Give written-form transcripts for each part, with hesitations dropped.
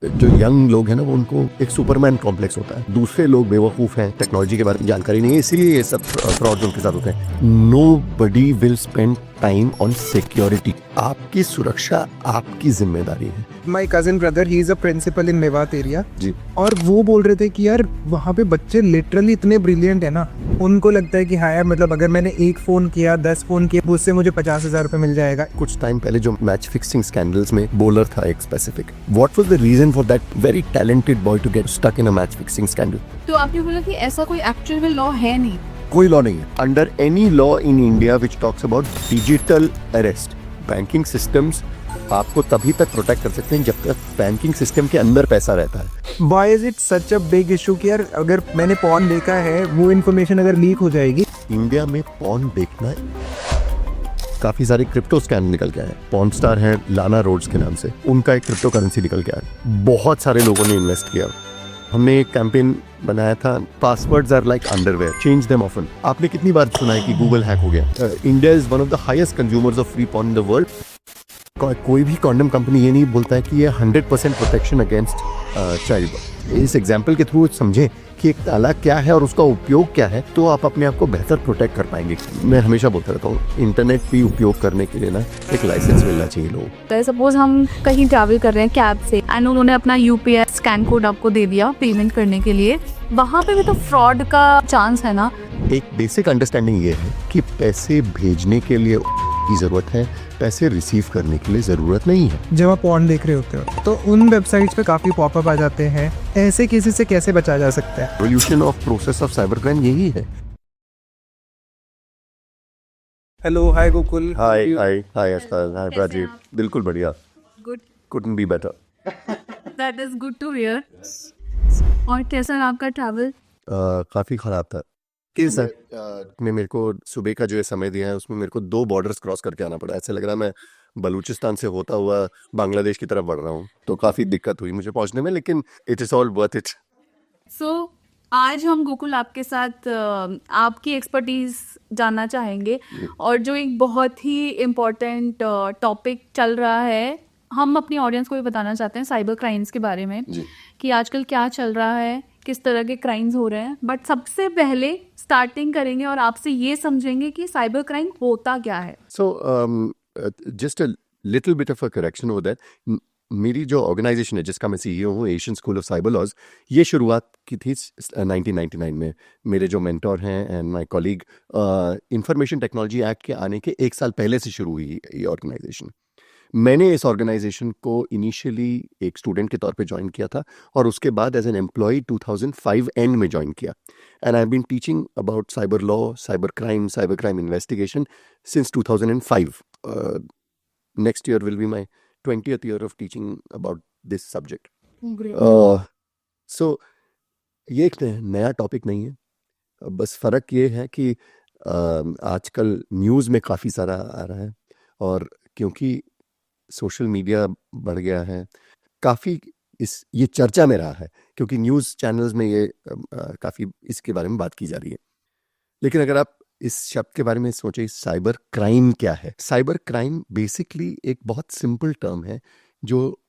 जो यंग लोग हैं ना वो उनको एक सुपरमैन कॉम्प्लेक्स होता है, दूसरे लोग बेवकूफ़ हैं, टेक्नोलॉजी के बारे में जानकारी नहीं है, इसीलिए ये सब फ्रॉड उनके साथ होते हैं। Nobody will spend time on security. आपकी सुरक्षा आपकी जिम्मेदारी है। My cousin brother he is a principal in Mewat area जी। और वो बोल रहे थे कि यार वहाँ पे बच्चे लिटरली इतने ब्रिलियंट है ना, उनको लगता है कि हाँ यार मतलब अगर मैंने एक फ़ोन किया 10 फ़ोन किए उससे मुझे 50,000 रुपये मिल जाएगा। कुछ टाइम पहले जो मैच फिक्सिंग स्कैंडल्स में बॉलर था एक specific, what was the reason for that very talented boy to get stuck in a match fixing scandal? तो आपने बोला कि ऐसा कोई एक्चुअल में लॉ है नहीं। कोई लॉ नहीं है under any law in India which talks about digital arrest. Banking systems आपको तभी तक प्रोटेक्ट कर सकते हैं जब तक बैंकिंग सिस्टम के अंदर पैसा रहता है। Why is it such a big issue कि यार अगर मैंने पॉन देखा है वो इन्फॉर्मेशन अगर लीक हो जाएगी। इंडिया में पॉन देखना काफी सारे क्रिप्टो स्कैम निकल के आए। पॉन स्टार है लाना रोड्स के नाम से, उनका एक क्रिप्टो करेंसी निकल के आया। बहुत सारे लोगों ने इन्वेस्ट किया। हमने एक कैंपेन बनाया था, passwords are like underwear, change them often. आपने कितनी बार सुना है कि गूगल हैक हो गया? India is one of the highest consumers of free porn in the world. कोई भी कॉन्डम कंपनी ये नहीं बोलता है कि ये 100% प्रोटेक्शन अगेंस्ट चाइल्ड। इस एग्जाम्पल के थ्रू समझें कि एक ताला क्या है और उसका उपयोग क्या है, तो आप अपने आप को बेहतर प्रोटेक्ट कर पाएंगे। मैं हमेशा बोलता रहता हूँ, इंटरनेट भी उपयोग करने के लिए ना एक लाइसेंस मिलना चाहिए लोगों को। सपोज हम कहीं ट्रैवल कर रहे हैं कैब से एंड उन्होंने अपना यूपीआई स्कैन कोड आपको दे दिया पेमेंट करने के लिए, वहाँ पे भी तो फ्रॉड का चांस है ना। एक बेसिक अंडरस्टैंडिंग ये है कि पैसे भेजने के लिए की जरूरत है, पैसे रिसीव करने के लिए जरूरत नहीं है। जब आप पॉन देख रहे होते हो तो उन वेबसाइट्स पे काफ़ी पॉपअप आ जाते हैं। ऐसे केसेस से कैसे बचा जा सकता है? Solution of process of cyber crime यही है। Hello, hi Gokul. Hi hi hi अस्ताद, हाय राजीव। बिल्कुल बढ़िया। Good, couldn't be better. That is good to hear. और कैसा रहा आपका ट्रैवल? काफी खराब था। कि सर ने मेरे को सुबह का जो ये समय दिया है उसमें मेरे को 2 बॉर्डर्स क्रॉस करके आना पड़ा। ऐसे लग रहा है मैं बलूचिस्तान से होता हुआ बांग्लादेश की तरफ बढ़ रहा हूँ, तो काफी दिक्कत हुई मुझे पहुंचने में, लेकिन it is all worth it. So आज हम गोकुल आपके साथ आपकी एक्सपर्टीज जानना चाहेंगे और जो एक बहुत ही इम्पोर्टेंट टॉपिक चल रहा है, हम अपनी ऑडियंस को भी बताना चाहते हैं साइबर क्राइम्स के बारे में जी। कि आजकल क्या चल रहा है, किस तरह के क्राइम्स हो रहे हैं। बट सबसे पहले स्टार्टिंग करेंगे और आपसे ये समझेंगे कि साइबर क्राइम होता क्या है। So just a little bit of a correction हो दैट। मेरी जो ऑर्गेनाइजेशन है जिसका मैं सीईओ हूँ, Asian school of cyber laws, ये शुरुआत की थी 1999 में। मेरे जो मेंटोर हैं and my colleague, information technology act के आने के 1 साल पहले से शुरू हुई ये ऑर्गेनाइजेशन। मैंने इस ऑर्गेनाइजेशन को इनिशियली एक स्टूडेंट के तौर पे ज्वाइन किया था और उसके बाद एज एन एम्प्लॉय 2005 एंड में ज्वाइन किया। And I have been teaching about cyber law, cyber crime investigation since 2005। Next year will be my 20th year of teaching about this subject. So ये एक नया टॉपिक नहीं है, बस फ़र्क ये है कि आजकल न्यूज़ में काफ़ी सारा आ रहा है और क्योंकि सोशल मीडिया बढ़ गया है, काफ़ी ये चर्चा में रहा है क्योंकि न्यूज़ चैनल्स में ये काफ़ी इसके बारे में बात की जा रही है। लेकिन अगर आप इस शब्द के बारे में सोचें, साइबर क्राइम क्या है? साइबर क्राइम बेसिकली एक बहुत सिंपल टर्म है जो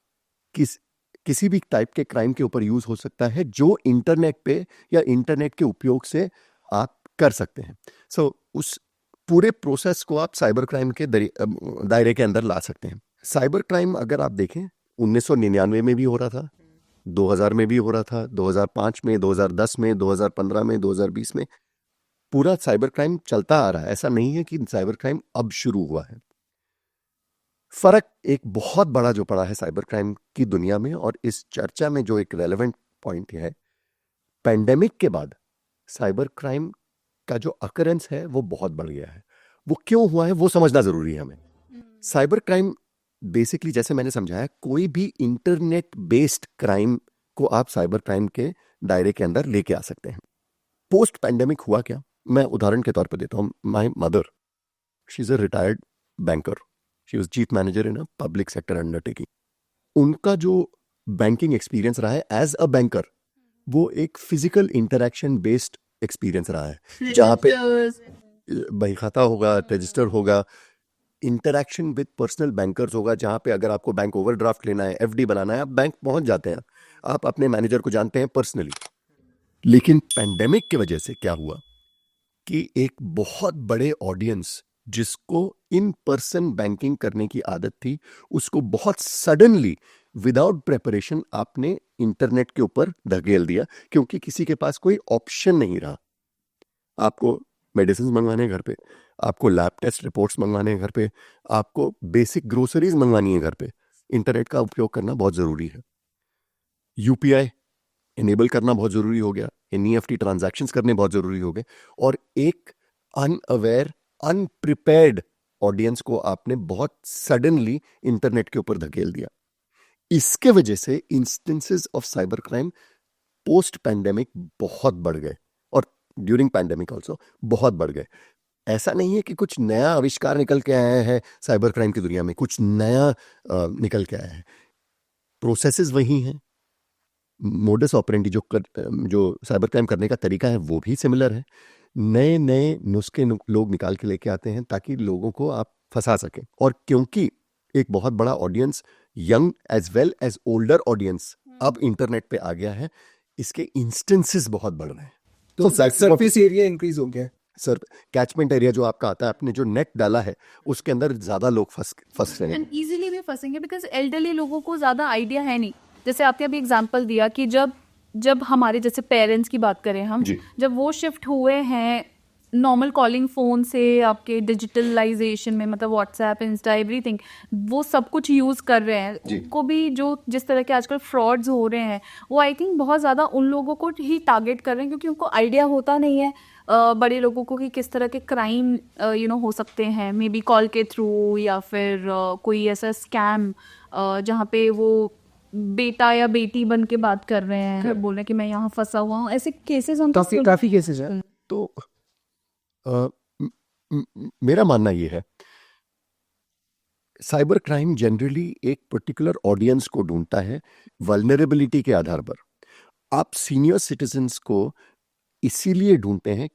किसी भी टाइप के क्राइम के ऊपर यूज हो सकता है जो इंटरनेट पे या इंटरनेट के उपयोग से आप कर सकते हैं। सो उस पूरे प्रोसेस को आप साइबर क्राइम के दायरे के अंदर ला सकते हैं। साइबर क्राइम अगर आप देखें 1999 में भी हो रहा था, 2000 में भी हो रहा था, 2005 में, 2010 में, 2015 में, 2020 में, पूरा साइबर क्राइम चलता आ रहा है। ऐसा नहीं है कि साइबर क्राइम अब शुरू हुआ है। फर्क एक बहुत बड़ा जो पड़ा है साइबर क्राइम की दुनिया में और इस चर्चा में जो एक रेलेवेंट पॉइंट है, पैंडेमिक के बाद साइबर क्राइम का जो अकरेंस है वो बहुत बढ़ गया है। वो क्यों हुआ है वो समझना जरूरी है हमें। साइबर क्राइम बेसिकली, जैसे मैंने समझाया, कोई भी इंटरनेट बेस्ड क्राइम को आप साइबर क्राइम के दायरे के अंदर लेके आ सकते हैं। पोस्ट पैंडेमिक हुआ क्या, मैं उदाहरण के तौर पर देता हूँ। My mother, she is a retired banker, she was chief manager in a public sector undertaking. उनका जो बैंकिंग एक्सपीरियंस रहा है एज अ बैंकर, वो एक फिजिकल इंटरेक्शन बेस्ड एक्सपीरियंस रहा है, जहाँ पे बही खाता होगा, रजिस्टर होगा, इंटरेक्शन विद पर्सनल बैंकर्स होगा, जहाँ पे अगर आपको बैंक ओवरड्राफ्ट लेना है, एफडी बनाना है, आप बैंक पहुंच जाते हैं, आप अपने मैनेजर को जानते हैं पर्सनली। लेकिन पैंडेमिक की वजह से क्या हुआ कि एक बहुत बड़े ऑडियंस जिसको इन पर्सन बैंकिंग करने की आदत थी, उसको बहुत सडनली विदाउट प्रेपरेशन आपने इंटरनेट के ऊपर धकेल दिया, क्योंकि किसी के पास कोई ऑप्शन नहीं रहा। आपको मेडिसिन मंगवाने हैं घर पे, आपको लैब टेस्ट रिपोर्ट्स मंगवाने हैं घर पे, आपको बेसिक ग्रोसरीज मंगवानी है घर पे, इंटरनेट का उपयोग करना बहुत ज़रूरी है। यूपीआई इनेबल करना बहुत ज़रूरी हो गया, एनईएफटी ट्रांजैक्शंस करने बहुत ज़रूरी हो गए, और एक अनअवेयर अनप्रिपेयर्ड ऑडियंस को आपने बहुत सडनली इंटरनेट के ऊपर धकेल दिया। इसके वजह से instances of cyber crime post pandemic बहुत बढ़ गए, और ड्यूरिंग पैंडेमिक ऑल्सो बहुत बढ़ गए। ऐसा नहीं है कि कुछ नया आविष्कार निकल के आया है साइबर क्राइम की दुनिया में, कुछ नया निकल के आया है, प्रोसेसेस वही हैं, मोडस ऑपरेंडी जो साइबर क्राइम करने का तरीका है वो भी सिमिलर है। नए नए नुस्खे लोग निकाल के लेके आते हैं ताकि लोगों को आप फंसा सकें, और क्योंकि एक बहुत बड़ा audience, young as well as older audience, अब इंटरनेट पे आ गया है, इसके इंस्टेंसेस बहुत बढ़ रहे हैं। तो सरफेस एरिया इंक्रीज हो गया है। सर, कैचमेंट एरिया जो आपका आता है, आपने जो नेट डाला है उसके अंदर ज्यादा लोग फंस रहे हैं, एंड इजीली भी फंसेंगे, बिकॉज एल्डरली लोगों को ज़्यादा आइडिया है नहीं। जैसे आपने अभी एग्जांपल दिया कि जब हमारे जैसे पेरेंट्स की बात करें हम, जी। जब वो शिफ्ट हुए हैं नॉर्मल कॉलिंग फ़ोन से आपके डिजिटलाइजेशन में, मतलब व्हाट्सएप, इंस्टा, एवरीथिंग, वो सब कुछ यूज़ कर रहे हैं, जी। उनको भी जो जिस तरह के आजकल फ्रॉड्स हो रहे हैं, वो आई थिंक बहुत ज़्यादा उन लोगों को ही टारगेट कर रहे हैं, क्योंकि उनको आइडिया होता नहीं है बड़े लोगों को कि किस तरह के क्राइम हो सकते हैं, मे बी कॉल के थ्रू, या फिर कोई ऐसा स्कैम जहाँ पे वो बेटा या बेटी बन के बात कर रहे हैं, बोल रहे हैं कि मैं यहाँ फंसा हुआ हूँ। ऐसे केसेस हम काफी केसेस है। तो मेरा मानना ये है, साइबर क्राइम जनरली एक पर्टिकुलर ऑडियंस को ढूंढता है वल्नरेबिलिटी के आधार पर। आप सीनियर सिटीजन्स को इसीलिए ढूंढते हैं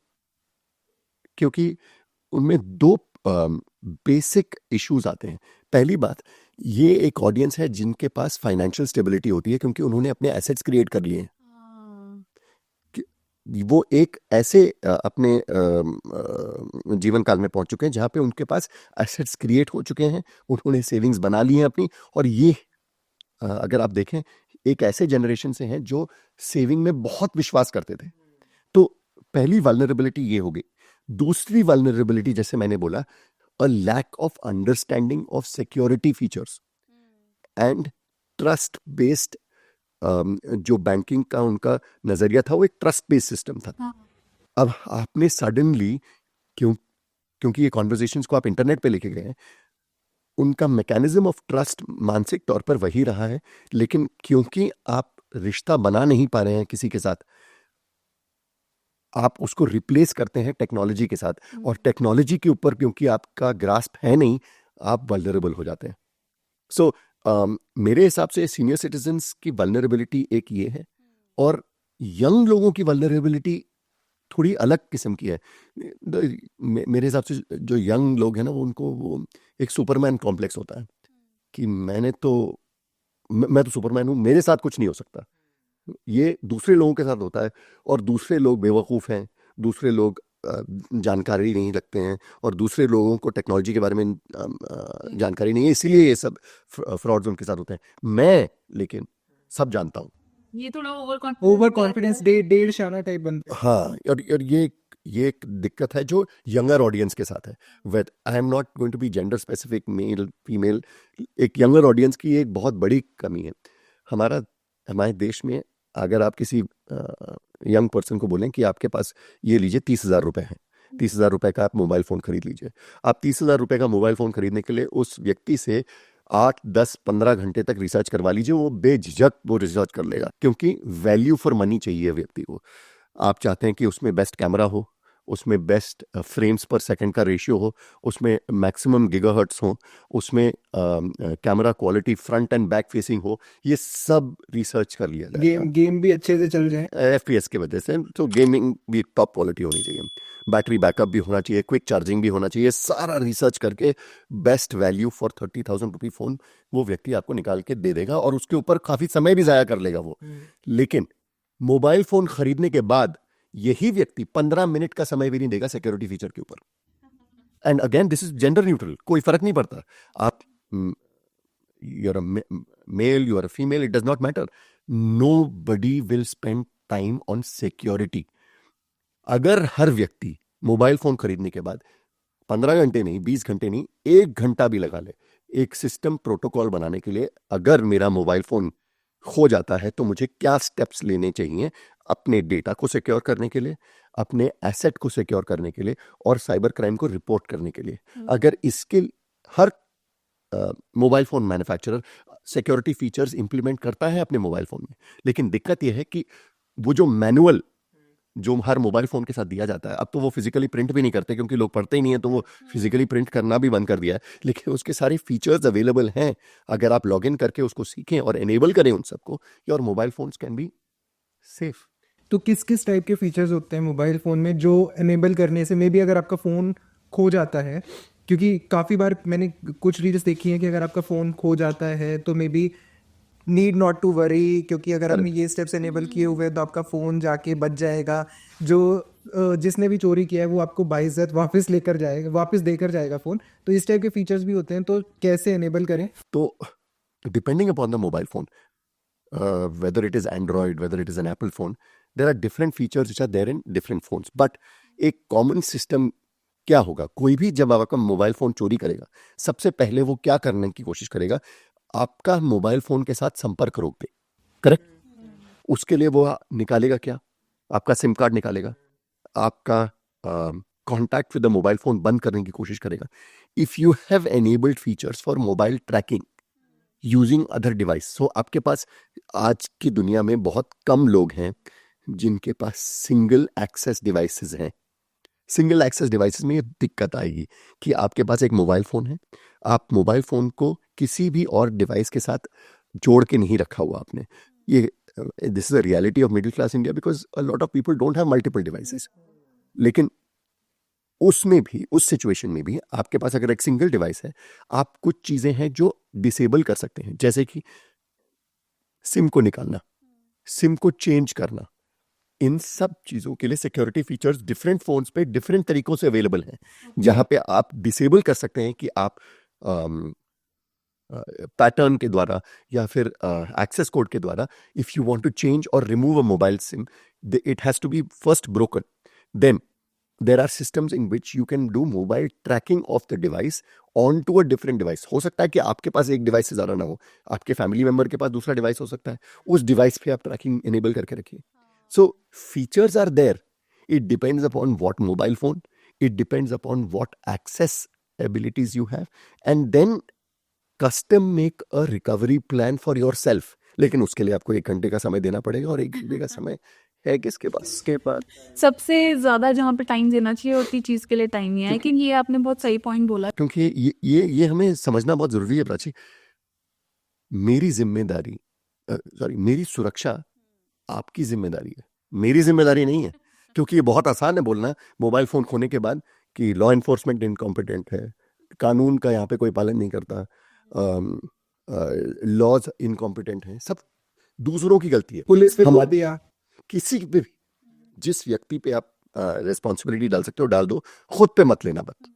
क्योंकि उनमें दो बेसिक इश्यूज आते हैं। पहली बात, ये एक ऑडियंस है जिनके पास फाइनेंशियल स्टेबिलिटी होती है, क्योंकि उन्होंने अपने एसेट्स क्रिएट कर लिए हैं। वो एक ऐसे अपने जीवन काल में पहुंच चुके हैं जहां पे उनके पास एसेट्स क्रिएट हो चुके हैं, उन्होंने सेविंग्स बना ली हैं अपनी, और ये अगर आप देखें एक ऐसे जनरेशन से हैं जो सेविंग में बहुत विश्वास करते थे। तो पहली वल्नरेबिलिटी ये हो गई। दूसरी वल्नरेबिलिटी, जैसे मैंने बोला, a lack of understanding of security features and trust based. जो बैंकिंग का उनका नजरिया था वो एक ट्रस्ट बेस्ड सिस्टम था। अब आपने सडनली, क्योंकि ये कॉन्वर्जेशंस को आप इंटरनेट पे लेके गए हैं, उनका मैकेनिज्म ऑफ ट्रस्ट मानसिक तौर पर वही रहा है, लेकिन क्योंकि आप रिश्ता बना नहीं पा रहे हैं किसी के साथ, आप उसको रिप्लेस करते हैं टेक्नोलॉजी के साथ, और टेक्नोलॉजी के ऊपर क्योंकि आपका ग्रास्प है नहीं, आप वल्नरेबल हो जाते हैं। सो मेरे हिसाब से सीनियर सिटीजन्स की वल्नरेबिलिटी एक ये है, और यंग लोगों की वल्नरेबिलिटी थोड़ी अलग किस्म की है। मेरे हिसाब से जो यंग लोग हैं ना, उनको वो एक सुपरमैन कॉम्प्लेक्स होता है कि मैं तो सुपरमैन हूँ, मेरे साथ कुछ नहीं हो सकता। ये दूसरे लोगों के साथ होता है, और दूसरे लोग बेवकूफ़ हैं, दूसरे लोग जानकारी नहीं रखते हैं, और दूसरे लोगों को टेक्नोलॉजी के बारे में जानकारी नहीं है, इसीलिए ये सब फ्रॉड्स उनके साथ होते हैं। मैं लेकिन सब जानता हूँ। ये थोड़ा ओवर कॉन्फिडेंस, डेढ़ शाना टाइप बनते हैं। हाँ, और ये एक दिक्कत है जो यंगर ऑडियंस के साथ है। With I am not going to be gender specific, male female, एक यंगर ऑडियंस की एक बहुत बड़ी कमी है। हमारे देश में अगर आप किसी यंग पर्सन को बोलें कि आपके पास ये लीजिए 30,000 रुपये हैं, 30,000 रुपये का आप मोबाइल फ़ोन खरीद लीजिए, आप 30,000 रुपये का मोबाइल फ़ोन खरीदने के लिए उस व्यक्ति से 8, 10, 15 घंटे तक रिसर्च करवा लीजिए, वो बेझिझक वो रिसर्च कर लेगा, क्योंकि वैल्यू फॉर मनी चाहिए व्यक्ति को। आप चाहते हैं कि उसमें बेस्ट कैमरा हो, उसमें बेस्ट फ्रेम्स पर सेकंड का रेशियो हो, उसमें मैक्सिमम गीगाहर्ट्ज हो, उसमें camera quality front end back facing हो, ये सब रिसर्च कर लिया जाएगा गेम भी अच्छे से चल जाए। FPS की वजह से। तो गेमिंग भी टॉप क्वालिटी होनी चाहिए, बैटरी बैकअप भी होना चाहिए, क्विक चार्जिंग भी होना चाहिए, सारा रिसर्च करके best value for 30,000 rupee phone वो व्यक्ति आपको निकाल के दे देगा, और उसके ऊपर काफ़ी समय भी ज़ाया कर लेगा वो। लेकिन मोबाइल फ़ोन खरीदने के बाद यही व्यक्ति 15 मिनट का समय भी नहीं देगा सिक्योरिटी फीचर के ऊपर। And again this is gender neutral, कोई फर्क नहीं पड़ता, आप you're a male, you are a female, it does not matter. Nobody will spend time on security. अगर हर व्यक्ति मोबाइल फोन खरीदने के बाद 15 घंटे नहीं, 20 घंटे नहीं, 1 घंटा भी लगा ले एक सिस्टम प्रोटोकॉल बनाने के लिए, अगर मेरा मोबाइल फोन खो जाता है तो मुझे क्या स्टेप्स लेने चाहिए अपने डेटा को सिक्योर करने के लिए, अपने एसेट को सिक्योर करने के लिए, और साइबर क्राइम को रिपोर्ट करने के लिए, अगर इसके हर mobile phone manufacturer security features implement करता है अपने मोबाइल फोन में। लेकिन दिक्कत यह है कि वो जो मैनुअल जो हर मोबाइल फोन के साथ दिया जाता है, अब तो वो फिजिकली प्रिंट भी नहीं करते क्योंकि लोग पढ़ते ही नहीं है, तो वो फिजिकली प्रिंट करना भी बंद कर दिया है, लेकिन उसके सारे फीचर्स अवेलेबल हैं। अगर आप लॉग इन करके उसको सीखें और एनेबल करें उन सबको, your mobile phones can be safe. तो किस किस टाइप के फीचर्स होते हैं मोबाइल फ़ोन में जो एनेबल करने से मे बी अगर आपका फ़ोन खो जाता है, क्योंकि काफ़ी बार मैंने कुछ रील्स देखी हैं कि अगर आपका फ़ोन खो जाता है तो maybe need not to worry, क्योंकि अगर आपने ये स्टेप्स एनेबल किए हुए हैं तो आपका फ़ोन जाके बच जाएगा, जो जिसने भी चोरी किया है वो आपको बाइज्जत वापस लेकर जाएगा, वापस देकर जाएगा फ़ोन। तो इस टाइप के फीचर्स भी होते हैं, तो कैसे एनेबल करें? तो depending upon the mobile phone, whether it is Android, whether it is an Apple phone, there are different features which are there in different phones. But एक कॉमन सिस्टम क्या होगा, कोई भी जब आपका मोबाइल फोन चोरी करेगा, सबसे पहले वो क्या करने की कोशिश करेगा, आपका मोबाइल फोन के साथ संपर्क रोक दे। करेक्ट? उसके लिए वो निकालेगा क्या, आपका सिम कार्ड निकालेगा, आपका contact with the mobile phone बंद करने की कोशिश करेगा। If you have enabled features for mobile tracking using other device, so आपके पास आज की दुनिया में बहुत कम लोग हैं जिनके पास सिंगल एक्सेस डिवाइसेस हैं। सिंगल एक्सेस डिवाइसेस में ये दिक्कत आएगी कि आपके पास एक मोबाइल फ़ोन है, आप मोबाइल फ़ोन को किसी भी और डिवाइस के साथ जोड़ के नहीं रखा हुआ आपने। ये this is a reality of middle Claas India, because a lot of people don't have multiple devices. लेकिन उसमें भी, उस सिचुएशन में भी आपके पास अगर एक सिंगल डिवाइस है, आप कुछ चीज़ें हैं जो डिसेबल कर सकते हैं, जैसे कि सिम को निकालना, सिम को चेंज करना। इन सब चीज़ों के लिए सिक्योरिटी फीचर्स डिफरेंट फ़ोन्स पे डिफरेंट तरीक़ों से अवेलेबल हैं, जहाँ पे आप डिसेबल कर सकते हैं कि आप पैटर्न के द्वारा या फिर एक्सेस कोड के द्वारा, if you want to change और remove a mobile SIM, it has to be first broken, then there are systems in which you can do mobile tracking of the device onto a different device. हो सकता है कि आपके पास एक device से ज़्यादा ना हो, आपके फैमिली मेंबर के पास दूसरा डिवाइस हो सकता है, उस डिवाइस पे आप ट्रैकिंग इनेबल करके रखिए। So features are there, it depends upon what mobile phone, it depends upon what access abilities you have, and then custom make a recovery plan for yourself. लेकिन उसके लिए आपको 1 घंटे का समय देना पड़ेगा, और 1 घंटे का समय है किसके पास? के पास सबसे ज्यादा जहाँ पे टाइम देना चाहिए उतनी चीज के लिए टाइम नहीं है। आई थिंक ये आपने बहुत सही पॉइंट बोला। क्योंकि ये हमें समझना बहुत जरूरी है प्राची। मेरी जिम्मेदारी, मेरी सुरक्षा आपकी जिम्मेदारी है, मेरी जिम्मेदारी नहीं है। क्योंकि ये बहुत आसान है बोलना मोबाइल फोन खोने के बाद कि लॉ एनफोर्समेंट इनकॉम्पिटेंट है, कानून का यहाँ पे कोई पालन नहीं करता, लॉज इनकॉम्पिटेंट हैं, सब दूसरों की गलती है। पुलिस पे हमारी दिया, किसी पे भी, जिस व्यक्ति पे आप रिस्पॉन्सिबिलिटी डाल सकते हो डाल दो, खुद पे मत लेना मत।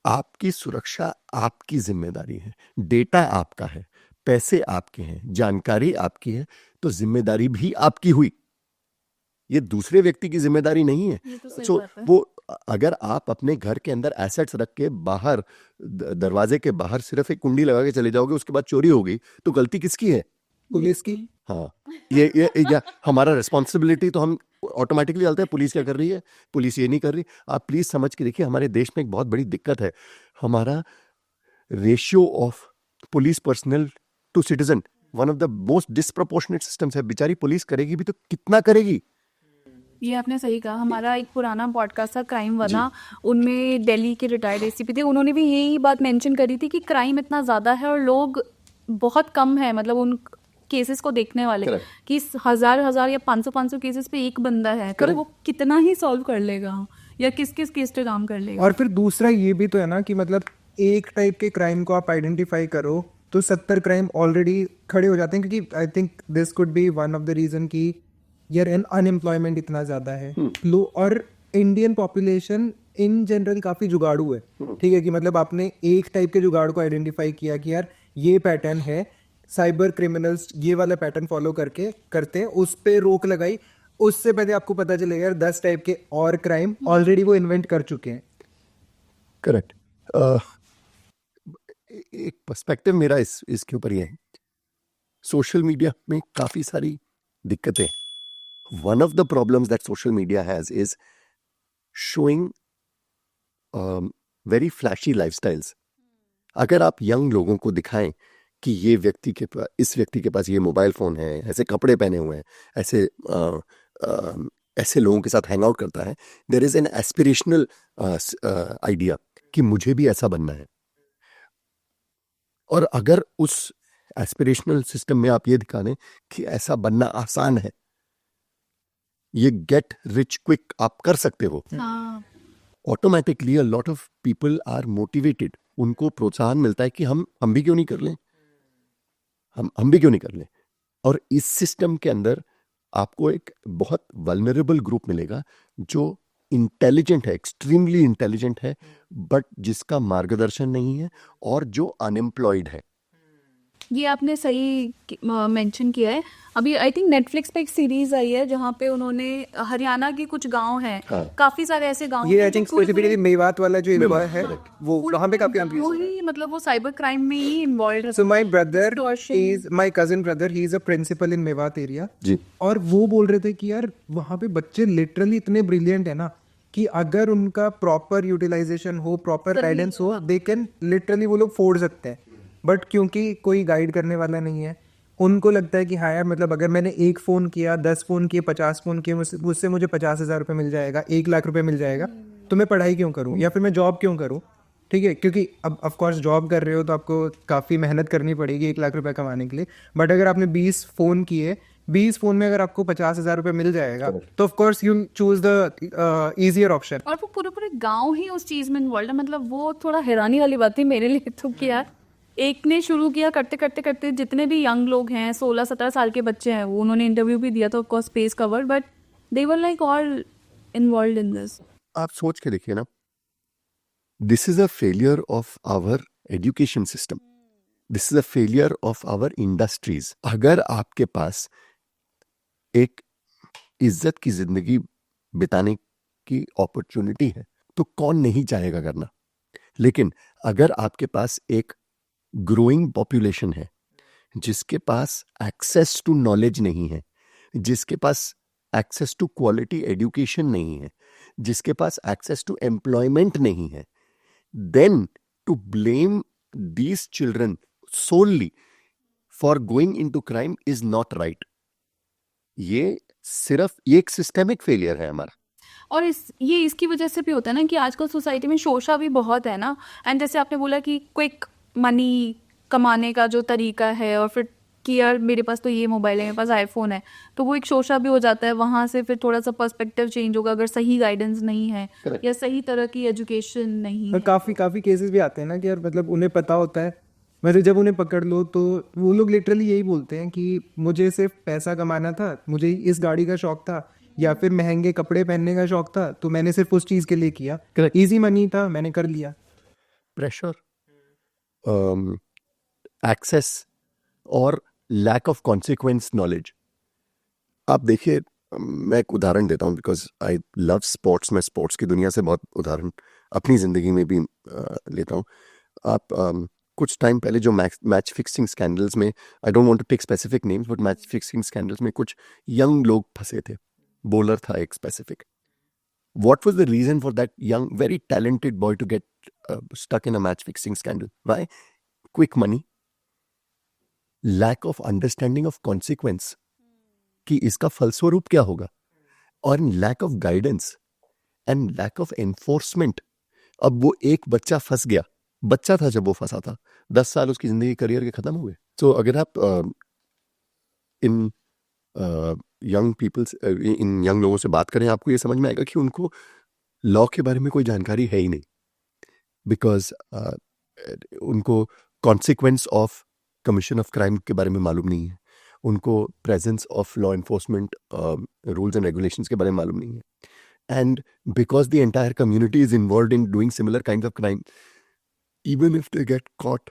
आपकी सुरक्षा आपकी जिम्मेदारी है, डेटा आपका है, पैसे आपके हैं, जानकारी आपकी है, तो जिम्मेदारी भी आपकी हुई, ये दूसरे व्यक्ति की जिम्मेदारी नहीं है। ये तो सही सो बात है। वो अगर आप अपने घर के अंदर एसेट्स रख के बाहर दरवाजे के बाहर सिर्फ एक कुंडी लगा के चले जाओगे, उसके बाद चोरी हो गई, तो गलती किसकी है? पुलिस की। हाँ, ये हमारा रिस्पॉन्सिबिलिटी तो हम ऑटोमेटिकली डालते हैं, पुलिस क्या कर रही है, पुलिस ये नहीं कर रही। आप प्लीज समझ के देखिए, हमारे देश में एक बहुत बड़ी दिक्कत है, हमारा ratio of police personnel to citizen one of the most disproportionate systems है। बेचारी पुलिस करेगी भी तो कितना करेगी? ये आपने सही कहा। हमारा एक पुराना पॉडकास्ट था क्राइम वना, उनमें दिल्ली के रिटायर्ड एसीपी थे, उन्होंने भी यही बात मेंशन करी थी कि क्राइम इतना ज़्यादा है और लोग बहुत कम है, मतलब उन केसेस को देखने वाले, Correct. कि 1000 या 500 केसेस पे एक बंदा है, तो Correct. वो कितना ही सॉल्व कर लेगा या किस किस केस पे काम कर लेगा। और फिर दूसरा ये भी तो है ना कि मतलब एक टाइप के क्राइम को आप आइडेंटिफाई करो तो 70 क्राइम ऑलरेडी खड़े हो जाते हैं, क्योंकि I think this could be one of the reason कि यार अनएम्प्लॉयमेंट इतना ज़्यादा है लो, और इंडियन पॉपुलेशन इन जनरल काफ़ी जुगाड़ू है। ठीक है, कि मतलब आपने एक टाइप के जुगाड़ को आइडेंटिफाई किया कि यार ये पैटर्न है, साइबर क्रिमिनल्स ये वाला पैटर्न फॉलो करते हैं, उस पर रोक लगाई, उससे पहले आपको पता चलेगा यार 10 टाइप के और क्राइम ऑलरेडी वो इन्वेंट कर चुके हैं। करेक्ट। एक पर्सपेक्टिव मेरा इसके ऊपर ये है, सोशल मीडिया में काफ़ी सारी दिक्कतें। One of the problems that social media has is showing very flashy lifestyles. अगर आप यंग लोगों को दिखाएं कि ये व्यक्ति के पास, इस व्यक्ति के पास ये मोबाइल फ़ोन है, ऐसे कपड़े पहने हुए हैं, ऐसे लोगों के साथ हैंग आउट करता है, there is an aspirational idea कि मुझे भी ऐसा बनना है। और अगर उस एस्पिरेशनल सिस्टम में आप ये दिखा दें कि ऐसा बनना आसान है, ये गेट रिच क्विक आप कर सकते हो, हाँ, automatically a lot of people are motivated, उनको प्रोत्साहन मिलता है कि हम भी क्यों नहीं कर लें, हम भी क्यों नहीं कर लें। और इस सिस्टम के अंदर आपको एक बहुत वल्नरेबल ग्रुप मिलेगा जो इंटेलिजेंट है, एक्सट्रीमली इंटेलिजेंट है, बट जिसका मार्गदर्शन नहीं है और जो अनएम्प्लॉयड है। ये आपने सही मेंशन किया है। अभी आई थिंक नेटफ्लिक्स पे एक सीरीज आई है जहाँ पे उन्होंने हरियाणा के कुछ गांव हैं, हाँ। काफी सारे ऐसे गांव ये हैं आई जो थिंक पूरे- स्पेसिफिकली मेवात वाला जो एरिया है correct. वो वहाँ पे काफी वो ही मतलब वो साइबर क्राइम में ही involve So my brother Extortion. is my cousin brother. He is a principal in Mewat area. जी। और वो बोल रहे थे कि यार वहाँ पे बच्चे लिटरली इतने ब्रिलियंट है ना कि अगर उनका प्रॉपर यूटिलाइजेशन हो, प्रॉपर गाइडेंस हो, दे कैन लिटरली वो लोग फोड़ सकते हैं। बट क्योंकि कोई गाइड करने वाला नहीं है, उनको लगता है कि हाँ यार मतलब अगर मैंने एक फ़ोन किया, 10 फ़ोन किए, 50 फ़ोन किए, उससे मुझे 50,000 रुपये मिल जाएगा, 1 लाख रुपये मिल जाएगा, तो मैं पढ़ाई क्यों करूँ या फिर मैं जॉब क्यों करूँ। ठीक है, क्योंकि अब ऑफ कोर्स जॉब कर रहे हो तो आपको काफ़ी मेहनत करनी पड़ेगी 1 लाख रुपए कमाने के लिए। बट अगर आपने 20 फ़ोन किए, 20 फ़ोन में अगर आपको 50,000 रुपये मिल जाएगा तो of course you choose the easier option. और वो पूरे पूरे गांव ही उस चीज में इन्वॉल्व है। मतलब वो थोड़ा हैरानी वाली बात थी मेरे लिए तो कि यार एक ने शुरू किया, करते करते करते जितने भी यंग लोग हैं, 16-17 साल के बच्चे हैं, वो उन्होंने इंटरव्यू भी दिया था, of course space covered, but they were like all involve in this. आप सोच के देखिए ना, this is a failure of our education system, this is a failure of our industries. अगर आपके पास एक इज्जत की जिंदगी बिताने की अपॉर्चुनिटी है तो कौन नहीं चाहेगा करना। लेकिन अगर आपके पास एक ग्रोइंग पॉपुलेशन है जिसके पास एक्सेस टू नॉलेज नहीं है, जिसके पास एक्सेस टू क्वालिटी एजुकेशन नहीं है, जिसके पास एक्सेस टू एम्प्लॉयमेंट नहीं है, then to blame these children solely for going into crime is not right. ये सिर्फ ये एक सिस्टेमिक फेलियर है हमारा। और ये इसकी वजह से भी होता है ना कि आजकल सोसाइटी में शोषा भी बहुत है ना। एंड जैसे आपने बोला कि क्विक मनी कमाने का जो तरीका है, और फिर कि यार मेरे पास तो ये मोबाइल है, मेरे पास आईफोन है, तो वो एक शोषा भी हो जाता है। वहाँ से फिर थोड़ा सा पर्सपेक्टिव चेंज होगा अगर सही गाइडेंस नहीं है Correct. या सही तरह की एजुकेशन नहीं और है। काफ़ी केसेस भी आते हैं ना कि यार मतलब उन्हें पता होता है, मतलब जब उन्हें पकड़ लो तो वो लोग लिटरली यही बोलते हैं कि मुझे सिर्फ पैसा कमाना था, मुझे इस गाड़ी का शौक था या फिर महंगे कपड़े पहनने का शौक था, तो मैंने सिर्फ उस चीज़ के लिए किया, इजी मनी था, मैंने कर लिया। प्रेशर, एक्सेस और लैक ऑफ कॉन्सिक्वेंस नॉलेज। आप देखिए, मैं एक उदाहरण देता हूँ बिकॉज आई लव स्पोर्ट्स। मैं स्पोर्ट्स की दुनिया से बहुत उदाहरण अपनी ज़िंदगी में भी लेता हूँ। आप कुछ टाइम पहले जो मैच फिक्सिंग स्कैंडल्स में, I don't want to take specific names, but match fixing scandals में कुछ यंग लोग फंसे थे। बॉलर था एक specific. What was the reason for that young, very talented boy to get stuck in a match fixing scandal? Why? Quick money, lack of understanding of consequence, कि इसका फलस्वरूप क्या होगा। और lack of guidance and lack of enforcement. अब वो एक बच्चा फंस गया, बच्चा था जब वो फंसा था, 10 साल उसकी जिंदगी करियर के खत्म हुए। तो अगर आप इन यंग पीपल्स इन यंग लोगों से बात करें, आपको ये समझ में आएगा कि उनको लॉ के बारे में कोई जानकारी है ही नहीं, बिकॉज उनको consequence of commission of crime के बारे में मालूम नहीं है, उनको presence of law enforcement rules and regulations के बारे में मालूम नहीं है। And because the entire community is involved in doing similar kind of crime, even if they get caught,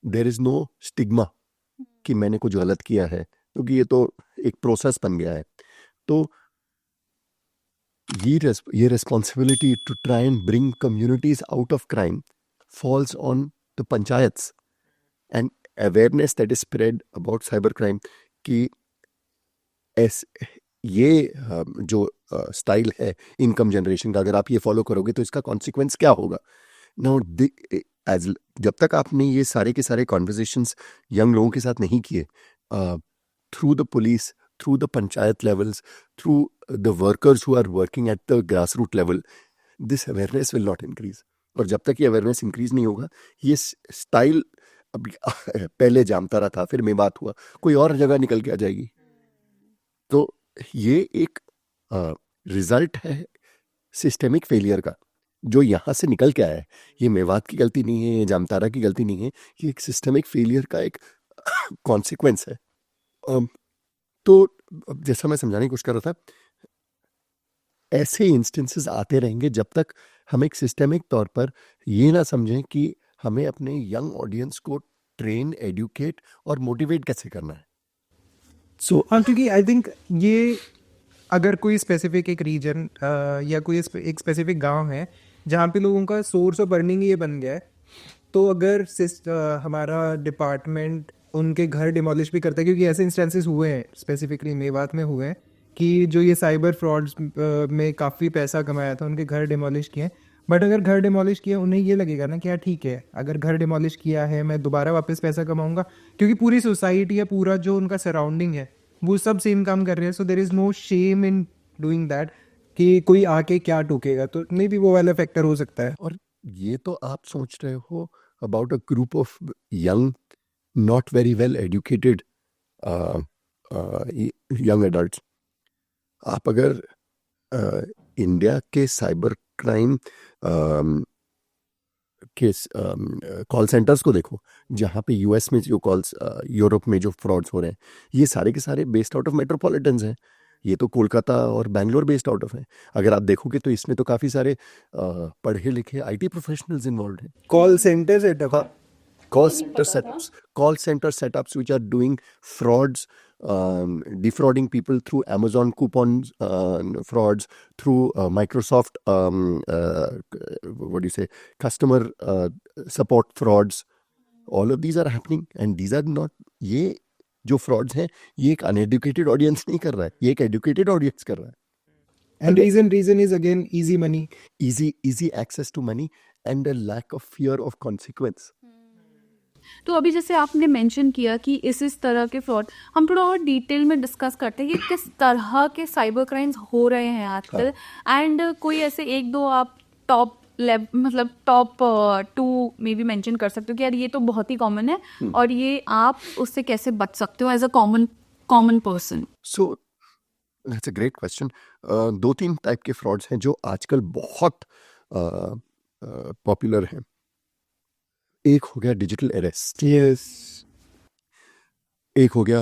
there is no stigma कि मैंने कुछ गलत किया है, क्योंकि ये तो एक प्रोसेस बन गया है। तो ये responsibility to try and bring communities out of crime falls on the panchayats, and awareness that is spread about cyber crime कि ये जो स्टाइल है इनकम जनरेशन का, अगर आप ये फॉलो करोगे तो इसका कॉन्सिक्वेंस क्या होगा। नाउ जब तक आपने ये सारे के सारे कॉन्वर्सेशंस यंग लोगों के साथ नहीं किए, through the police, through the panchayat levels, through the workers who are working at the grassroots level, this awareness will not increase. और जब तक ये awareness increase नहीं होगा, ये स्टाइल अभी पहले जामतारा था, फिर मेवात हुआ, कोई और जगह निकल के आ जाएगी। तो ये एक रिजल्ट है सिस्टेमिक फेलियर का, जो यहाँ से निकल के आया है। ये मेवात की गलती नहीं है, ये जामतारा की गलती नहीं है, ये एक सिस्टेमिक फेलियर का एक कॉन्सिक्वेंस है। तो जैसा मैं समझाने की कोशिश कर रहा था, ऐसे इंस्टेंसेस आते रहेंगे जब तक हम एक सिस्टेमिक तौर पर ये ना समझें कि हमें अपने यंग ऑडियंस को ट्रेन, एडुकेट और मोटिवेट कैसे करना है। सो क्योंकि आई थिंक ये अगर कोई स्पेसिफिक एक रीजन या कोई एक स्पेसिफिक गांव है जहाँ पे लोगों का सोर्स ऑफ अर्निंग ये बन गया है, तो अगर हमारा डिपार्टमेंट उनके घर डिमोलिश भी करता है, क्योंकि ऐसे इंस्टेंसेस हुए हैं, स्पेसिफिकली मेवात में हुए हैं, कि जो ये साइबर फ्रॉड्स में काफ़ी पैसा कमाया था, उनके घर डिमोलिश किए। बट अगर घर डिमोलिश किया, उन्हें ये लगेगा ना कि यार ठीक है, अगर घर डिमोलिश किया है मैं दोबारा वापस पैसा कमाऊंगा, क्योंकि पूरी सोसाइटी या पूरा जो उनका सराउंडिंग है वो सब सेम काम कर रहे हैं। So there is no shame in doing that कि कोई आके क्या टोकेगा। तो मे भी वो वाला फैक्टर हो सकता है। और ये तो आप सोच रहे हो about a group of young, not very well educated young adults. आप अगर इंडिया के साइबर क्राइम के कॉल सेंटर्स को देखो, जहाँ पे यूएस में जो कॉल्स, यूरोप में जो फ्रॉड्स हो रहे हैं, ये सारे के सारे बेस्ड आउट ऑफ मेट्रोपॉलिटन्स हैं। ये तो कोलकाता और बैंगलोर बेस्ड आउट ऑफ है। अगर आप देखोगे तो इसमें तो काफ़ी सारे पढ़े लिखे आईटी प्रोफेशनल्स इन्वॉल्व हैं। Call centre setup, call center setups which are doing frauds, defrauding people through Amazon coupons, frauds through Microsoft, what do you say, customer support frauds. All of these are happening, and these are not, ये जो frauds हैं, ये एक uneducated audience नहीं कर रहा है, ये एक educated audience कर रहा है। and reason is again easy money, easy access to money and a lack of fear of consequence. तो अभी जैसे आपने मेंशन किया कि इस तरह के फ्रॉड, हम थोड़ा और डिटेल में डिस्कस करते हैं कि किस तरह के साइबर क्राइम्स हो रहे हैं आजकल। एंड कोई ऐसे एक दो आप टॉप टू में भी मेंशन कर सकते हो कि यार ये तो बहुत ही कॉमन है, और ये आप उससे कैसे बच सकते हो as a common person. So that's a great question. 2-3 type के फ्रॉड्स हैं जो आजकल बहुत पॉपुलर हैं। एक हो गया डिजिटल अरेस्ट, yes, एक हो गया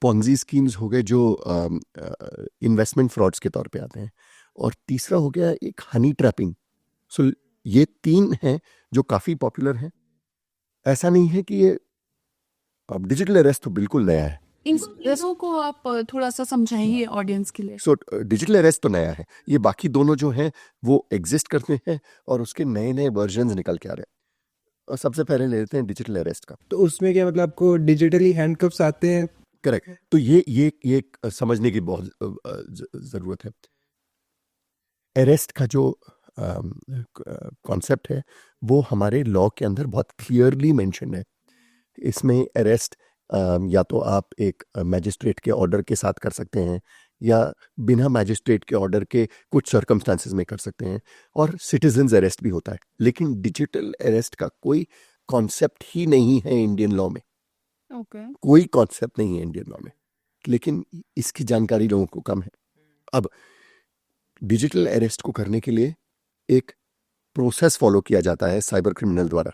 पॉन्जी स्कीम्स हो गए जो इन्वेस्टमेंट फ्रॉड्स के तौर पे आते हैं, और तीसरा हो गया एक हनी ट्रैपिंग। सो ये 3 हैं जो काफ़ी पॉपुलर हैं। ऐसा नहीं है कि ये डिजिटल अरेस्ट तो बिल्कुल नया है। इन चीज़ों को आप थोड़ा सा समझाइए ऑडियंस के लिए। सो डिजिटल अरेस्ट तो नया है, ये बाकी दोनों जो हैं वो एग्जिस्ट करते हैं और उसके नए नए वर्जन्स निकल के आ रहे हैं। और सबसे पहले ले लेते हैं डिजिटल अरेस्ट का। तो उसमें क्या मतलब आपको डिजिटली हैंडकफ्स आते हैं? करेक्ट। तो ये समझने की बहुत ज़रूरत है। अरेस्ट का जो कॉन्सेप्ट है वो हमारे लॉ के अंदर बहुत क्लियरली मेंशन है। इसमें अरेस्ट या तो आप एक मैजिस्ट्रेट के ऑर्डर के साथ कर सकते हैं, या बिना मैजिस्ट्रेट के ऑर्डर के कुछ सर्कमस्टांसेस में कर सकते हैं, और सिटीजन्स अरेस्ट भी होता है। लेकिन डिजिटल अरेस्ट का कोई कॉन्सेप्ट ही नहीं है इंडियन लॉ में, ओके कोई कॉन्सेप्ट नहीं है इंडियन लॉ में, लेकिन इसकी जानकारी लोगों को कम है। अब डिजिटल अरेस्ट को करने के लिए एक प्रोसेस फॉलो किया जाता है साइबर क्रिमिनल द्वारा,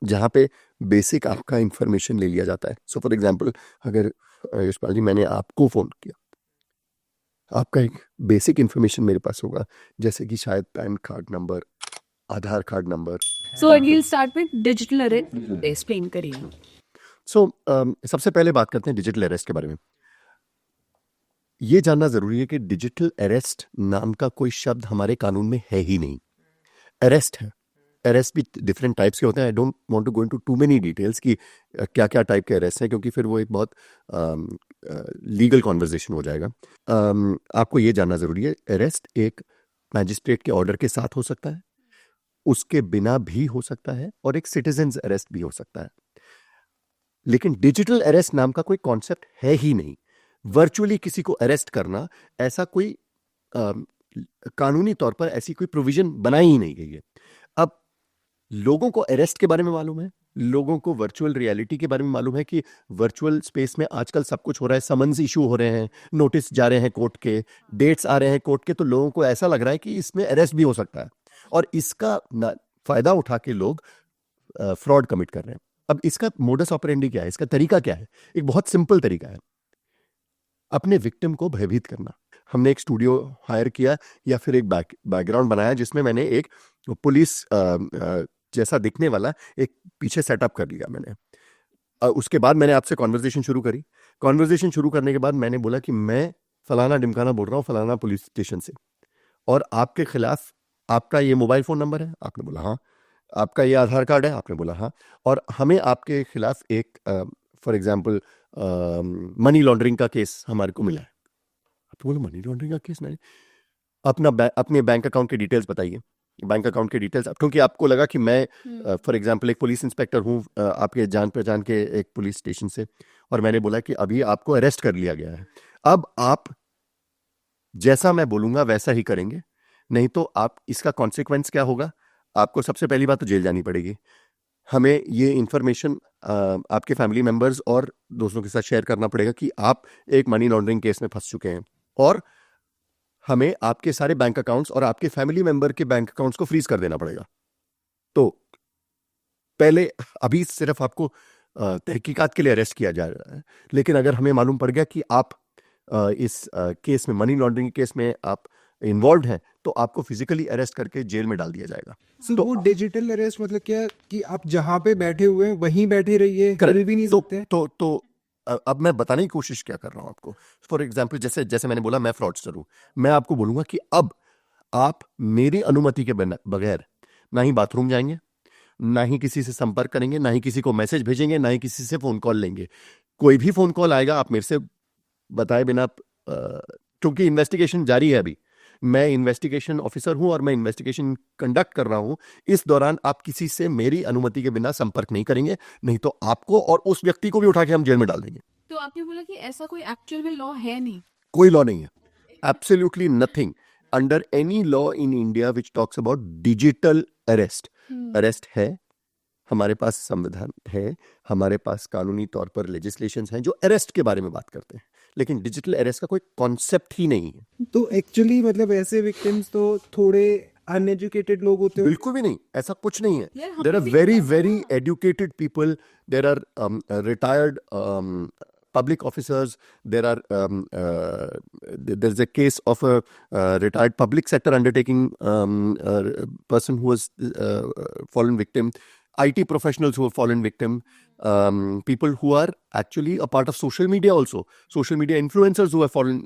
जहाँ पे बेसिक आपका इंफॉर्मेशन ले लिया जाता है। सो फॉर एग्जांपल, अगर यशपाल जी मैंने आपको फ़ोन किया, आपका एक बेसिक इंफॉर्मेशन मेरे पास होगा, जैसे कि शायद pan card number, Aadhaar card number. So we'll start with digital arrest, explain करिए। सो सबसे पहले बात करते हैं डिजिटल अरेस्ट के बारे में। ये जानना ज़रूरी है कि डिजिटल अरेस्ट नाम का कोई शब्द हमारे कानून में है ही नहीं। अरेस्ट है, अरेस्ट भी डिफरेंट टाइप्स के होते हैं। I don't want to go into too many details कि क्या क्या टाइप के अरेस्ट हैं, क्योंकि फिर वो एक बहुत लीगल कॉन्वर्जेशन हो जाएगा। आपको ये जानना ज़रूरी है, अरेस्ट एक मैजिस्ट्रेट के ऑर्डर के साथ हो सकता है, उसके बिना भी हो सकता है, और एक सिटीजन्स अरेस्ट भी हो सकता है। लेकिन डिजिटल अरेस्ट नाम का कोई कॉन्सेप्ट है ही नहीं। वर्चुअली किसी को अरेस्ट करना, ऐसा कोई कानूनी तौर पर ऐसी कोई प्रोविजन बनाई ही नहीं गई है। अब लोगों को अरेस्ट के बारे में मालूम है, लोगों को वर्चुअल रियलिटी के बारे में मालूम है कि वर्चुअल स्पेस में आजकल सब कुछ हो रहा है, समन्स इशू हो रहे हैं, नोटिस जा रहे हैं कोर्ट के, डेट्स आ रहे हैं कोर्ट के, तो लोगों को ऐसा लग रहा है कि इसमें अरेस्ट भी हो सकता है, और इसका फायदा उठा के लोग फ्रॉड कमिट कर रहे हैं। अब इसका मोडस ऑपरेंडी क्या है, इसका तरीका क्या है? एक बहुत सिंपल तरीका है, अपने विक्टिम को भयभीत करना। हमने एक स्टूडियो हायर किया या फिर एक बैकग्राउंड बनाया, जिसमें मैंने एक पुलिस जैसा दिखने वाला एक पीछे सेटअप कर लिया मैंने। उसके बाद मैंने आपसे कॉन्वर्जेशन शुरू करी। कॉन्वर्जेशन शुरू करने के बाद मैंने बोला कि मैं फलाना ढिमकाना बोल रहा हूँ फलाना पुलिस स्टेशन से, और आपके खिलाफ आपका ये मोबाइल फ़ोन नंबर है, आपने बोला हाँ। आपका ये आधार कार्ड है, आपने बोला हाँ। और हमें आपके खिलाफ एक फॉर एग्जांपल मनी लॉन्ड्रिंग का केस हमारे को मिला है। आप तो बोलो मनी लॉन्ड्रिंग का केस नहीं, अपने बैंक अकाउंट के डिटेल्स बताइए। बैंक अकाउंट के डिटेल्स, क्योंकि आपको लगा कि मैं फॉर एग्जांपल एक पुलिस इंस्पेक्टर हूँ आपके जान पहचान के एक पुलिस स्टेशन से, और मैंने बोला कि अभी आपको अरेस्ट कर लिया गया है, अब आप जैसा मैं बोलूँगा वैसा ही करेंगे, नहीं तो आप इसका कॉन्सिक्वेंस क्या होगा, आपको सबसे पहली बात तो जेल जानी पड़ेगी। हमें ये इन्फॉर्मेशन आपके फैमिली मेम्बर्स और दोस्तों के साथ शेयर करना पड़ेगा कि आप एक मनी लॉन्ड्रिंग केस में फंस चुके हैं, और हमें आपके सारे बैंक अकाउंट्स और आपके फैमिली मेंबर के बैंक अकाउंट्स को फ्रीज कर देना पड़ेगा। तो पहले अभी सिर्फ आपको तहकीकात के लिए अरेस्ट किया जा रहा है, लेकिन अगर हमें मालूम पड़ गया कि आप इस केस में, मनी लॉन्ड्रिंग केस में आप इन्वॉल्व हैं, तो आपको फिजिकली अरेस्ट करके जेल में डाल दिया जाएगा। तो वो डिजिटल अरेस्ट मतलब क्या कि आप जहाँ पे बैठे हुए हैं वहीं बैठे रहिए, कर भी नहीं सकते? तो अब मैं बताने की कोशिश क्या कर रहा हूँ आपको। फॉर एग्जाम्पल, जैसे मैंने बोला मैं फ्रॉडस्टर हूँ, मैं आपको बोलूंगा कि अब आप मेरी अनुमति के बगैर ना ही बाथरूम जाएंगे, ना ही किसी से संपर्क करेंगे, ना ही किसी को मैसेज भेजेंगे, ना ही किसी से फोन कॉल लेंगे। कोई भी फोन कॉल आएगा आप मेरे से बताए बिना, क्योंकि इन्वेस्टिगेशन जारी है, अभी मैं इन्वेस्टिगेशन ऑफिसर हूं और मैं इन्वेस्टिगेशन कंडक्ट कर रहा हूं, इस दौरान आप किसी से मेरी अनुमति के बिना संपर्क नहीं करेंगे, नहीं तो आपको और उस व्यक्ति को भी उठा के हम जेल में डाल देंगे। तो आपने बोला कि ऐसा कोई एक्चुअल में लॉ है नहीं? कोई लॉ नहीं है, absolutely nothing under any law in India which talks about digital arrest. Arrest है, हमारे पास संविधान है, हमारे पास कानूनी तौर पर लेजिस्लेशंस हैं जो अरेस्ट के बारे में बात करते हैं, लेकिन डिजिटल अरेस्ट का कोई कॉन्सेप्ट ही नहीं है। तो एक्चुअली मतलब ऐसे विक्टिम्स तो थोड़े अनएजुकेटेड लोग होते हैं? बिल्कुल भी नहीं, ऐसा कुछ नहीं है। यार, देयर आर हमें वेरी भी very educated people, there are retired public officers, there is a case of a retired public sector undertaking person who has fallen victim, IT professionals who have fallen victim, people who are actually a part of social media also, social media influencers who have fallen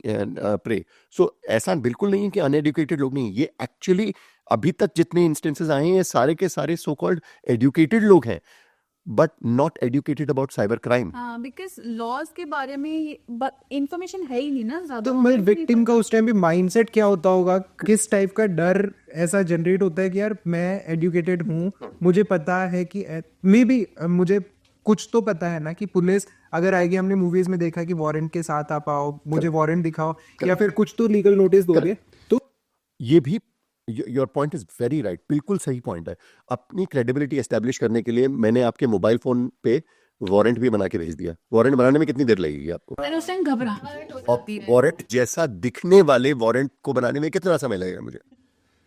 prey. So ऐसा बिल्कुल नहीं है कि uneducated लोग नहीं, ये actually अभी तक जितने instances आए हैं ये सारे के सारे so called educated लोग हैं, but not educated about cyber crime. हाँ, बिकॉज लॉज के बारे में इंफॉर्मेशन है ही नहीं ना ज्यादा। तो मतलब विक्टिम का उस टाइम पे माइंडसेट क्या होता होगा, किस टाइप का डर ऐसा जनरेट होता है कि यार मैं एजुकेटेड हूँ, मुझे पता है कि मे बी मुझे कुछ तो पता है ना कि पुलिस अगर आएगी, हमने मूवीज में देखा कि वारंट के साथ आप आओ, मुझे वारंट दिखाओ, या फिर कुछ तो लीगल नोटिस दोगे। तो ये भी your point is very right, बिल्कुल सही पॉइंट है। अपनी क्रेडिबिलिटी एस्टेब्लिश करने के लिए मैंने आपके मोबाइल फोन पे वारंट भी बना के भेज दिया। वारंट बनाने में कितनी देर लगेगी आपको? मैंने उस टाइम घबराहट और होती है। वारंट जैसा दिखने वाले वारंट को बनाने में कितना समय लगेगा मुझे?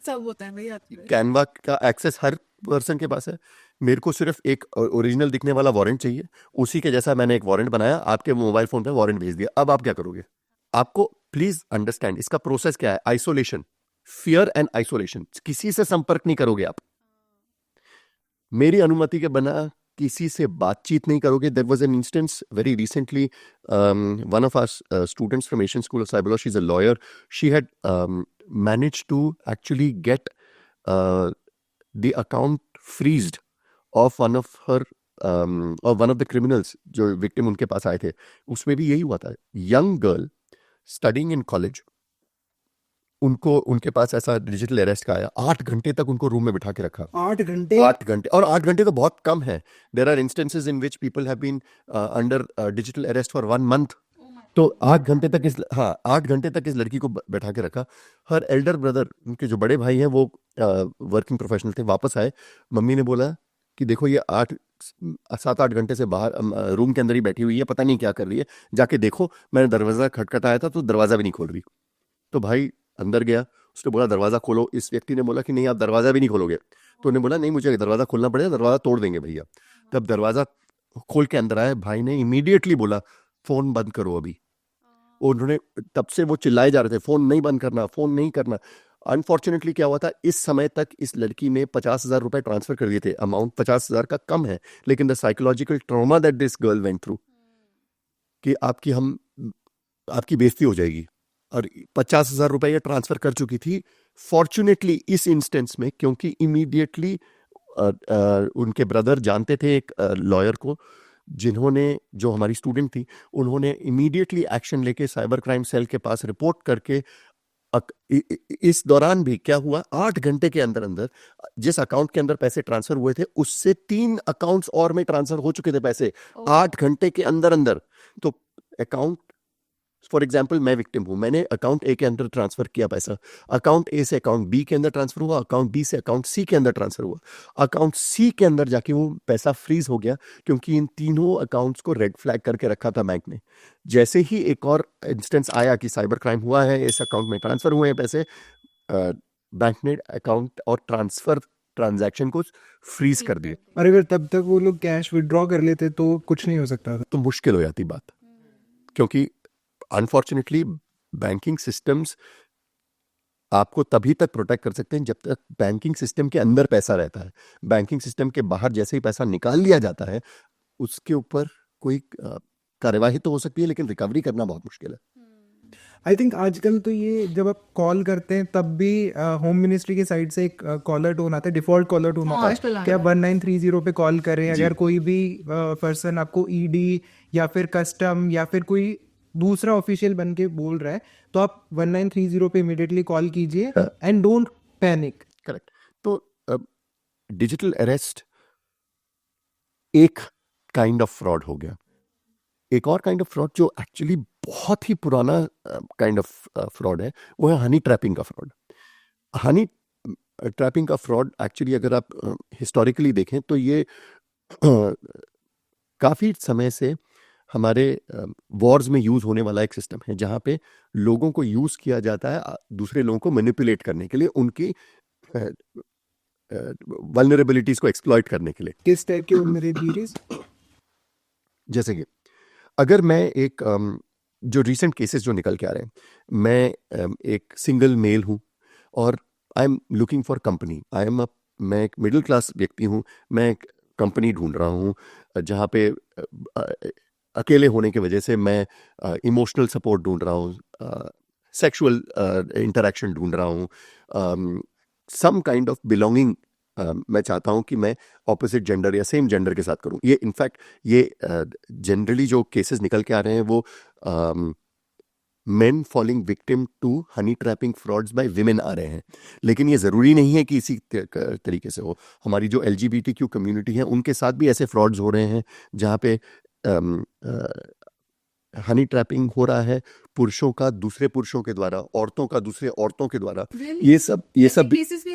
सब होता है भैया। कैनवा का एक्सेस हर पर्सन के पास है। मेरे को सिर्फ एक ओरिजिनल दिखने वाला वारंट चाहिए, उसी के जैसा मैंने एक वारंट बनाया, आपके मोबाइल फोन पे वारंट भेज दिया। अब आप क्या करोगे? आपको प्लीज अंडरस्टैंड इसका प्रोसेस क्या है। Isolation, fear and isolation. किसी से संपर्क नहीं करोगे आप, मेरी अनुमति के बिना किसी से बातचीत नहीं करोगे। There was an instance very recently, one of our students from Asian school of cyber law, she is a lawyer, she had managed to actually get the account freezed of one of her or one of the criminals जो victim उनके पास आए थे। उसमें भी यही हुआ था। young girl studying in college, उनको उनके पास ऐसा डिजिटल अरेस्ट का आया। 8 घंटे तक उनको रूम में बिठा के रखा। 8 घंटे? 8 घंटे, और 8 घंटे तो बहुत कम है। There are instances in which people have been under digital arrest for 1 month। तो 8 घंटे तक 8 घंटे तक इस लड़की को बैठा के रखा। हर एल्डर ब्रदर, उनके जो बड़े भाई हैं, वो वर्किंग प्रोफेशनल थे, वापस आए। मम्मी ने बोला कि देखो ये 7-8 घंटे से बाहर रूम के अंदर ही बैठी हुई है, पता नहीं क्या कर रही है, जाके देखो। मैंने दरवाजा खटखटाया था तो दरवाजा भी नहीं खोल रही। तो भाई अंदर गया, उसने बोला दरवाजा खोलो। इस व्यक्ति ने बोला कि नहीं, आप दरवाजा भी नहीं खोलोगे। तो उन्होंने बोला नहीं, मुझे दरवाजा खोलना पड़ेगा, दरवाजा तोड़ देंगे भैया। तब दरवाजा खोल के अंदर आए। भाई ने इमीडिएटली बोला फोन बंद करो अभी। उन्होंने, तब से वो चिल्लाए जा रहे थे फोन नहीं बंद करना, फोन नहीं करना। अनफॉर्चुनेटली क्या हुआ था, इस समय तक इस लड़की ने 50,000 रुपए ट्रांसफर कर दिए थे। अमाउंट 50,000 का कम है, लेकिन the psychological trauma that this girl went through, कि आपकी बेइज्जती हो जाएगी, और 50,000 रुपए ये ट्रांसफर कर चुकी थी। फॉर्चुनेटली इस इंस्टेंस में, क्योंकि इमीडिएटली उनके ब्रदर जानते थे एक लॉयर को, जिन्होंने, जो हमारी स्टूडेंट थी, उन्होंने इमीडिएटली एक्शन लेके साइबर क्राइम सेल के पास रिपोर्ट करके, इस दौरान भी क्या हुआ, 8 घंटे के अंदर अंदर जिस अकाउंट के अंदर पैसे ट्रांसफर हुए थे, उससे 3 अकाउंट्स और में ट्रांसफर हो चुके थे पैसे 8 घंटे के अंदर अंदर। तो अकाउंट, फॉर एग्जाम्पल मैं विक्टिम हूं, मैंने अकाउंट ए के अंदर ट्रांसफर किया पैसा, अकाउंट ए से अकाउंट बी के अंदर ट्रांसफर हुआ, अकाउंट बी से अकाउंट सी के अंदर ट्रांसफर हुआ। अकाउंट सी के अंदर जाके वो पैसा फ्रीज हो गया, क्योंकि इन तीनों अकाउंट्स को रेड फ्लैग करके रखा था बैंक ने। जैसे ही एक और इंस्टेंस आया कि साइबर क्राइम हुआ है, इस अकाउंट में ट्रांसफर हुए हैं पैसे, बैंक ने अकाउंट और ट्रांजैक्शन को फ्रीज कर दिए। और अगर तब तक वो लोग कैश विड्रॉ कर लेते तो कुछ नहीं हो सकता था। तो मुश्किल हो जाती बात, क्योंकि अनफॉर्चुनेटली बैंकिंग सिस्टम्स आपको तभी तक प्रोटेक्ट कर सकते हैं जब तक बैंकिंग सिस्टम के अंदर पैसा रहता है। बैंकिंग सिस्टम के बाहर जैसे ही पैसा निकाल लिया जाता है, उसके ऊपर कोई कार्यवाही तो हो सकती है, लेकिन रिकवरी करना बहुत मुश्किल है। आई थिंक आजकल तो ये जब आप कॉल करते हैं तब भी होम मिनिस्ट्री की साइड से एक कॉलर टोन आता है, डिफॉल्ट कॉलर टोन आता आजकल है आ कि आप 1930 पे कॉल करें। अगर कोई भी पर्सन आपको ईडी या फिर कस्टम या फिर कोई दूसरा ऑफिशियल बन के बोल रहा है, तो आप 1930 पे इमीडिएटली कॉल कीजिए एंड डोंट पैनिक। करेक्ट। तो डिजिटल अरेस्ट एक काइंड ऑफ फ्रॉड हो गया। एक और काइंड ऑफ फ्रॉड जो एक्चुअली बहुत ही पुराना काइंड ऑफ फ्रॉड है, वो है हनी ट्रैपिंग का फ्रॉड। हनी ट्रैपिंग का फ्रॉड एक्चुअली अगर आप हिस्टोरिकली देखें तो ये काफ़ी समय से हमारे वॉर्स में यूज़ होने वाला एक सिस्टम है, जहाँ पे लोगों को यूज़ किया जाता है दूसरे लोगों को मैनिपुलेट करने के लिए, उनकी वल्नरेबिलिटीज को एक्सप्लॉइट करने के लिए। किस टाइप की वल्नरेबिलिटीज? जैसे कि अगर मैं एक जो रीसेंट केसेस जो निकल के आ रहे हैं, मैं एक सिंगल मेल हूँ और I am looking for company. मैं एक मिडिल क्लास व्यक्ति हूँ, मैं एक कंपनी ढूंढ रहा हूँ जहाँ पे अकेले होने की वजह से मैं इमोशनल सपोर्ट ढूंढ रहा हूँ, सेक्सुअल इंटरेक्शन ढूंढ रहा हूँ, सम काइंड ऑफ बिलोंगिंग मैं चाहता हूँ कि मैं ऑपोजिट जेंडर या सेम जेंडर के साथ करूँ। ये इनफैक्ट ये जनरली जो केसेस निकल के आ रहे हैं वो men falling victim to honey trapping frauds by women आ रहे हैं, लेकिन ये ज़रूरी नहीं है कि इसी तरीके से हो। हमारी जो LGBTQ कम्युनिटी है उनके साथ भी ऐसे फ्रॉड्स हो रहे हैं जहाँ पे हनी ट्रैपिंग हो रहा है, पुरुषों का दूसरे पुरुषों के द्वारा, औरतों का दूसरे औरतों के द्वारा। ये सब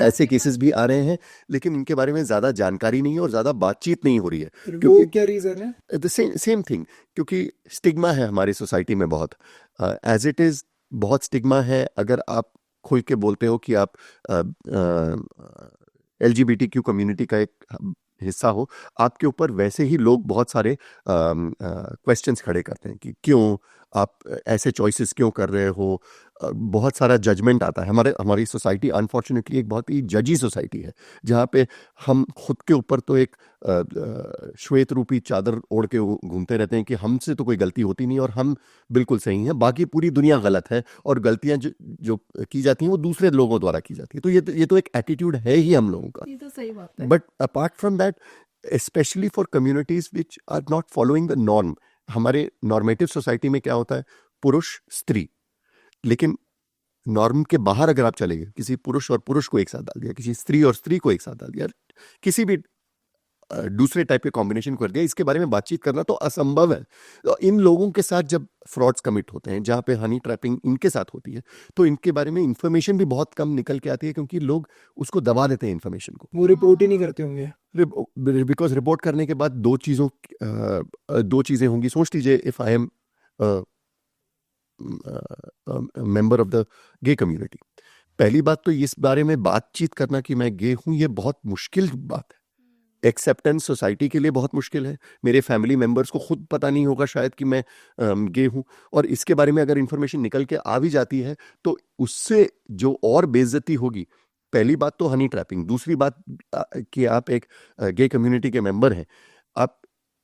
ऐसे केसेस भी आ रहे हैं, लेकिन इनके बारे में ज़्यादा जानकारी नहीं है और ज़्यादा बातचीत नहीं हो रही है। क्योंकि क्या रीज़न है? द सेम थिंग, क्योंकि स्टिग्मा है हमारी सोसाइटी में बहुत, एज इट इज़ बहुत स्टिग्मा है। अगर आप खुल के बोलते हो कि आप LGBTQ कम्युनिटी का एक हिस्सा हो, आपके ऊपर वैसे ही लोग बहुत सारे क्वेश्चंस खड़े करते हैं कि क्यों आप ऐसे चॉइसेस क्यों कर रहे हो। बहुत सारा जजमेंट आता है। हमारी सोसाइटी अनफॉर्चुनेटली एक बहुत ही जजी सोसाइटी है, जहाँ पे हम खुद के ऊपर तो एक श्वेत रूपी चादर ओढ़ के घूमते रहते हैं कि हमसे तो कोई गलती होती नहीं और हम बिल्कुल सही हैं, बाकी पूरी दुनिया गलत है और गलतियां जो की जाती हैं वो दूसरे लोगों द्वारा की जाती है। तो ये तो एक एटीट्यूड है ही हम लोगों का। ये तो सही बात है। But apart from that, specially for communities which are not following the norm, हमारे नॉर्मेटिव सोसाइटी में क्या होता है, पुरुष स्त्री, लेकिन नॉर्म के बाहर अगर आप चले गए, किसी पुरुष और पुरुष को एक साथ डाल दिया, किसी स्त्री और स्त्री को एक साथ डाल दिया, किसी भी दूसरे टाइप के कॉम्बिनेशन कर दिया, इसके बारे में बातचीत करना तो असंभव है। तो इन लोगों के साथ जब फ्रॉड्स कमिट होते हैं, जहाँ पे हनी ट्रैपिंग इनके साथ होती है, तो इनके बारे में इंफॉर्मेशन भी बहुत कम निकल के आती है, क्योंकि लोग उसको दबा देते हैं इंफॉर्मेशन को। वो रिपोर्ट ही नहीं करते होंगे। बिकॉज रिपोर्ट करने के बाद दो चीज़ें होंगी। सोच लीजिए, if I am member of the gay community, पहली बात तो इस बारे में बातचीत करना कि मैं गे हूं, ये बहुत मुश्किल बात है। एक्सेप्टेंस सोसाइटी के लिए बहुत मुश्किल है। मेरे फैमिली मेंबर्स को खुद पता नहीं होगा शायद कि मैं गे हूं, और इसके बारे में अगर इंफॉर्मेशन निकल के आ भी जाती है तो उससे जो और बेइज्जती होगी। पहली बात तो हनी ट्रैपिंग, दूसरी बात कि आप एक गे कम्युनिटी के मेंबर हैं। आप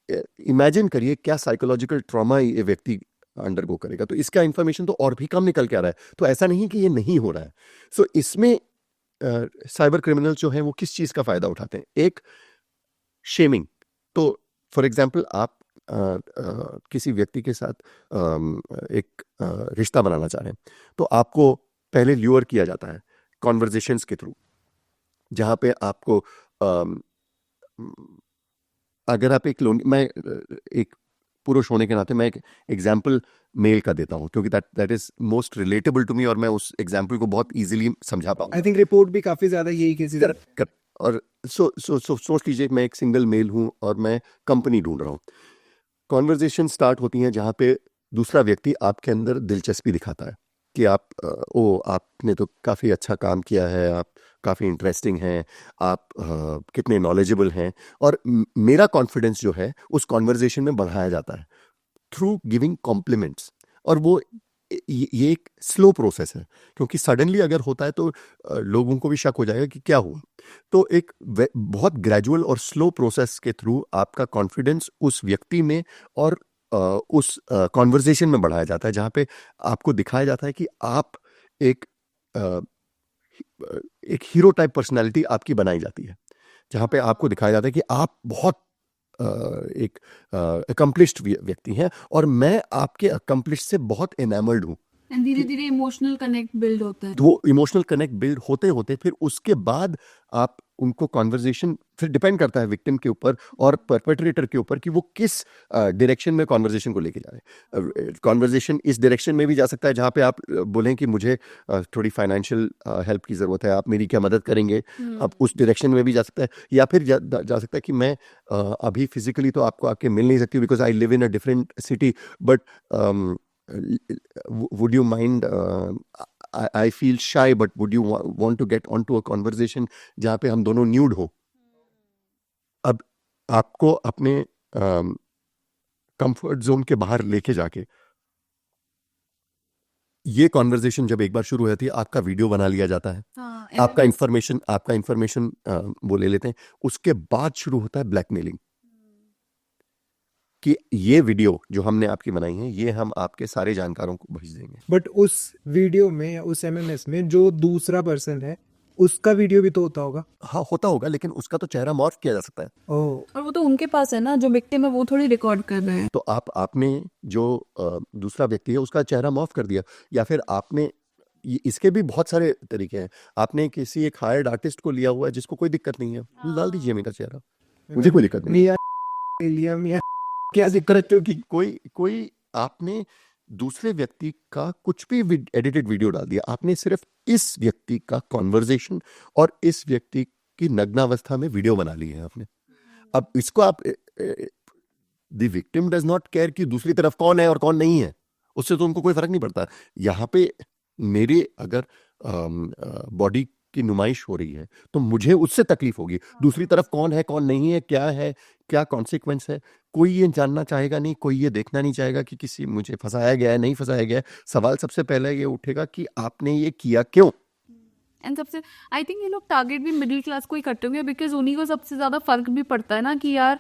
इमेजिन करिए क्या साइकोलॉजिकल ट्रॉमा ये व्यक्ति अंडरगो करेगा, तो इसका इंफॉर्मेशन तो और भी कम निकल के आ रहा है। तो ऐसा नहीं कि ये नहीं हो रहा है। सो इसमें साइबर क्रिमिनल जो हैं वो किस चीज़ का फ़ायदा उठाते हैं? एक शेमिंग। तो फॉर एग्जाम्पल, आप किसी व्यक्ति के साथ एक रिश्ता बनाना चाह रहे हैं, तो आपको पहले ल्यूअर किया जाता है कॉन्वर्जेशंस के थ्रू, जहाँ पे आपको अगर आप मैं एक पुरुष होने के नाते मैं एक एग्जाम्पल मेल का देता हूँ, क्योंकि that is most relatable to me, और मैं उस एग्जाम्पल को बहुत इजीली समझा पाऊँ। आई थिंक रिपोर्ट भी काफी ज्यादा यही केसेस है। और सोच लीजिए मैं एक सिंगल मेल हूँ और मैं कंपनी ढूंढ रहा हूँ। कॉन्वर्जेशन स्टार्ट होती हैं जहाँ पे दूसरा व्यक्ति आपके अंदर दिलचस्पी दिखाता है कि आपने तो काफ़ी अच्छा काम किया है, आप काफ़ी इंटरेस्टिंग हैं, आप कितने नॉलेजेबल हैं, और मेरा कॉन्फिडेंस जो है उस कॉन्वर्जेशन में बढ़ाया जाता है थ्रू गिविंग कॉम्प्लीमेंट्स। और वो ये एक स्लो प्रोसेस है, क्योंकि सडनली अगर होता है तो लोगों को भी शक हो जाएगा कि क्या हुआ। तो एक बहुत ग्रेजुअल और स्लो प्रोसेस के थ्रू आपका कॉन्फिडेंस उस व्यक्ति में और उस कॉन्वर्जेशन में बढ़ाया जाता है, जहाँ पे आपको दिखाया जाता है कि आप एक हीरो टाइप पर्सनालिटी आपकी बनाई जाती है, जहाँ पे आपको दिखाया जाता है कि आप बहुत एक अकम्प्लिश्ड व्यक्ति हैं और मैं आपके अकम्प्लिश्ड से बहुत एनामर्ड हूँ। धीरे धीरे इमोशनल कनेक्ट बिल्ड होता है। तो वो इमोशनल कनेक्ट बिल्ड होते होते फिर उसके बाद आप उनको कॉन्वर्जेशन, फिर डिपेंड करता है विक्टिम के ऊपर और परपेट्रेटर के ऊपर कि वो किस डायरेक्शन में कॉन्वर्जेशन को लेके जा रहे हैं। कॉन्वर्जेशन इस डायरेक्शन में भी जा सकता है जहाँ पे आप बोलें कि मुझे थोड़ी फाइनेंशियल हेल्प की ज़रूरत है, आप मेरी क्या मदद करेंगे। आप उस डायरेक्शन में भी जा सकता है, या फिर जा सकता है कि मैं अभी फिजिकली तो आपको आके मिल नहीं सकती because I live in a different city, but would you mind, I feel shy, but would you want to get onto a conversation जहाँ पे हम दोनों न्यूड हो। अब आपको अपने कंफर्ट जोन के बाहर लेके जाके ये कॉन्वर्जेशन जब एक बार शुरू होती है, आपका वीडियो बना लिया जाता है। आपका इंफॉर्मेशन वो ले लेते हैं। उसके बाद शुरू होता है ब्लैकमेलिंग कि ये वीडियो जो हमने आपकी बनाई है ये हम आपके सारे जानकारों को भेज देंगे। बट उस वीडियो में या उस एमएमएस में जो दूसरा पर्सन है उसका वीडियो भी तो होता होगा। हाँ होता होगा, लेकिन उसका तो चेहरा मॉर्फ किया जा सकता है। ओह और वो तो उनके पास है ना, जो विक्टिम है वो थोड़ी रिकॉर्ड कर रहे हैं। तो आपने जो दूसरा व्यक्ति है उसका चेहरा मॉर्फ कर दिया, या फिर आपने इसके भी बहुत सारे तरीके हैं। आपने किसी एक हायर्ड आर्टिस्ट को लिया हुआ है जिसको कोई दिक्कत नहीं है, डाल दीजिए मेरा चेहरा, मुझे कोई दिक्कत नहीं। मियां लिया मियां क्या दिक्कत है? क्योंकि कोई आपने दूसरे व्यक्ति का कुछ भी एडिटेड वीडियो डाल दिया, आपने सिर्फ इस व्यक्ति का कॉन्वर्जेशन और इस व्यक्ति की नग्नावस्था में वीडियो बना ली है आपने। अब इसको आप the victim does not care कि दूसरी तरफ कौन है और कौन नहीं है, उससे तो उनको कोई फर्क नहीं पड़ता। यहाँ पे मेरे अगर बॉडी की नुमाइश हो रही है तो मुझे उससे तकलीफ होगी, दूसरी तरफ कौन है कौन नहीं है, क्या कॉन्सिक्वेंस है, कोई ये जानना चाहेगा नहीं, कोई ये देखना नहीं चाहेगा कि किसी मुझे फंसाया गया है नहीं फंसाया गया है। सवाल सबसे पहले ये उठेगा कि आपने ये किया क्यों। एंड सबसे आई थिंक ये लोग टारगेट भी मिडिल क्लास को ही करते होंगे, बिकॉज उन्हीं को सबसे ज्यादा फर्क भी पड़ता है ना कि यार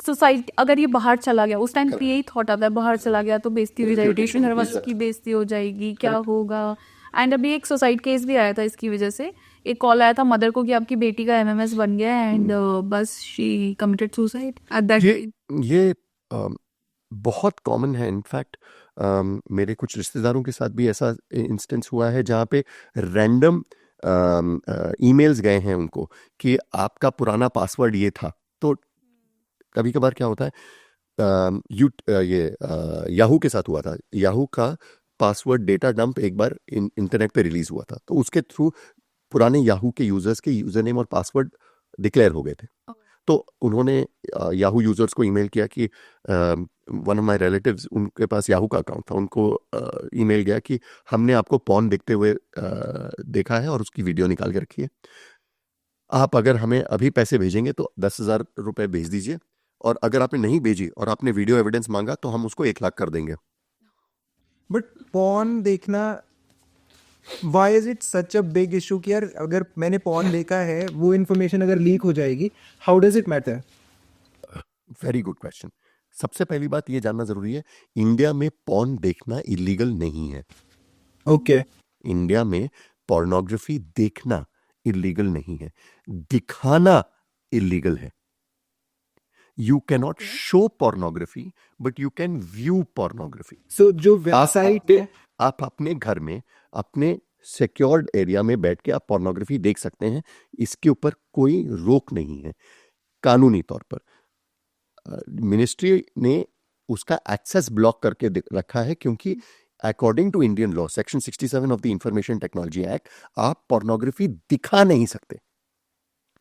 सोसाइटी अगर ये बाहर चला गया, उस टाइम पे यही थॉट आता है बाहर चला गया तो बेइज्जती हो जाएगी, यूनिवर्सिटी की बेइज्जती हो जाएगी, क्या होगा। एंड अभी एक सुसाइड केस भी आया था इसकी वजह से, एक कॉल आया था मदर को कि आपकी बेटी का एमएमएस बन गया है एंड बस she committed suicide at that. ये बहुत कॉमन है। इनफैक्ट मेरे कुछ रिश्तेदारों के साथ भी ऐसा इंस्टेंस हुआ है जहाँ पे रैंडम ईमेल्स गए हैं उनको कि आपका पुराना पासवर्ड ये था। तो कभी कभार क्या होता है, याहू के साथ हुआ था, याहू का पासवर्ड डेटा डंप एक बार इंटरनेट पे रिलीज हुआ था, तो उसके थ्रू पुराने याहू के यूजर्स के यूजर नेम और पासवर्ड डिक्लेयर हो गए थे। तो उन्होंने याहू यूजर्स को ईमेल किया कि वन ऑफ माय रिलेटिव्स, उनके पास याहू का अकाउंट था, उनको ईमेल गया कि हमने आपको पॉर्न देखते हुए देखा है और उसकी वीडियो निकाल के रखी है, आप अगर हमें अभी पैसे भेजेंगे तो 10,000 रुपये भेज दीजिए, और अगर आपने नहीं भेजी और आपने वीडियो एविडेंस मांगा तो हम उसको 1 लाख कर देंगे। बट पॉर्न देखना, why is it such a big issue कि यार अगर मैंने पॉर्न देखा है वो इन्फॉर्मेशन अगर लीक हो जाएगी, how does it matter? Very good question. सबसे पहली बात ये जानना जरूरी है, इंडिया में पॉर्न देखना इलीगल नहीं है। ओके इंडिया में पोर्नोग्राफी देखना इलीगल नहीं है, दिखाना इलीगल है। You cannot show pornography but you can view pornography. So जो वेबसाइट है, आप अपने घर में अपने सिक्योर्ड एरिया में बैठ के आप पोर्नोग्राफी देख सकते हैं, इसके ऊपर कोई रोक नहीं है कानूनी तौर पर। मिनिस्ट्री ने उसका एक्सेस ब्लॉक करके रखा है, क्योंकि according to Indian law section 67 of the information technology act, आप पोर्नोग्राफी दिखा नहीं सकते,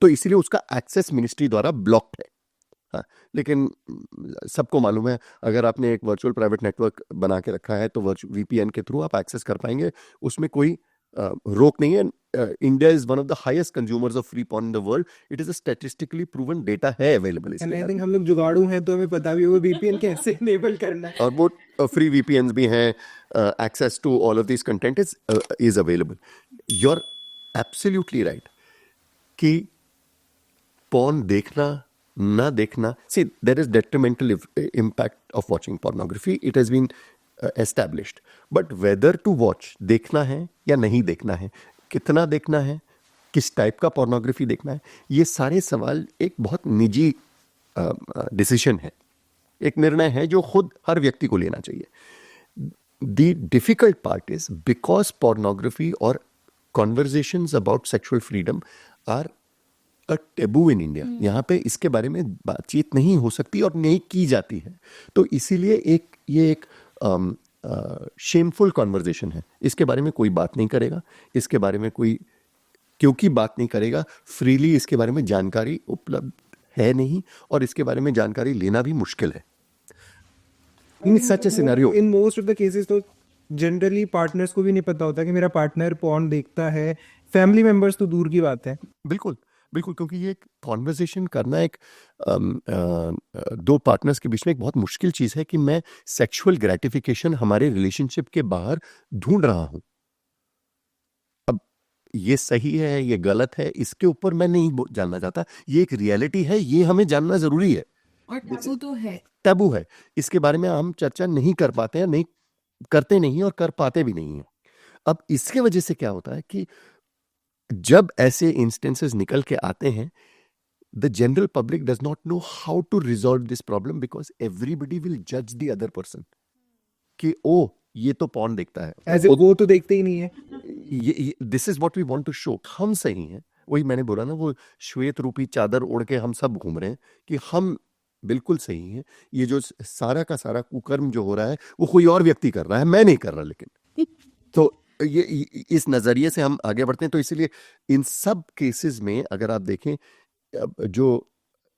तो इसलिए उसका एक्सेस मिनिस्ट्री द्वारा ब्लॉक्ड है। हाँ, लेकिन सबको मालूम है, अगर आपने एक वर्चुअल प्राइवेट नेटवर्क बना के रखा है तो वीपीएन के थ्रू आप एक्सेस कर पाएंगे, उसमें कोई रोक नहीं है। India is one of the highest consumers of free porn in the world. It is a statistically proven data है अवेलेबल एंड आई थिंक हम लोग जुगाड़ू हैं तो हमें पता भी होगा वीपीएन कैसे इनेबल करना है। और वो फ्री वीपीएन भी हैं, access to all of this content is available. You are absolutely right कि पॉर्न देखना ना देखना, see there is detrimental impact of watching pornography, it has been established, but whether to watch, देखना है या नहीं देखना है, कितना देखना है, किस टाइप का पोर्नोग्राफी देखना है, ये सारे सवाल एक बहुत निजी डिसीजन है, एक निर्णय है जो खुद हर व्यक्ति को लेना चाहिए। The difficult part is because pornography or conversations about sexual freedom are a taboo in India, यहाँ पे इसके बारे में बातचीत नहीं हो सकती और नहीं की जाती है, तो इसीलिए ये एक शेमफुल कॉन्वर्जेशन है। इसके बारे में कोई बात नहीं करेगा, इसके बारे में कोई क्योंकि बात नहीं करेगा, फ्रीली इसके बारे में जानकारी उपलब्ध है नहीं, और इसके बारे में जानकारी लेना भी मुश्किल है। In such a scenario, in most of the cases तो जनरली पार्टनर्स को भी नहीं पता होता कि मेरा पार्टनर पॉर्न देखता है, फैमिली मेंबर्स तो दूर की बात है। बिल्कुल बिल्कुल, क्योंकि ये कॉन्वर्सेशन करना एक दो पार्टनर्स के बीच में एक बहुत मुश्किल चीज़ है कि मैं सेक्सुअल ग्रेटिफिकेशन हमारे रिलेशनशिप के बाहर ढूंढ रहा हूँ। अब ये सही है ये गलत है, इसके ऊपर मैं नहीं जानना चाहता, ये एक रियलिटी है, ये हमें जानना ज़रूरी है। और टैबू तो है, टैबू है, इसके बारे में हम चर्चा नहीं कर पाते हैं, नहीं करते नहीं और कर पाते भी नहीं हैं। अब इसके वजह से क्या होता है कि जब ऐसे इंस्टेंसेस निकल के आते हैं, the general public does not know how to resolve this problem because everybody will judge the other person कि ओ ये तो पॉन देखता है, एज ए वो तो देखते ही नहीं है. ये this is what we want to show, हम सही हैं. वही मैंने बोला ना, वो श्वेत रूपी चादर ओढ़ के हम सब घूम रहे हैं कि हम बिल्कुल सही हैं. ये जो सारा का सारा कुकर्म जो हो रहा है वो कोई और व्यक्ति कर रहा है, मैं नहीं कर रहा. लेकिन तो ये इस नजरिए से हम आगे बढ़ते हैं. तो इसीलिए इन सब केसेस में अगर आप देखें, जो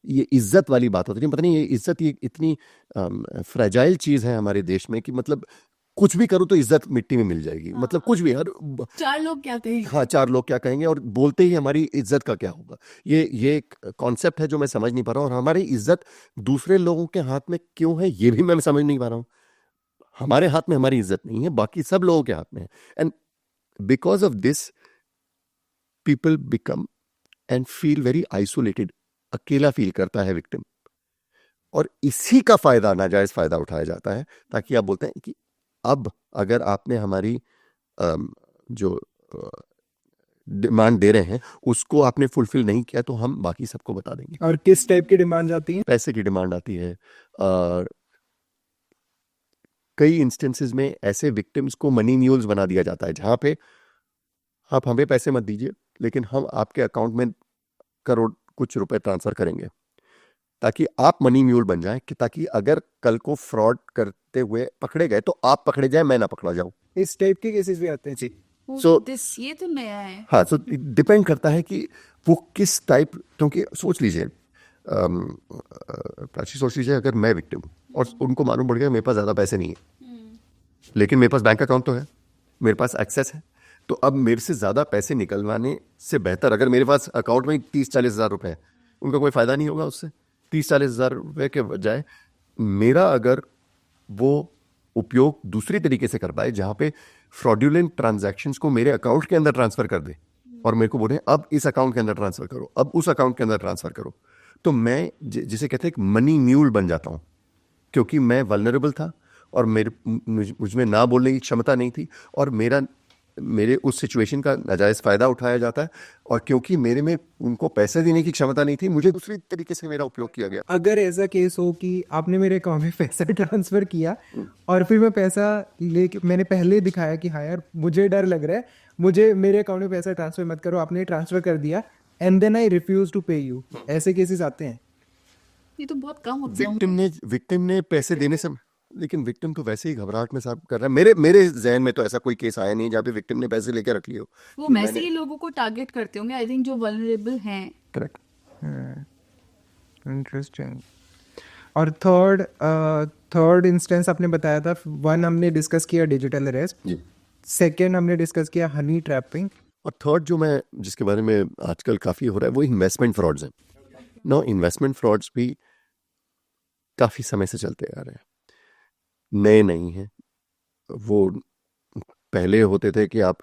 ये इज्जत वाली बात होती है, पता नहीं ये इज्जत ये इतनी फ्रेजाइल चीज है हमारे देश में कि मतलब कुछ भी करो तो इज्जत मिट्टी में मिल जाएगी. मतलब कुछ भी, चार लोग क्या कहेंगे. हाँ, चार लोग क्या कहेंगे, और बोलते ही हमारी इज्जत का क्या होगा. ये एक कॉन्सेप्ट है जो मैं समझ नहीं पा रहा हूँ. और हमारी इज्जत दूसरे लोगों के हाथ में क्यों है ये भी मैं समझ नहीं पा रहा हूँ. हमारे हाथ में हमारी इज्जत नहीं है, बाकी सब लोगों के हाथ में है. And because of this people become and feel very isolated. अकेला फील करता है विक्टिम, और इसी का फायदा, नाजायज फायदा उठाया जाता है, ताकि आप बोलते हैं कि अब अगर आपने हमारी जो डिमांड दे रहे हैं उसको आपने फुलफिल नहीं किया तो हम बाकी सबको बता देंगे. और किस टाइप की डिमांड आती है? पैसे की डिमांड आती है. और कई इंस्टेंसेस में ऐसे विक्टिम्स को मनी म्यूल्स बना दिया जाता है, जहां पे आप हमें पैसे मत दीजिए लेकिन हम आपके अकाउंट में करोड़ कुछ रुपए ट्रांसफर करेंगे, ताकि आप मनी म्यूल बन जाएं, कि ताकि अगर कल को फ्रॉड करते हुए पकड़े गए तो आप पकड़े जाए, मैं ना पकड़ा जाऊं. इस टाइप के केसेस भी आते हैं जी. So- ये तो नया है. हाँ, तो डिपेंड करता है कि वो किस टाइप. क्योंकि सोच लीजिए, प्राची, सोच लीजिए अगर मैं विक्टिम और उनको मालूम पड़ गया मेरे पास ज्यादा पैसे नहीं है, लेकिन मेरे पास बैंक अकाउंट तो है, मेरे पास एक्सेस है, तो अब मेरे से ज्यादा पैसे निकलवाने से बेहतर अगर मेरे पास अकाउंट में 30-40 हज़ार रुपए है, उनका कोई फायदा नहीं होगा उससे. 30-40 हज़ार रुपए के बजाय मेरा अगर वो उपयोग दूसरी तरीके से कर पाए, जहां पे फ्रॉड्यूलेंट ट्रांजैक्शंस को मेरे अकाउंट के अंदर ट्रांसफर कर दे और मेरे को बोले अब इस अकाउंट के अंदर ट्रांसफर करो, अब उस अकाउंट के अंदर ट्रांसफर करो, तो मैं जिसे कहते हैं मनी म्यूल बन जाता हूं. क्योंकि मैं वल्नरेबल था और मुझमें ना बोलने की क्षमता नहीं थी, और मेरे उस सिचुएशन का नाजायज फायदा उठाया जाता है, और क्योंकि मेरे में उनको पैसे देने की क्षमता नहीं थी, मुझे दूसरी तरीके से मेरा उपयोग किया गया. अगर ऐसा केस हो कि आपने मेरे अकाउंट में पैसा ट्रांसफर किया और फिर मैं पैसा लेके, मैंने पहले दिखाया कि हाँ यार मुझे डर लग रहा है, मुझे मेरे अकाउंट में पैसा ट्रांसफर मत करो, आपने ट्रांसफर कर दिया, and then I refuse to pay you. ऐसे केसेस आते हैं. ये तो बहुत कम होते हैं. विक्टिम ने पैसे देने से, लेकिन विक्टिम तो वैसे ही घबराहट में साहब कर रहा है. मेरे जहन में तो ऐसा कोई केस आया नहीं जहाँ पे विक्टिम ने पैसे लेकर रख लिए हो. वो वैसे ही लोगों को टारगेट करते होंगे, आई थिंक, जो वल्नरेबल हैं. करेक्ट. इंटरेस्टिंग. और थर्ड इंस्टेंस आपने बताया था, वन हमने डिस्कस किया डिजिटल अरेस्ट, जी. सेकेंड हमने डिस्कस किया हनी ट्रैपिंग, और थर्ड जो मैं जिसके बारे में आजकल काफी हो रहा है वो इन्वेस्टमेंट फ्रॉड्स हैं. नो, इन्वेस्टमेंट फ्रॉड्स भी काफी समय से चलते आ रहे हैं, नए नहीं हैं. वो पहले होते थे कि आप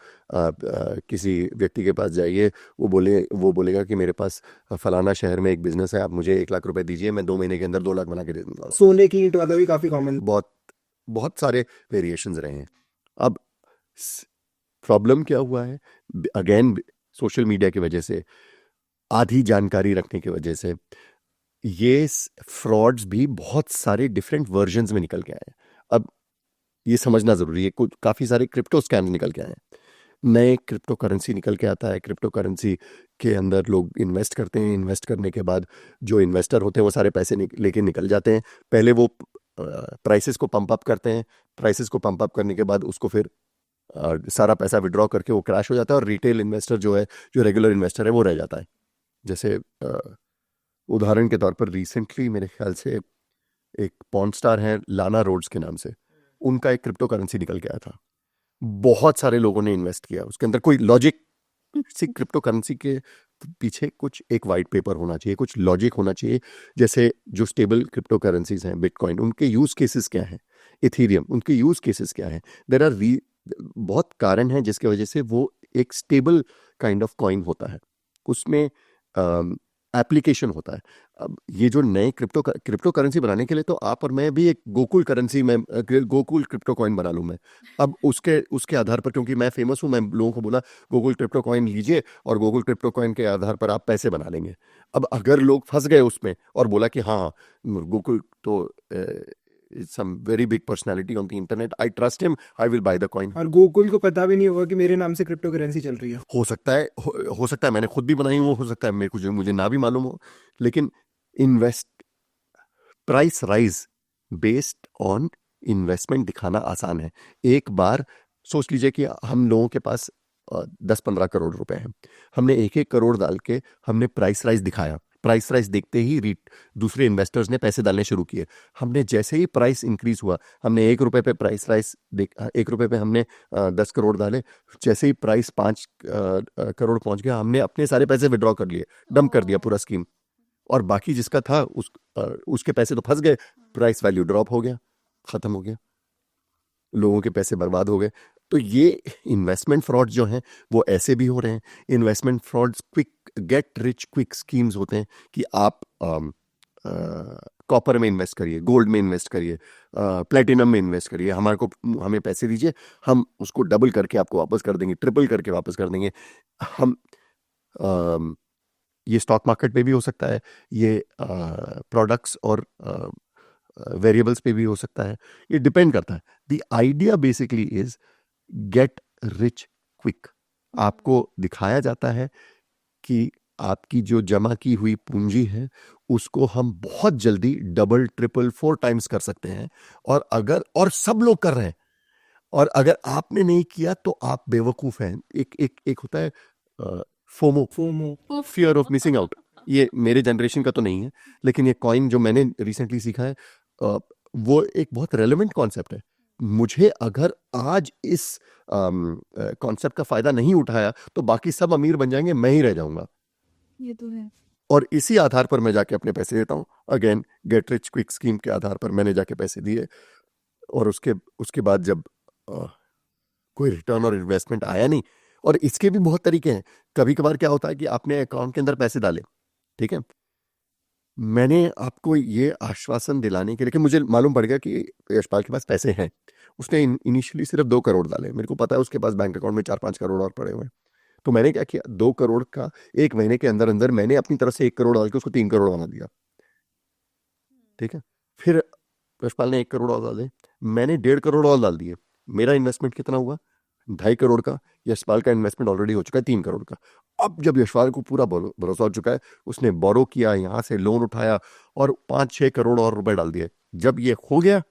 किसी व्यक्ति के पास जाइए, वो बोलेगा कि मेरे पास फलाना शहर में एक बिजनेस है, आप मुझे 1 लाख रुपए दीजिए, मैं 2 महीने के अंदर 2 लाख बना के दे दूंगा. सोने की ईंट वाला भी काफी कॉमन. बहुत सारे वेरिएशंस रहे हैं. अब प्रॉब्लम क्या हुआ है, अगेन सोशल मीडिया की वजह से, आधी जानकारी रखने की वजह से, ये फ्रॉड्स भी बहुत सारे डिफरेंट वर्जन्स में निकल के आए हैं. अब ये समझना जरूरी है, कुछ काफी सारे क्रिप्टो स्कैम निकल के आए हैं. नए क्रिप्टो करेंसी निकल के आता है, क्रिप्टो करेंसी के अंदर लोग इन्वेस्ट करते हैं, इन्वेस्ट करने के बाद जो इन्वेस्टर होते हैं वो सारे पैसे लेके निकल जाते हैं. पहले वो प्राइसेस को पंप अप करते हैं, प्राइसेस को पंप अप करने के बाद उसको फिर सारा पैसा विड्रॉ करके वो क्रैश हो जाता है, और रिटेल इन्वेस्टर जो है, जो रेगुलर इन्वेस्टर है, वो रह जाता है. जैसे उदाहरण के तौर पर रिसेंटली मेरे ख्याल से एक पॉर्न स्टार है लाना रोड्स के नाम से, उनका एक क्रिप्टो करेंसी निकल के आया था. बहुत सारे लोगों ने इन्वेस्ट किया उसके अंदर. कोई लॉजिक, क्रिप्टो करेंसी के पीछे कुछ एक वाइट पेपर होना चाहिए, कुछ लॉजिक होना चाहिए. जैसे जो स्टेबल क्रिप्टो करेंसीज हैं, बिटकॉइन, उनके यूज केसेस क्या हैं, इथेरियम, उनके यूज केसेस क्या हैं. देयर आर बहुत कारण हैं जिसकी वजह से वो एक स्टेबल काइंड ऑफ कॉइन होता है. उसमें एप्लीकेशन होता है। अब ये जो नए क्रिप्टो करेंसी बनाने के लिए तो आप और मैं भी एक गोकुल करेंसी में गोकुल क्रिप्टो कॉइन बना लूँ मैं। अब उसके आधार पर, क्योंकि मैं फेमस हूँ, मैं लोगों को बोला गोकुल क्रिप्टो कॉइन लीजिए और गोकुल क्रिप्टो कॉइन के आधार पर आप पैसे बना लेंगे। अब अगर लोग फंस गए उसमें और बोला कि हाँ गोकुल तो some very big personality on the internet, I trust him, I will buy the coin. और गोकुल को पता भी नहीं होगा कि मेरे नाम से क्रिप्टो करेंसी चल रही है। हो सकता है हो सकता है मैंने खुद भी बनाई हो सकता है मुझे ना भी मालूम हो, लेकिन price rise based on investment दिखाना आसान है। एक बार सोच लीजिए कि हम लोगों के पास 10-15 करोड़ रुपए हैं, हमने 1-1 करोड़ डाल के हमने प्राइस राइज दिखाया। प्राइस राइज देखते ही दूसरे इन्वेस्टर्स ने पैसे डालने शुरू किए। हमने जैसे ही प्राइस इंक्रीज हुआ, हमने 1 रुपए पे प्राइस राइज 1 रुपए पे हमने 10 करोड़ डाले। जैसे ही प्राइस 5 करोड़ पहुंच गया, हमने अपने सारे पैसे विड्रॉ कर लिए, डंप कर दिया पूरा स्कीम, और बाकी जिसका था उसके पैसे तो फंस गए, प्राइस वैल्यू ड्रॉप हो गया, खत्म हो गया, लोगों के पैसे बर्बाद हो गए। तो ये इन्वेस्टमेंट फ्रॉड जो हैं वो ऐसे भी हो रहे हैं। Investment frauds quick get rich quick schemes होते हैं कि आप कॉपर में इन्वेस्ट करिए, गोल्ड में इन्वेस्ट करिए, प्लेटिनम में इन्वेस्ट करिए, हमें पैसे दीजिए, हम उसको डबल करके आपको वापस कर देंगे, ट्रिपल करके वापस कर देंगे। हम ये स्टॉक मार्केट पे भी हो सकता है, ये प्रोडक्ट्स और वेरिएबल्स पे भी हो सकता है, ये डिपेंड करता है। The idea basically is get rich quick. आपको दिखाया जाता है कि आपकी जो जमा की हुई पूंजी है उसको हम बहुत जल्दी डबल ट्रिपल 4 टाइम्स कर सकते हैं, और सब लोग कर रहे हैं, और अगर आपने नहीं किया तो आप बेवकूफ हैं। एक होता है FOMO, fear of missing out. ये मेरे जनरेशन का तो नहीं है, लेकिन ये कॉइन जो मैंने रिसेंटली सीखा है वो एक बहुत रेलेवेंट कॉन्सेप्ट है। मुझे अगर आज इस कॉन्सेप्ट का फायदा नहीं उठाया तो बाकी सब अमीर बन जाएंगे, मैं ही रह जाऊंगा। ये तो है। और इसी आधार पर मैं जाके अपने पैसे देता हूँ। Again get rich quick scheme के आधार पर मैंने जाके पैसे दिए, और उसके बाद जब कोई रिटर्न और इन्वेस्टमेंट आया नहीं। और इसके भी बहुत तरीके हैं। कभी कभार क्या होता है कि आपने अकाउंट के अंदर पैसे डाले, ठीक है, मैंने आपको ये आश्वासन दिलाने के लिए कि मुझे मालूम पड़ गया कि यशपाल के पास पैसे हैं, उसने इनिशियली सिर्फ 2 करोड़ डाले, मेरे को पता है उसके पास बैंक अकाउंट में 4-5 करोड़ और पड़े हुए हैं। तो मैंने क्या किया, 2 करोड़ का 1 महीने के अंदर अंदर मैंने अपनी तरफ से 1 करोड़ डाल के उसको 3 करोड़ बना दिया, ठीक है। फिर यशपाल ने 1 करोड़ और डाले, मैंने 1.5 करोड़ और डाल दिए। मेरा इन्वेस्टमेंट कितना हुआ, 2.5 करोड़ का। यशपाल का इन्वेस्टमेंट ऑलरेडी हो चुका है 3 करोड़ का। अब जब यशपाल को पूरा भरोसा हो चुका है, उसने बोरो किया, यहाँ से लोन उठाया और 5-6 करोड़ और रुपए डाल दिए। जब ये हो गया,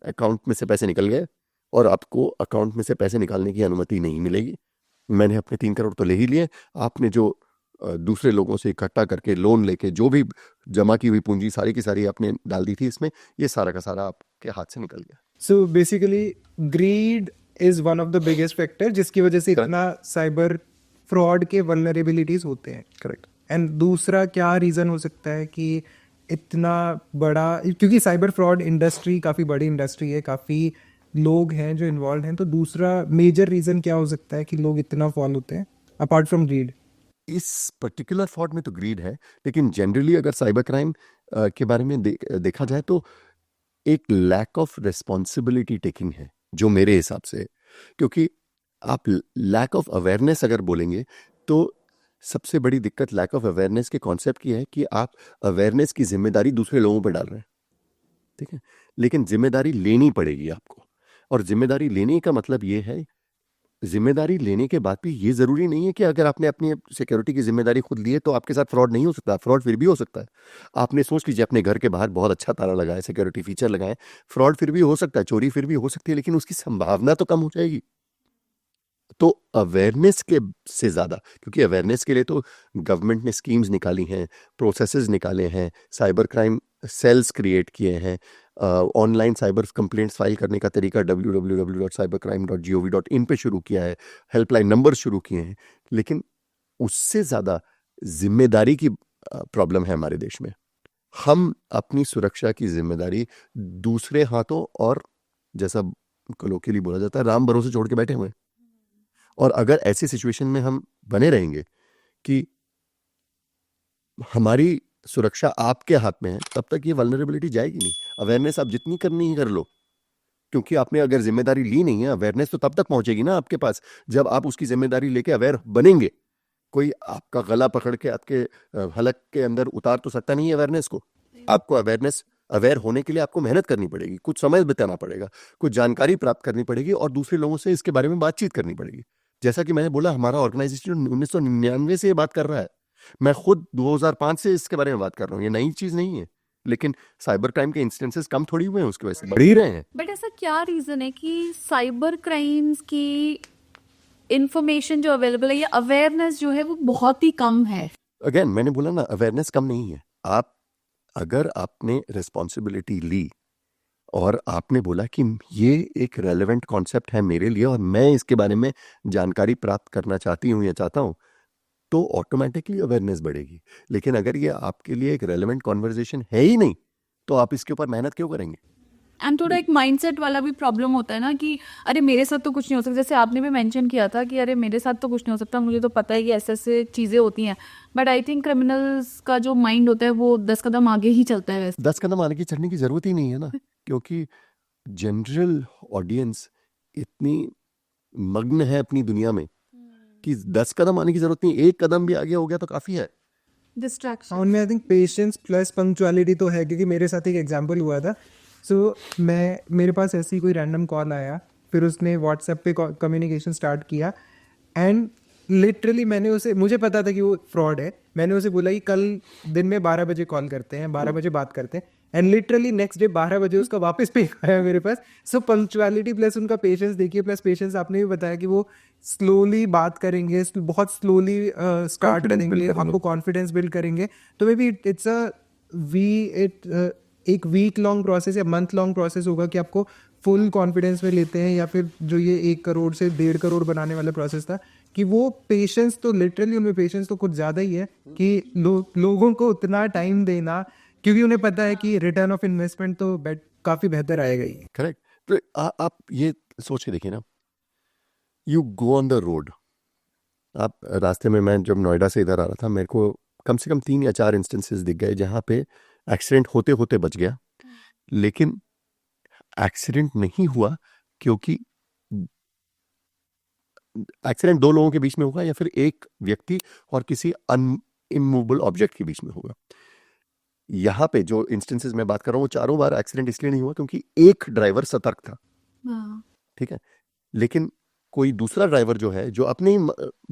अकाउंट में से पैसे निकल गए, और आपको अकाउंट में से पैसे निकालने की अनुमति नहीं मिलेगी। मैंने अपने 3 करोड़ तो ले ही लिए, आपने जो दूसरे लोगों से इकट्ठा करके लोन लेके जो भी जमा की हुई पूंजी सारी की सारी आपने डाल दी थी इसमें, ये सारा का सारा आपके हाथ से निकल गया। So basically grid is one of the biggest factor जिसकी वजह से इतना साइबर फ्रॉड के वल्नरेबिलिटीज होते हैं। करेक्ट। एंड दूसरा क्या रीज़न हो सकता है कि इतना बड़ा, क्योंकि साइबर फ्रॉड इंडस्ट्री काफ़ी बड़ी इंडस्ट्री है, काफ़ी लोग हैं जो इन्वॉल्व हैं, तो दूसरा मेजर रीज़न क्या हो सकता है कि लोग इतना फॉल होते हैं अपार्ट फ्रॉम ग्रीड? इस पर्टिकुलर फ्रॉड में तो ग्रीड है, लेकिन जनरली अगर साइबर क्राइम के बारे में देखा जाए तो एक लैक ऑफ रिस्पॉन्सिबिलिटी टेकिंग है, जो मेरे हिसाब से। क्योंकि आप लैक ऑफ अवेयरनेस अगर बोलेंगे तो सबसे बड़ी दिक्कत लैक ऑफ अवेयरनेस के कॉन्सेप्ट की है कि आप अवेयरनेस की जिम्मेदारी दूसरे लोगों पर डाल रहे हैं, ठीक है। लेकिन जिम्मेदारी लेनी पड़ेगी आपको, और जिम्मेदारी लेने का मतलब ये है, जिम्मेदारी लेने के बाद भी ये जरूरी नहीं है कि अगर आपने अपनी सिक्योरिटी की जिम्मेदारी खुद ली है तो आपके साथ फ्रॉड नहीं हो सकता। फ्रॉड फिर भी हो सकता है। आपने सोच लीजिए अपने घर के बाहर बहुत अच्छा ताला लगाए, सिक्योरिटी फीचर लगाए, फ्रॉड फिर भी हो सकता है, चोरी फिर भी हो सकती है, लेकिन उसकी संभावना तो कम हो जाएगी। तो अवेयरनेस के से ज़्यादा, क्योंकि अवेयरनेस के लिए तो गवर्नमेंट ने स्कीम्स निकाली हैं, प्रोसेसेस निकाले हैं, साइबर क्राइम सेल्स क्रिएट किए हैं, ऑनलाइन साइबर कंप्लेंट्स फाइल करने का तरीका www.cybercrime.gov.in पे शुरू किया है, हेल्पलाइन नंबर शुरू किए हैं। लेकिन उससे ज़्यादा जिम्मेदारी की प्रॉब्लम है हमारे देश में। हम अपनी सुरक्षा की जिम्मेदारी दूसरे हाथों और, जैसा कलोकियली बोला जाता है, राम भरोसे छोड़ के बैठे हुए हैं। और अगर ऐसी सिचुएशन में हम बने रहेंगे कि हमारी सुरक्षा आपके हाथ में है, तब तक ये वल्नरेबिलिटी जाएगी नहीं। अवेयरनेस आप जितनी करनी ही कर लो, क्योंकि आपने अगर जिम्मेदारी ली नहीं है, अवेयरनेस तो तब तक पहुंचेगी ना आपके पास जब आप उसकी जिम्मेदारी लेके अवेयर बनेंगे। कोई आपका गला पकड़ के आपके हलक के अंदर उतार तो सकता नहीं है अवेयरनेस को। आपको अवेयर होने के लिए आपको मेहनत करनी पड़ेगी, कुछ समय बिताना पड़ेगा, कुछ जानकारी प्राप्त करनी पड़ेगी और दूसरे लोगों से इसके बारे में बातचीत करनी पड़ेगी। जैसा कि मैंने बोला, हमारा ऑर्गेनाइजेशन 1999 से ये बात कर रहा है, मैं खुद 2005 से इसके बारे में बात कर रहा हूँ। ये नई चीज नहीं है, लेकिन साइबर क्राइम के इंस्टेंसेस कम थोड़ी हुए हैं, उसकी वजह से बढ़ ही रहे हैं। बट ऐसा क्या रीजन है कि साइबर क्राइम्स की इंफॉर्मेशन जो अवेलेबल है या अवेयरनेस जो है वो बहुत ही कम है? अगेन मैंने बोला ना, अवेयरनेस कम नहीं है। अगर आपने रिस्पॉन्सिबिलिटी ली और आपने बोला कि ये एक रेलेवेंट कॉन्सेप्ट है मेरे लिए और मैं इसके बारे में जानकारी प्राप्त करना चाहती हूँ या चाहता हूँ, तो ऑटोमेटिकली अवेयरनेस बढ़ेगी। लेकिन अगर ये आपके लिए एक रेलेवेंट कॉन्वर्जेशन है ही नहीं, तो आप इसके ऊपर मेहनत क्यों करेंगे? एंड थोड़ा एक माइंडसेट वाला भी प्रॉब्लम होता है ना कि अरे मेरे साथ तो कुछ नहीं हो सकता। जैसे आपने भी मेंशन किया था कि अरे मेरे साथ तो कुछ नहीं हो सकता, मुझे तो पता है कि ऐसे ऐसे चीज़ें होती हैं। बट आई थिंक क्रिमिनल्स का जो माइंड होता है वो 10 कदम आगे ही चलता है वैसे। 10 कदम आगे चढ़ने की जरूरत ही नहीं है ना, क्योंकि जनरल ऑडियंस इतनी मग्न है अपनी दुनिया में कि 10 कदम आने की जरूरत नहीं, 1 कदम भी आगे हो गया तो काफी है। डिस्ट्रैक्शन। उनमें I think patience plus punctuality तो है, क्योंकि मेरे साथ एक एग्जांपल हुआ था। सो मेरे पास ऐसी कोई रैंडम कॉल आया, फिर उसने व्हाट्सएप पे कम्युनिकेशन स्टार्ट किया एंड लिटरली मुझे पता था कि वो फ्रॉड है। मैंने उसे बोला कि कल दिन में 12 बजे कॉल करते हैं, 12 बजे बात करते हैं, एंड लिटरली नेक्स्ट डे 12 बजे उसका वापस पे आया मेरे पास। सो पंक्चुअलिटी प्लस उनका पेशेंस देखिए, प्लस पेशेंस आपने भी बताया कि वो स्लोली बात करेंगे, बहुत स्लोली स्टार्ट करेंगे, आपको कॉन्फिडेंस बिल्ड करेंगे। तो मे बी इट्स एक वीक लॉन्ग प्रोसेस या मंथ लॉन्ग प्रोसेस होगा कि आपको फुल कॉन्फिडेंस में लेते हैं, या फिर जो ये 1 करोड़ से 1.5 करोड़ बनाने वाला प्रोसेस था, कि वो पेशेंस तो लिटरली उनमें पेशेंस तो कुछ ज़्यादा ही है कि लोगों को उतना टाइम देना, क्योंकि उन्हें पता है कि रिटर्न ऑफ इन्वेस्टमेंट तो काफ़ी बेहतर आएगा ही। करेक्ट। तो आप ये सोच के देखिए ना, you go on the road, आप रास्ते में, मैं जब नोएडा से इधर आ रहा था, मेरे को कम से कम 3 या 4 इंस्टेंसेस दिख गए जहाँ पे एक्सीडेंट होते होते बच गया, लेकिन एक्सीडेंट नहीं हुआ क्योंकि एक्सीडेंट 2 लोगों के बीच में होगा या फिर एक व्यक्ति और किसी इमूवेबल ऑब्जेक्ट के बीच में होगा। यहाँ पे जो इंस्टेंसेस मैं बात कर रहा हूँ, वो चारों बार एक्सीडेंट इसलिए नहीं हुआ क्योंकि एक ड्राइवर सतर्क था, ठीक है, लेकिन कोई दूसरा ड्राइवर जो है, जो अपनी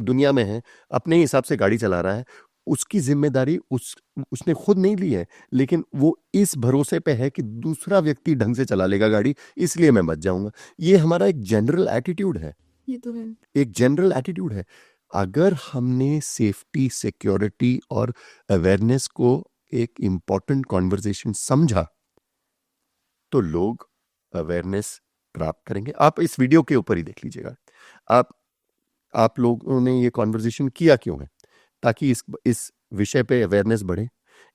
दुनिया में है, अपने हिसाब से गाड़ी चला रहा है, उसकी जिम्मेदारी उसने खुद नहीं ली है, लेकिन वो इस भरोसे पे है कि दूसरा व्यक्ति ढंग से चला लेगा गाड़ी, इसलिए मैं बच जाऊंगा। ये हमारा एक जनरल एटीट्यूड है, ये तो है। एक जनरल एटीट्यूड है। अगर हमने सेफ्टी, सिक्योरिटी और अवेयरनेस को एक इंपॉर्टेंट कॉन्वर्जेशन समझा, तो लोग अवेयरनेस प्राप्त करेंगे। आप इस वीडियो के ऊपर ही देख लीजिएगा, आप लोगों ने ये कॉन्वर्जेशन किया क्यों है? ताकि इस विषय पे अवेयरनेस बढ़े,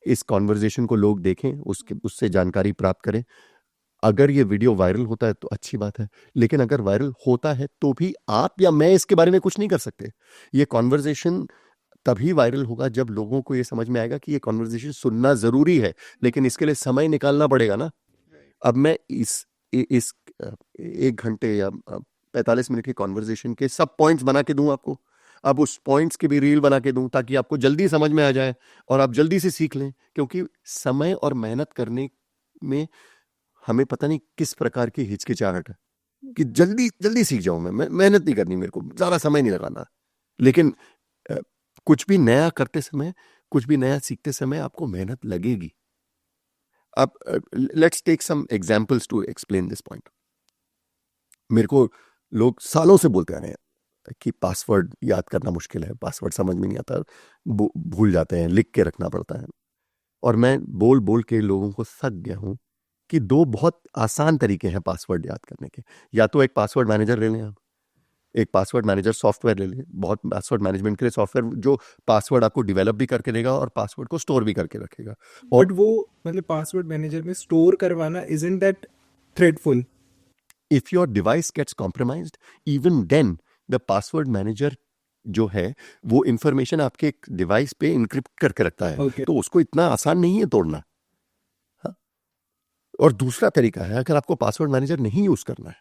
इस कॉन्वर्जेशन को लोग देखें, उससे जानकारी प्राप्त करें। अगर ये वीडियो वायरल होता है तो अच्छी बात है, लेकिन अगर वायरल होता है तो भी आप या मैं इसके बारे में कुछ नहीं कर सकते। ये कॉन्वर्जेशन तभी वायरल होगा जब लोगों को ये समझ में आएगा कि ये कॉन्वर्जेशन सुनना जरूरी है, लेकिन इसके लिए समय निकालना पड़ेगा ना। अब मैं इस 1 घंटे या 45 मिनट की कॉन्वर्जेशन के सब पॉइंट्स बना के दूं आपको, अब उस पॉइंट्स की भी रील बना के दूं ताकि आपको जल्दी समझ में आ जाए और आप जल्दी से सीख लें, क्योंकि समय और मेहनत करने में हमें पता नहीं किस प्रकार की हिचकिचाहट है कि जल्दी जल्दी सीख जाऊं, मैं मेहनत नहीं करनी, मेरे को ज़्यादा समय नहीं लगाना। लेकिन कुछ भी नया करते समय, कुछ भी नया सीखते समय आपको मेहनत लगेगी। अब let's take some examples to explain this point. मेरे को लोग सालों से बोलते आ रहे हैं कि पासवर्ड याद करना मुश्किल है, पासवर्ड समझ में नहीं आता, भूल जाते हैं, लिख के रखना पड़ता है। और मैं बोल बोल के लोगों को थक गया हूं कि 2 बहुत आसान तरीके हैं पासवर्ड याद करने के। या तो एक पासवर्ड मैनेजर ले लें, आप एक पासवर्ड मैनेजर सॉफ्टवेयर ले लें, बहुत पासवर्ड मैनेजमेंट के लिए सॉफ्टवेयर जो पासवर्ड आपको डेवलप भी करके देगा और पासवर्ड को स्टोर भी करके रखेगा। और बट वो मतलब पासवर्ड मैनेजर में स्टोर करवाना, isn't that threatful? if your device gets compromised, even then the password manager जो है वो इंफॉर्मेशन आपके एक डिवाइस पे इनक्रिप्ट करके रखता है, Okay. तो उसको इतना आसान नहीं है तोड़ना। हाँ? और दूसरा तरीका है, अगर आपको पासवर्ड मैनेजर नहीं यूज करना है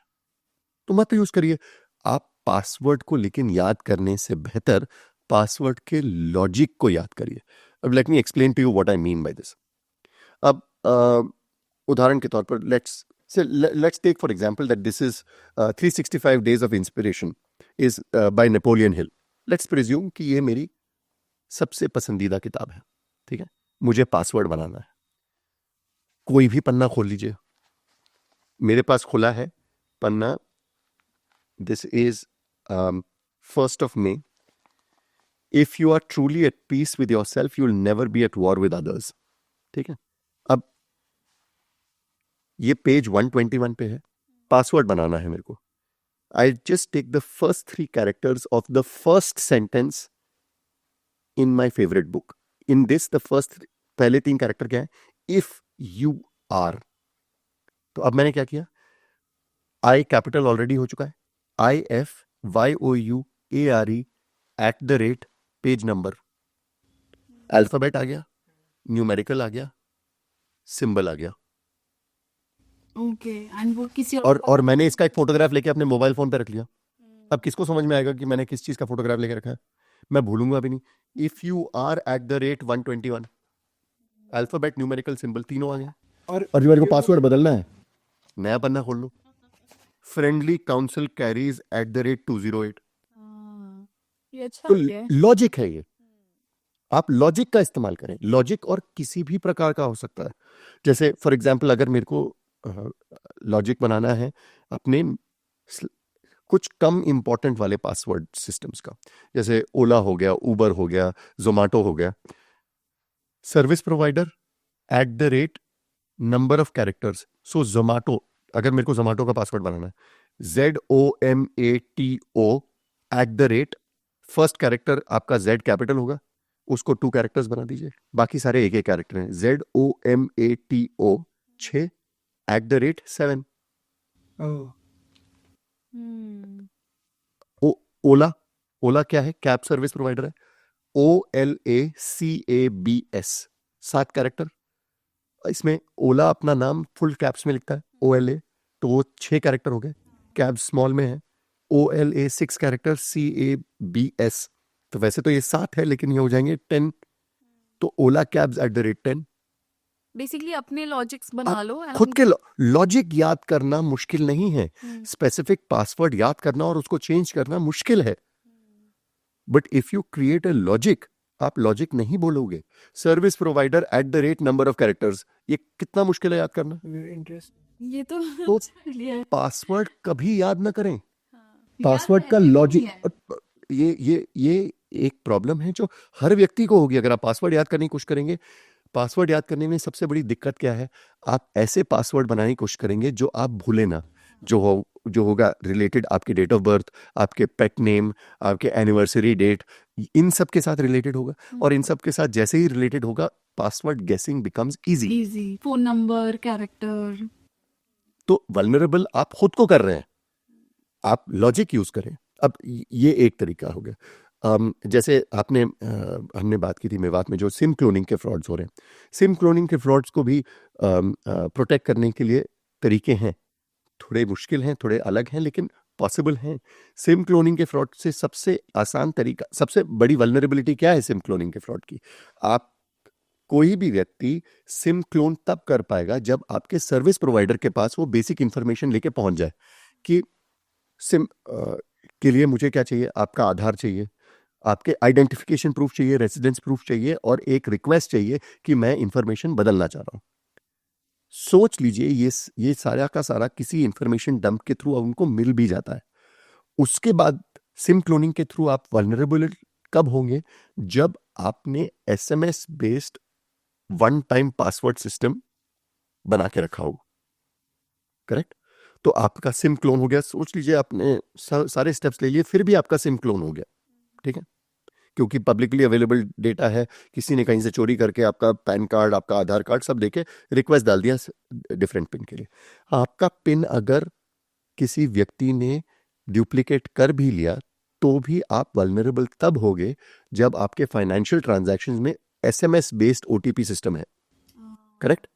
तो मत यूज करिए। आप पासवर्ड को लेकिन याद करने से बेहतर पासवर्ड के लॉजिक को याद करिए। अब let me explain to you what I mean by this. अब उदाहरण के तौर पर let's take for example that this is 365 days of inspiration is by Napoleon Hill. Let's presume कि ये मेरी सबसे पसंदीदा किताब है, ठीक है। मुझे पासवर्ड बनाना है। कोई भी पन्ना खोल लीजिए, मेरे पास खुला है पन्ना, this is 1st of May. If you are truly at peace with yourself, you will never be at war with others. ठीक है। अब ये पेज 121 पे है, पासवर्ड बनाना है मेरे को। I just take the first 3 characters of the first sentence in my favourite book. In this the first पहले 3 कैरेक्टर क्या है? If you are. तो अब मैंने क्या किया, आई कैपिटल ऑलरेडी हो चुका है, IFYOUARE पेज नंबर, अल्फाबेट आ गया, न्यूमेरिकल आ गया, सिंबल आ गया, ओके, एंड वो किसी और मैंने इसका एक फोटोग्राफ लेके अपने मोबाइल फोन पे रख लिया। अब किसको समझ में आएगा कि मैंने किस चीज का फोटोग्राफ लेके रखा है? मैं भूलूंगा भी नहीं। If you are @121, alphabet numerical symbol तीनों आ गया। और और मेरे को पासवर्ड बदलना है, नया पन्ना खोल लो, फ्रेंडली काउंसिल कैरीज @208। ये अच्छा तो है। लॉजिक है ये, आप लॉजिक का इस्तेमाल करें। लॉजिक और किसी भी प्रकार का हो सकता है। जैसे फॉर एग्जाम्पल अगर मेरे को लॉजिक बनाना है अपने कुछ कम इंपॉर्टेंट वाले पासवर्ड सिस्टम्स का, जैसे ओला हो गया, उबर हो गया, जोमेटो हो गया, service provider @at number of characters. So Zomato, अगर मेरे को जोमेटो का पासवर्ड बनाना है, ZOMATO फर्स्ट कैरेक्टर आपका Z कैपिटल होगा, उसको 2 कैरेक्टर्स बना दीजिए, बाकी सारे एक कैरेक्टर हैं। ZOMATO 6 @7। ओला क्या है? कैब सर्विस प्रोवाइडर है, OLACABS 7 कैरेक्टर। इसमें ओला अपना नाम फुल कैप्स में लिखता है, OLA, तो वो 6 कैरेक्टर हो गए। कैब स्मॉल में है, OLA 6 कैरेक्टर, CABS, तो वैसे तो ये 7 है लेकिन ये हो जाएंगे 10। तो ओला कैब्स @10। बेसिकली अपने लॉजिक्स बना लो। खुद के लॉजिक याद करना मुश्किल नहीं है, स्पेसिफिक पासवर्ड याद करना और उसको चेंज करना मुश्किल है। But if you create a logic, आप लॉजिक नहीं बोलोगे। Service provider @at number of characters, ये कितना मुश्किल है याद करना। ये तो पासवर्ड कभी याद ना करें। पासवर्ड का लॉजिक, ये एक प्रॉब्लम है जो हर व्यक्ति को होगी अगर आप पासवर्ड याद करने की कोशिश करेंगे। पासवर्ड याद करने में सबसे बड़ी दिक्कत क्या है? आप ऐसे पासवर्ड बनाने की कोशिश करेंगे जो आप भूले ना, जो होगा रिलेटेड आपके डेट ऑफ बर्थ, आपके पेट नेम, आपके एनिवर्सरी डेट, इन सब के साथ रिलेटेड होगा। और इन सब के साथ जैसे ही रिलेटेड होगा, पासवर्ड गेसिंग becomes easy. Phone number, character. तो वल्नरेबल आप खुद को कर रहे हैं, आप लॉजिक यूज करें। अब ये एक तरीका हो गया। जैसे हमने बात की थी मेवात में जो सिम क्लोनिंग के फ्रॉड्स हो रहे हैं। सिम क्लोनिंग के फ्रॉड्स को भी प्रोटेक्ट करने के लिए तरीके हैं, थोड़े मुश्किल हैं, थोड़े अलग हैं, लेकिन पॉसिबल हैं। सिम क्लोनिंग के फ्रॉड से सबसे आसान तरीका, सबसे बड़ी वल्नरेबिलिटी क्या है सिम क्लोनिंग के फ्रॉड की? आप कोई भी व्यक्ति सिम क्लोन तब कर पाएगा जब आपके सर्विस प्रोवाइडर के पास वो बेसिक इंफॉर्मेशन लेके पहुंच जाए कि सिम के लिए मुझे क्या चाहिए। आपका आधार चाहिए, आपके आइडेंटिफिकेशन प्रूफ चाहिए, रेसिडेंस प्रूफ चाहिए, और एक रिक्वेस्ट चाहिए कि मैं इंफॉर्मेशन बदलना चाह रहा हूं। सोच लीजिए ये सारा का सारा किसी इंफॉर्मेशन डंप के थ्रू उनको मिल भी जाता है। उसके बाद सिम क्लोनिंग के थ्रू आप वल्नरेबल कब होंगे? जब आपने SMS based one time password system बना के रखा हो। करेक्ट? तो आपका सिम क्लोन हो गया। सोच लीजिए आपने सारे स्टेप्स ले लिए, फिर भी आपका सिम क्लोन हो गया, ठीक है, क्योंकि पब्लिकली अवेलेबल डेटा है। किसी ने कहीं से चोरी करके आपका पैन कार्ड, आपका आधार कार्ड सब देके रिक्वेस्ट डाल दिया डिफरेंट पिन के लिए। आपका पिन अगर किसी व्यक्ति ने डुप्लीकेट कर भी लिया तो भी आप वल्नरेबल तब होगे जब आपके फाइनेंशियल ट्रांजैक्शंस में SMS बेस्ड OTP सिस्टम है, करेक्ट?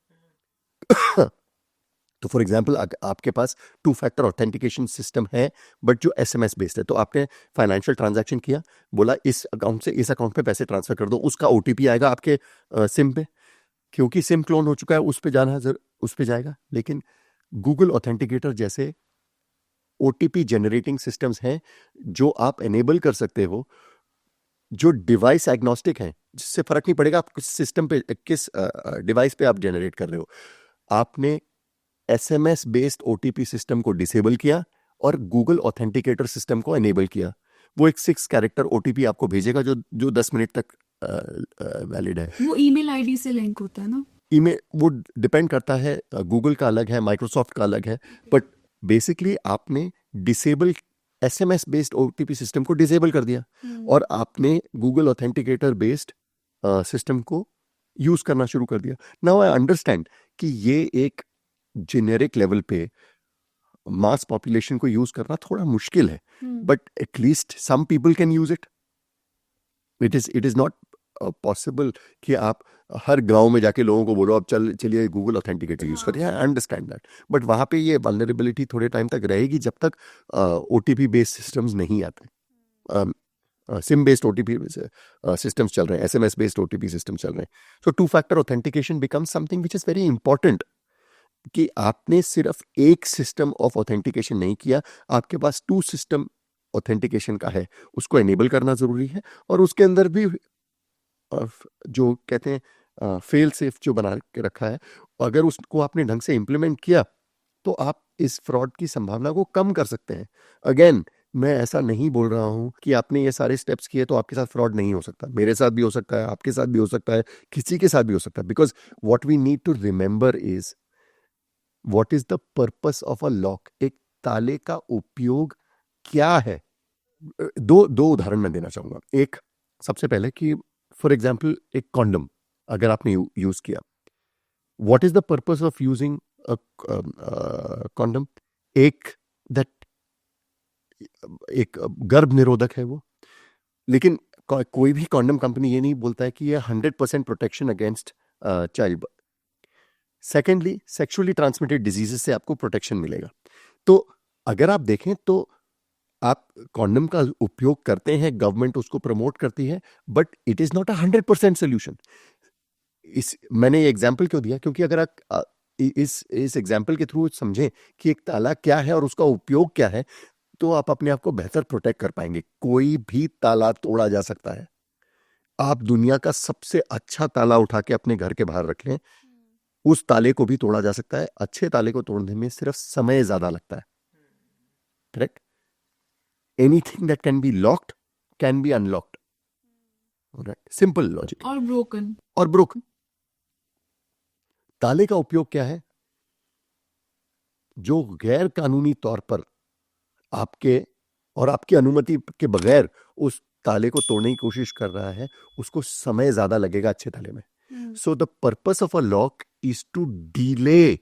तो फॉर एग्जाम्पल आपके पास 2 फैक्टर ऑथेंटिकेशन सिस्टम है बट जो SMS बेस्ड है, तो आपने फाइनेंशियल ट्रांजैक्शन किया, बोला इस अकाउंट से इस अकाउंट पे पैसे ट्रांसफर कर दो, उसका OTP आएगा आपके सिम पे, क्योंकि सिम क्लोन हो चुका है उस पे जाना है, उस पे जाएगा। लेकिन गूगल ऑथेंटिकेटर जैसे OTP जनरेटिंग सिस्टम्स हैं जो आप एनेबल कर सकते हो, जो डिवाइस एग्नोस्टिक हैं, जिससे फर्क नहीं पड़ेगा आप किस सिस्टम पे, किस डिवाइस पे आप जनरेट कर रहे हो। आपने SMS बेस्ड OTP सिस्टम को डिसेबल किया और गूगल ऑथेंटिकेटर सिस्टम को एनेबल किया। वो एक 6 कैरेक्टर OTP आपको भेजेगा जो 10 मिनट तक वैलिड है। वो ईमेल आईडी से लिंक होता है ना? ईमेल वो डिपेंड करता है, गूगल का अलग है, माइक्रोसॉफ्ट का अलग है, बट बेसिकली आपने disable SMS based OTP system को डिसेबल कर दिया और आपने गूगल ऑथेंटिकेटर बेस्ड सिस्टम को यूज करना शुरू कर दिया। नाउ आई अंडरस्टैंड कि ये एक जेनेरिक लेवल पे मास पॉपुलेशन को यूज करना थोड़ा मुश्किल है, but at least some people can use it. It is not possible कि आप हर गांव में जाके लोगों को बोलो अब चलिए गूगल ऑथेंटिकेटर यूज करिए। आई अंडरस्टैंड दैट, बट वहां पे ये वल्नरेबिलिटी थोड़े टाइम तक रहेगी जब तक OTP बेस्ड सिस्टम्स नहीं आते। सिम बेस्ड OTP सिस्टम्स चल रहे हैं, SMS बेस्ड OTP सिस्टम चल रहे हैं। सो 2 factor authentication becomes something which is very important, कि आपने सिर्फ एक सिस्टम ऑफ ऑथेंटिकेशन नहीं किया, आपके पास 2 सिस्टम ऑथेंटिकेशन का है, उसको एनेबल करना जरूरी है। और उसके अंदर भी जो कहते हैं फेल सेफ जो बना के रखा है, अगर उसको आपने ढंग से इम्प्लीमेंट किया तो आप इस फ्रॉड की संभावना को कम कर सकते हैं। अगेन, मैं ऐसा नहीं बोल रहा हूं कि आपने ये सारे स्टेप्स किए तो आपके साथ फ्रॉड नहीं हो सकता। मेरे साथ भी हो सकता है, आपके साथ भी हो सकता है, किसी के साथ भी हो सकता है। Because what we need to remember is what is the purpose of a lock. एक ताले का उपयोग क्या है? दो उदाहरण मैं देना चाहूंगा। एक, सबसे पहले कि फॉर एग्जाम्पल एक कॉन्डम अगर आपने यूज किया, what is the purpose of using condom? एक गर्भ निरोधक है वो, लेकिन कोई भी कॉन्डम कंपनी ये नहीं बोलता है कि ये 100% protection against child birth. Secondly, sexually transmitted diseases से आपको प्रोटेक्शन मिलेगा। तो अगर आप देखें तो आप कॉन्डम का उपयोग करते हैं, गवर्नमेंट उसको प्रमोट करती है, but it is not 100% solution. मैंने ये एग्जाम्पल क्यों दिया? क्योंकि अगर आप इस एग्जाम्पल के थ्रू समझें कि एक ताला क्या है और उसका उपयोग क्या है, तो आप अपने आप को बेहतर प्रोटेक्ट कर पाएंगे। कोई भी ताला तोड़ा जा सकता है। आप दुनिया का सबसे अच्छा ताला उठा के अपने घर के बाहर रख लें, उस ताले को भी तोड़ा जा सकता है। अच्छे ताले को तोड़ने में सिर्फ समय ज्यादा लगता है, correct? Anything that can be locked can be unlocked, simple logic. और ब्रोकन। ताले का उपयोग क्या है? जो गैर कानूनी तौर पर आपकी अनुमति के बगैर उस ताले को तोड़ने की कोशिश कर रहा है, उसको समय ज्यादा लगेगा अच्छे ताले में। So the purpose of a lock is to delay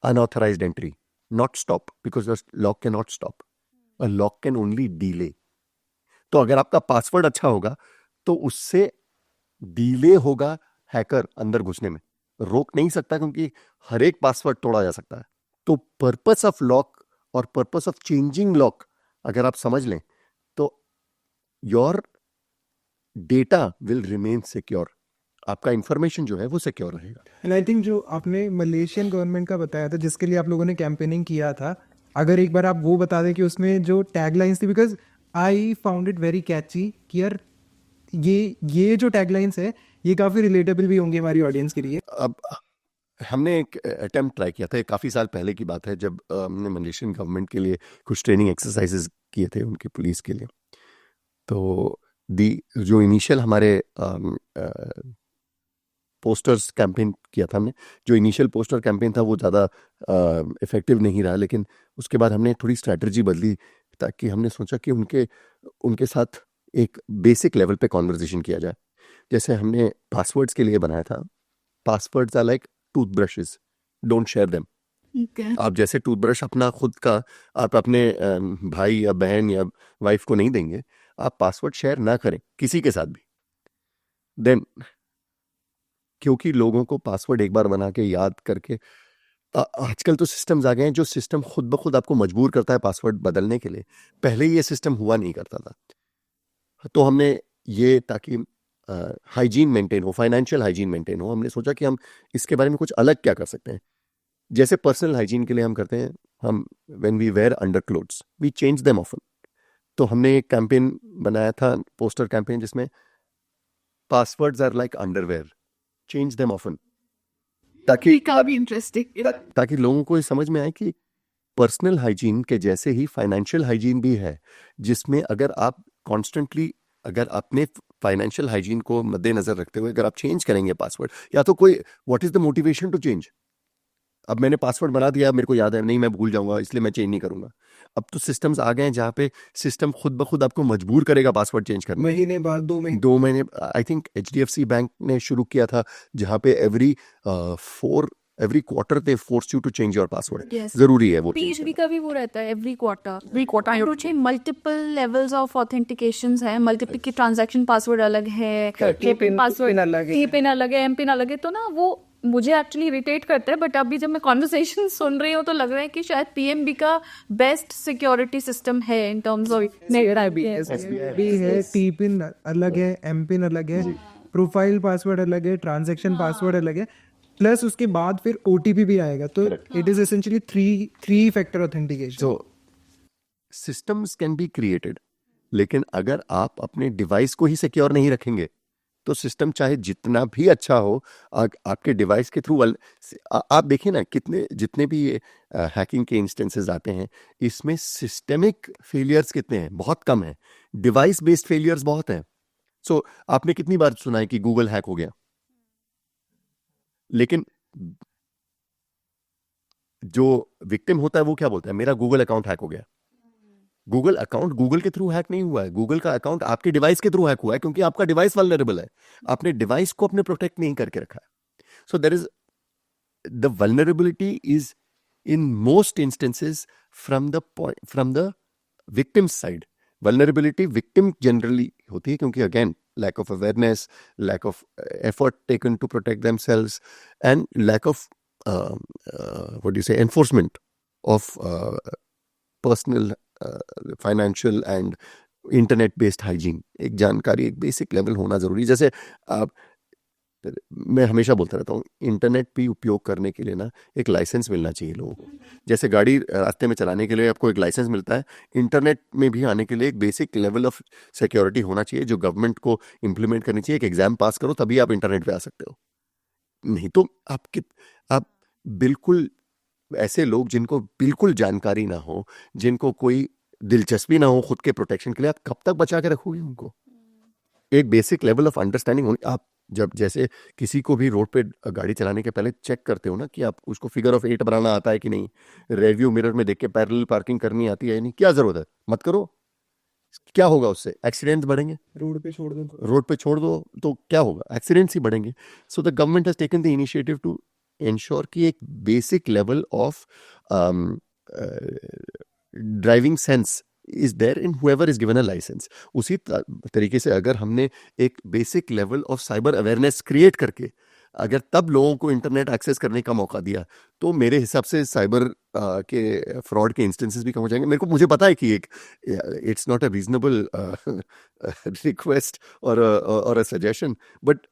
unauthorized entry, not stop, because the lock cannot stop. A lock can only delay. तो अगर आपका पासवर्ड अच्छा होगा तो उससे डिले होगा हैकर अंदर घुसने में, रोक नहीं सकता क्योंकि हर एक पासवर्ड तोड़ा जा सकता है। तो पर्पस ऑफ लॉक और पर्पस ऑफ चेंजिंग लॉक अगर आप समझ लें तो your data will remain secure, आपका इंफॉर्मेशन जो है वो सिक्योर रहेगा। एंड आई थिंक जो आपने मलेशियन गवर्नमेंट का बताया था जिसके लिए आप लोगों ने कैंपेनिंग किया था, अगर एक बार आप वो बता दें कि उसमें जो टैगलाइंस थी, because I found it very catchy कि यार ये जो टैगलाइंस है ये काफ़ी रिलेटेबल भी होंगी हमारी ऑडियंस के लिए। अब हमने एक अटेम्प्ट ट्राई किया था, काफ़ी साल पहले की बात है, जब हमने मलेशियन गवर्नमेंट के लिए कुछ ट्रेनिंग एक्सरसाइजेस किए थे उनकी पुलिस के लिए। तो जो इनिशियल हमारे पोस्टर्स कैंपेन किया था हमने, जो इनिशियल पोस्टर कैंपेन था वो ज़्यादा इफेक्टिव नहीं रहा, लेकिन उसके बाद हमने थोड़ी स्ट्रैटेजी बदली, ताकि हमने सोचा कि उनके साथ एक बेसिक लेवल पे कॉन्वर्जेशन किया जाए। जैसे हमने पासवर्ड्स के लिए बनाया था, passwords are like toothbrushes, don't share them. Okay. आप जैसे टूथब्रश अपना खुद का आप अपने भाई या बहन या वाइफ को नहीं देंगे, आप पासवर्ड शेयर ना करें किसी के साथ भी। देन क्योंकि लोगों को पासवर्ड एक बार बना के याद करके आजकल तो सिस्टम्स आ गए हैं जो सिस्टम खुद ब खुद आपको मजबूर करता है पासवर्ड बदलने के लिए। पहले ये सिस्टम हुआ नहीं करता था। तो हमने ये ताकि हाइजीन मेंटेन हो, फाइनेंशियल हाइजीन मेंटेन हो, हमने सोचा कि हम इसके बारे में कुछ अलग क्या कर सकते हैं। जैसे पर्सनल हाइजीन के लिए हम करते हैं, हम when we wear under clothes we change them often. तो हमने एक कैंपेन बनाया था, पोस्टर कैंपेन, जिसमें passwords are like underwear, change them often, ताकि काफी इंटरेस्टिंग। ताकि लोगों को ये समझ में आए कि पर्सनल हाइजीन के जैसे ही फाइनेंशियल हाइजीन भी है, जिसमें अगर आप कॉन्स्टेंटली अगर अपने फाइनेंशियल हाइजीन को मद्देनजर रखते हुए अगर आप चेंज करेंगे पासवर्ड, या तो कोई what is the motivation to change. अब मैंने पासवर्ड बना दिया, मेरे को याद है नहीं, मैं भूल जाऊंगा, इसलिए मैं चेंज नहीं करूंगा। अब तो सिस्टम्स आ गए हैं जहाँ पे सिस्टम खुद ब खुद आपको मजबूर करेगा पासवर्ड चेंज करने। महीने बाद 2 महीने आई थिंक HDFC बैंक ने शुरू किया था, जहाँ पे every quarter they force you to change your password. Yes. जरूरी है वो। PHB का भी वो रहता है एवरी क्वार्टर। कुछ मल्टीपल लेवल्स ऑफ ऑथेंटिकेशंस है, मल्टीपल की ट्रांजैक्शन पासवर्ड अलग है, पिन अलग है, पिन अलग है, एमपिन अलग है। तो ना वो मुझे एक्चुअली इरिटेट करता है, बट अभी जब मैं कॉन्वर्सेशन सुन रही हूँ तो लग रहा है कि शायद PNB का बेस्ट सिक्योरिटी सिस्टम है इन टर्म्स ऑफ। भी है, टी पिन अलग है, एम पिन अलग है, प्रोफाइल पासवर्ड अलग है, ट्रांजैक्शन पासवर्ड अलग है, प्लस उसके बाद फिर OTP भी आएगा। तो it is essentially three factor authentication. So systems can be created, लेकिन अगर आप अपने डिवाइस को ही सिक्योर नहीं रखेंगे तो सिस्टम चाहे जितना भी अच्छा हो, आपके डिवाइस के थ्रू आप देखिए ना, जितने भी ये हैकिंग के इंस्टेंसेस आते हैं, इसमें सिस्टेमिक फेलियर्स कितने हैं? बहुत कम है। डिवाइस बेस्ड फेलियर्स बहुत हैं। सो आपने कितनी बार सुना है कि गूगल हैक हो गया, लेकिन जो विक्टिम होता है वो क्या बोलता है? मेरा गूगल अकाउंट हैक हो गया। गूगल अकाउंट गूगल के थ्रू हैक नहीं हुआ है, गूगल का अकाउंट आपके डिवाइस के थ्रू हैक हुआ है, क्योंकि आपका डिवाइस वल्नरेबल है। आपने डिवाइस को अपने प्रोटेक्ट नहीं करके रखा है। So there is the vulnerability is in most instances from the victim side. Vulnerability victim generally होती है, क्योंकि again lack of awareness, lack of effort taken to protect themselves, and lack of enforcement of personal, financial and internet based hygiene। एक जानकारी, एक basic level होना जरूरी। जैसे मैं हमेशा बोलता रहता हूँ, इंटरनेट भी उपयोग करने के लिए ना एक लाइसेंस मिलना चाहिए लोगों को। जैसे गाड़ी रास्ते में चलाने के लिए आपको एक लाइसेंस मिलता है, इंटरनेट में भी आने के लिए एक बेसिक लेवल ऑफ सिक्योरिटी होना चाहिए, जो गवर्नमेंट को इम्प्लीमेंट करनी चाहिए। एक एग्जाम पास करो तभी आप इंटरनेट पे आ सकते हो, नहीं तो आप बिल्कुल ऐसे लोग जिनको बिल्कुल जानकारी ना हो, जिनको कोई दिलचस्पी ना हो खुद के प्रोटेक्शन के लिए, आप कब तक बचा के रखोगे उनको? एक बेसिक लेवल ऑफ अंडरस्टैंडिंग होनी। आप जब जैसे किसी को भी रोड पे गाड़ी चलाने के पहले चेक करते हो ना कि आप उसको फिगर ऑफ 8 बनाना आता है कि नहीं, रियरव्यू मिरर में देख के पैरेलल पार्किंग करनी आती है नहीं, क्या जरूरत है? मत करो। क्या होगा उससे? एक्सीडेंट्स बढ़ेंगे। रोड पे छोड़ दो तो क्या होगा? एक्सीडेंट्स ही बढ़ेंगे। So the government has taken the initiative to ensure कि एक basic level of driving sense is there in whoever is given a license। उसी तरीके से अगर हमने एक basic level of cyber awareness create करके अगर तब लोगों को इंटरनेट एक्सेस करने का मौका दिया, तो मेरे हिसाब से साइबर के फ्रॉड के इंस्टेंसेस भी कम हो जाएंगे। मुझे पता है कि एक it's not a reasonable request और a suggestion, but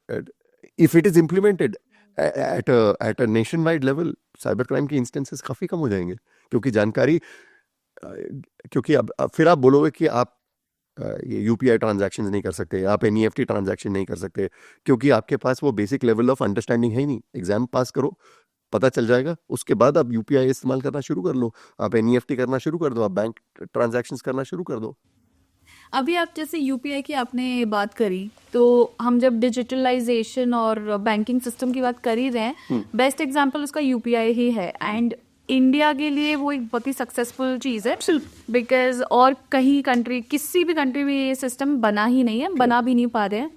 if it is implemented at a nation wide level, cyber crime के इंस्टेंसेस काफी कम हो जाएंगे। क्योंकि अब फिर आप बोलोगे कि आप ये UPI ट्रांजैक्शन नहीं कर सकते, आप NEFT ट्रांजैक्शन नहीं कर सकते, क्योंकि आपके पास वो बेसिक लेवल ऑफ अंडरस्टैंडिंग है ही नहीं। एग्जाम पास करो, पता चल जाएगा, उसके बाद आप UPI इस्तेमाल करना शुरू कर लो, आप NEFT करना शुरू कर दो, आप बैंक ट्रांजैक्शंस करना शुरू कर दो। अभी आप जैसे UPI की आपने बात करी, तो हम जब डिजिटलाइजेशन और बैंकिंग सिस्टम की बात कर ही रहे हैं, बेस्ट एग्जांपल उसका UPI ही है। एंड इंडिया के लिए वो एक बहुत ही सक्सेसफुल चीज़ है, बिकॉज और कहीं कंट्री, किसी भी कंट्री में ये सिस्टम बना ही नहीं है, बना भी नहीं पा रहे हैं।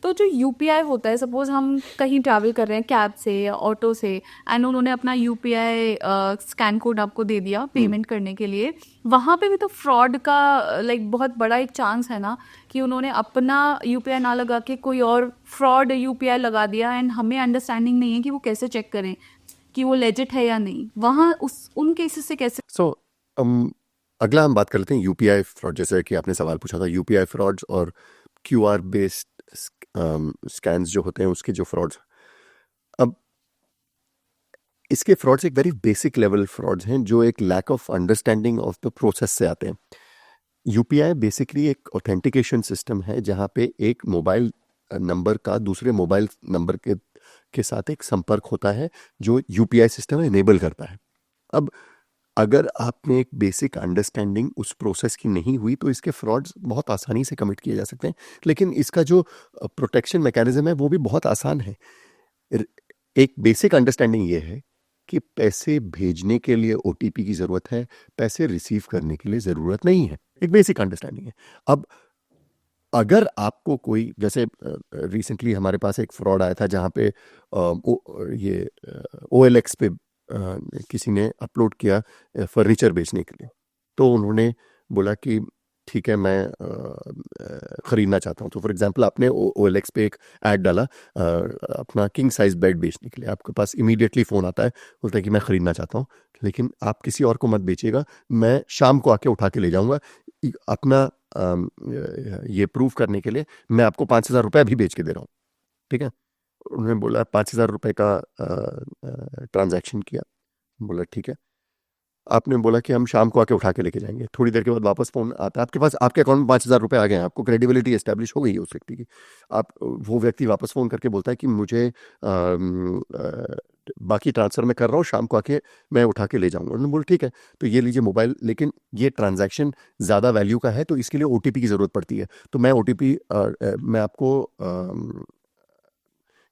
तो जो यूपीआई होता है, सपोज हम कहीं ट्रैवल कर रहे हैं कैब से या ऑटो से, एंड उन्होंने अपना यूपीआई स्कैन कोड आपको दे दिया पेमेंट करने के लिए, वहाँ पे भी तो फ्रॉड का लाइक बहुत बड़ा एक चांस है ना, कि उन्होंने अपना यूपीआई ना लगा के कोई और फ्रॉड यूपीआई लगा दिया, एंड हमें अंडरस्टैंडिंग नहीं है कि वो कैसे चेक करें कि वो लेजिट है या नहीं। वहाँ उन केसेस से कैसे? सो अगला हम बात कर लेते हैं यूपीआई फ्रॉड। जैसे कि आपने सवाल पूछा था यूपीआई फ्रॉड्स और क्यूआर बेस्ड स्कैन्स जो होते हैं उसके जो फ्रॉड्स। अब इसके फ्रॉड्स एक वेरी बेसिक लेवल फ्रॉड्स हैं जो एक lack of understanding of the process से आते हैं। यूपीआई बेसिकली एक ऑथेंटिकेशन सिस्टम है जहाँ पे एक मोबाइल नंबर का दूसरे मोबाइल नंबर के साथ एक संपर्क होता है जो यूपीआई सिस्टम इनेबल करता है। अब अगर आपने एक बेसिक अंडरस्टैंडिंग उस प्रोसेस की नहीं हुई तो इसके फ्रॉड्स बहुत आसानी से कमिट किए जा सकते हैं, लेकिन इसका जो प्रोटेक्शन मैकेनिज्म है वो भी बहुत आसान है। एक बेसिक अंडरस्टैंडिंग ये है कि पैसे भेजने के लिए ओटीपी की ज़रूरत है, पैसे रिसीव करने के लिए ज़रूरत नहीं है। एक बेसिक अंडरस्टैंडिंग है। अब अगर आपको कोई, जैसे रिसेंटली हमारे पास एक फ्रॉड आया था जहाँ पे ये OLX पे किसी ने अपलोड किया फर्नीचर बेचने के लिए। तो उन्होंने बोला कि ठीक है मैं ख़रीदना चाहता हूँ। तो फॉर एग्जांपल आपने OLX पे एक ऐड डाला अपना किंग साइज़ बेड बेचने के लिए, आपके पास इमीडिएटली फ़ोन आता है, बोलता है कि मैं ख़रीदना चाहता हूँ, लेकिन आप किसी और को मत बेचिएगा, मैं शाम को आके उठा के ले जाऊँगा। अपना ये प्रूव करने के लिए मैं आपको 5,000 रुपये अभी बेच के दे रहा हूँ। ठीक है, उन्होंने बोला 5,000 रुपये का ट्रांजैक्शन किया। बोला ठीक है, आपने बोला कि हम शाम को आके उठा के लेके जाएंगे। थोड़ी देर के बाद वापस फ़ोन आता है आपके पास, आपके अकाउंट में 5,000 रुपये आ गए हैं, आपको क्रेडिबिलिटी एस्टेब्लिश हो गई है उस व्यक्ति की। वो व्यक्ति वापस फ़ोन करके बोलता है कि मुझे बाकी ट्रांसफ़र मैं कर रहा हूँ, शाम को आके मैं उठा के ले जाऊँगा। उन्होंने बोला ठीक है, तो ये लीजिए मोबाइल, लेकिन ये ट्रांजैक्शन ज़्यादा वैल्यू का है तो इसके लिए OTP की ज़रूरत पड़ती है। तो मैं OTP मैं आपको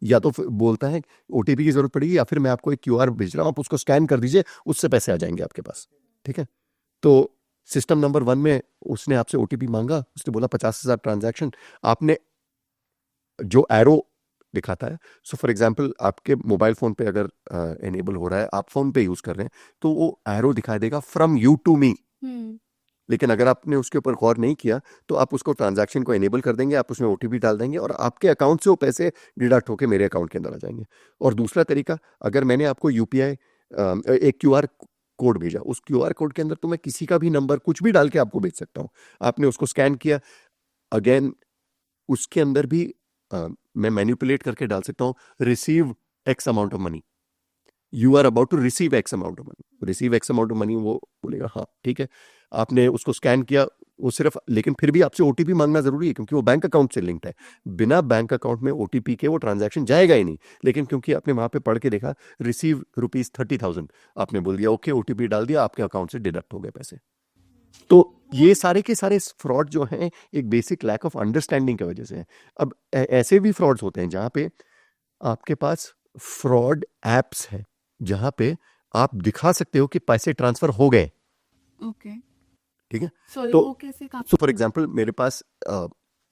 या तो बोलता है OTP की ज़रूरत पड़ेगी या फिर मैं आपको एक QR भेज रहा हूँ, आप उसको स्कैन कर दीजिए, उससे पैसे आ जाएंगे आपके पास। ठीक है, तो सिस्टम नंबर 1 में उसने आपसे OTP मांगा, उसने बोला 50,000 ट्रांजैक्शन। आपने जो एरो दिखाता है, सो फॉर एग्जांपल आपके मोबाइल फ़ोन पे अगर एनेबल हो रहा है, आप फ़ोन पे यूज़ कर रहे हैं, तो वो एरो दिखाई देगा फ्रॉम यू टू मी। लेकिन अगर आपने उसके ऊपर गौर नहीं किया तो आप उसको ट्रांजैक्शन को एनेबल कर देंगे, आप उसमें OTP डाल देंगे और आपके अकाउंट से वो पैसे डिडक्ट होकर मेरे अकाउंट के अंदर आ जाएंगे। और दूसरा तरीका, अगर मैंने आपको UPI एक QR कोड भेजा, उस QR कोड के अंदर तो मैं किसी का भी नंबर कुछ भी डाल के आपको भेज सकता हूँ। आपने उसको स्कैन किया, अगेन उसके अंदर भी मैं मैनिपुलेट करके डाल सकता हूँ receive X amount of money, you are about to receive X amount of money. Receive X amount of money, वो बोलेगा हाँ ठीक है। आपने उसको स्कैन किया, वो सिर्फ, लेकिन फिर भी आपसे OTP मांगना जरूरी है क्योंकि वो बैंक अकाउंट से लिंक्ड है। बिना बैंक अकाउंट में OTP के वो ट्रांजैक्शन जाएगा ही नहीं। लेकिन क्योंकि आपने वहां पे पढ़ के देखा रिसीव ₹30,000, आपने बोल दिया ओके, OTP डाल दिया, आपके अकाउंट से डिडक्ट हो गए पैसे। तो ये सारे के सारे फ्रॉड जो हैं एक बेसिक लैक ऑफ अंडरस्टैंडिंग की वजह से है। अब ऐसे भी फ्रॉड्स होते हैं जहां पे आपके पास फ्रॉड एप्स है जहां पे आप दिखा सकते हो कि पैसे ट्रांसफर हो गए। ओके, ठीक है, सॉरी, तो वो कैसे काम? फॉर एग्जांपल मेरे पास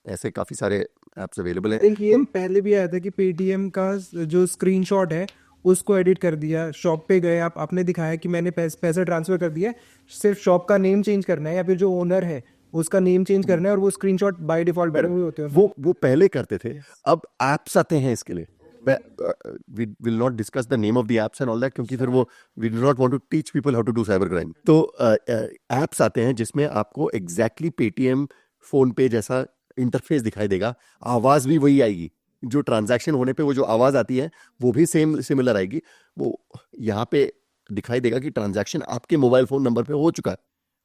ऐसे काफी सारे एप्स अवेलेबल हैं। थिंक ये पहले भी आया था कि पेटीएम का जो स्क्रीनशॉट है उसको एडिट कर दिया, शॉप पे गए आप, आपने दिखाया कि मैंने पैसा ट्रांसफर कर दिया, सिर्फ शॉप का नेम चेंज करना है या फिर जो ओनर है उसका नेम चेंज करना है और वो स्क्रीनशॉट बाय डिफॉल्ट बने हुए होते हैं। वो पहले करते थे, अब एप्स आते हैं इसके लिए। we will not discuss the name of the apps and all that क्योंकि फिर वो we do not want to teach people how to do cyber crime। तो एप्स आते हैं जिसमें आपको एग्जैक्टली पेटीएम फोन पे जैसा इंटरफेस दिखाई देगा, आवाज़ भी वही आएगी, जो ट्रांजैक्शन होने पे वो जो आवाज़ आती है वो भी सिमिलर आएगी। वो यहाँ पे दिखाई देगा कि ट्रांजैक्शन आपके मोबाइल फ़ोन नंबर पे हो चुका है।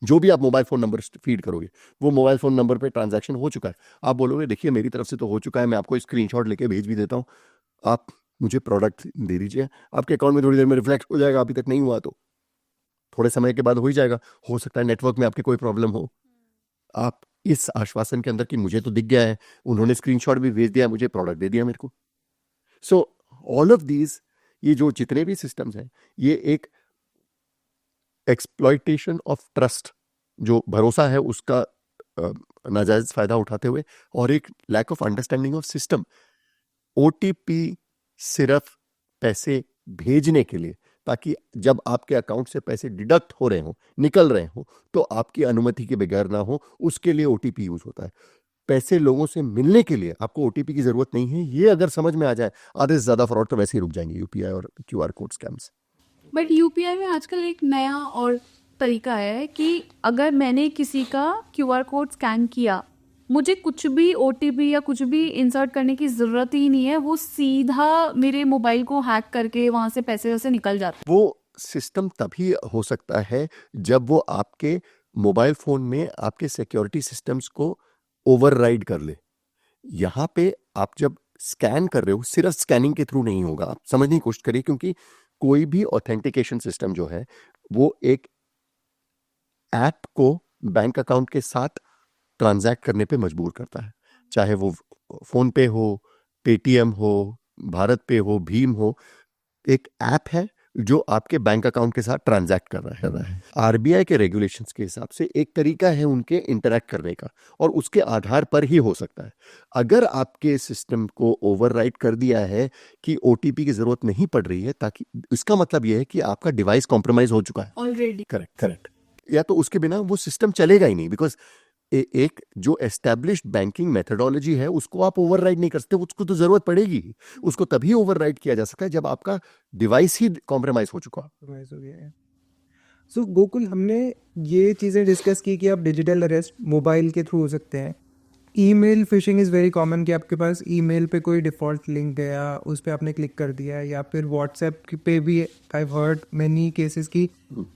जो भी आप मोबाइल फ़ोन नंबर फीड करोगे वो मोबाइल फ़ोन नंबर पे ट्रांजैक्शन हो चुका है। आप बोलोगे देखिए मेरी तरफ से तो हो चुका है, मैं आपको स्क्रीनशॉट लेके भेज भी देता हूँ, आप मुझे प्रोडक्ट दे दीजिए, आपके अकाउंट में थोड़ी देर में रिफ्लेक्ट हो जाएगा। अभी तक नहीं हुआ तो थोड़े समय के बाद हो ही जाएगा। हो सकता है नेटवर्क में आपके कोई प्रॉब्लम हो, आप इस आश्वासन के अंदर कि मुझे तो दिख गया है, उन्होंने स्क्रीनशॉट भी भेज दिया, मुझे प्रोडक्ट दे दिया मेरे को। सो ऑल ऑफ दीज, ये जो जितने भी सिस्टम्स हैं, ये एक एक्सप्लॉइटेशन ऑफ ट्रस्ट, जो भरोसा है उसका नाजायज फायदा उठाते हुए, और एक lack of understanding of system OTP सिर्फ पैसे भेजने के लिए, ताकि जब आपके अकाउंट से पैसे डिडक्ट हो रहे हो, निकल रहे हो, तो आपकी अनुमति के बगैर ना हो, उसके लिए OTP यूज होता है। पैसे लोगों से मिलने के लिए आपको OTP की जरूरत नहीं है। ये अगर समझ में आ जाए, आधे से ज्यादा फ्रॉड तो वैसे ही रुक जाएंगे, UPI और QR code scams. But UPI में आजकल एक नया और तरीका है कि अगर मैंने किसी का क्यूआर कोड स्कैन किया, मुझे कुछ भी ओटीपी या कुछ भी इंसर्ट करने की ज़रूरत ही नहीं है, वो सीधा मेरे मोबाइल को हैक करके वहाँ से पैसे वैसे निकल जाते वो सिस्टम तभी हो सकता है जब वो आपके मोबाइल फोन में आपके सिक्योरिटी सिस्टम्स को ओवरराइड कर ले। यहाँ पे आप जब स्कैन कर रहे हो, सिर्फ स्कैनिंग के थ्रू नहीं होगा, आप समझने की कोशिश करिए, क्योंकि कोई भी ऑथेंटिकेशन सिस्टम जो है वो एक ऐप को बैंक अकाउंट के साथ ट्रांजैक्ट करने पे मजबूर करता है। चाहे वो फोन पे हो, पेटीएम हो, भारत पे हो, भीम हो, एक ऐप है जो आपके बैंक अकाउंट के साथ ट्रांजैक्ट कर रहा है। आरबीआई के रेगुलेशंस के हिसाब से एक तरीका है उनके इंटरैक्ट करने का, और उसके आधार पर ही हो सकता है। अगर आपके सिस्टम को ओवरराइड कर दिया है कि OTP की जरूरत नहीं पड़ रही है, ताकि इसका मतलब यह है कि आपका डिवाइस कॉम्प्रोमाइज हो चुका है ऑलरेडी। करेक्ट। या तो उसके बिना वो सिस्टम चलेगा ही नहीं, बिकॉज एक जो एस्टैब्लिश्ड बैंकिंग मेथडोलॉजी है उसको आप ओवरराइड नहीं कर सकते। उसको तो जरूरत पड़ेगी, उसको तभी ओवरराइड किया जा सकता है जब आपका डिवाइस ही कॉम्प्रोमाइज हो चुका। Compromise हो गया है। सो गोकुल, हमने ये चीज़ें डिस्कस की कि आप डिजिटल अरेस्ट मोबाइल के थ्रू हो सकते हैं। Email fishing is very common कि आपके पास ईमेल पे कोई डिफ़ॉल्ट लिंक गया, उस पर आपने क्लिक कर दिया, या फिर व्हाट्सएप पे भी आई हर्ड मैनी केसेस की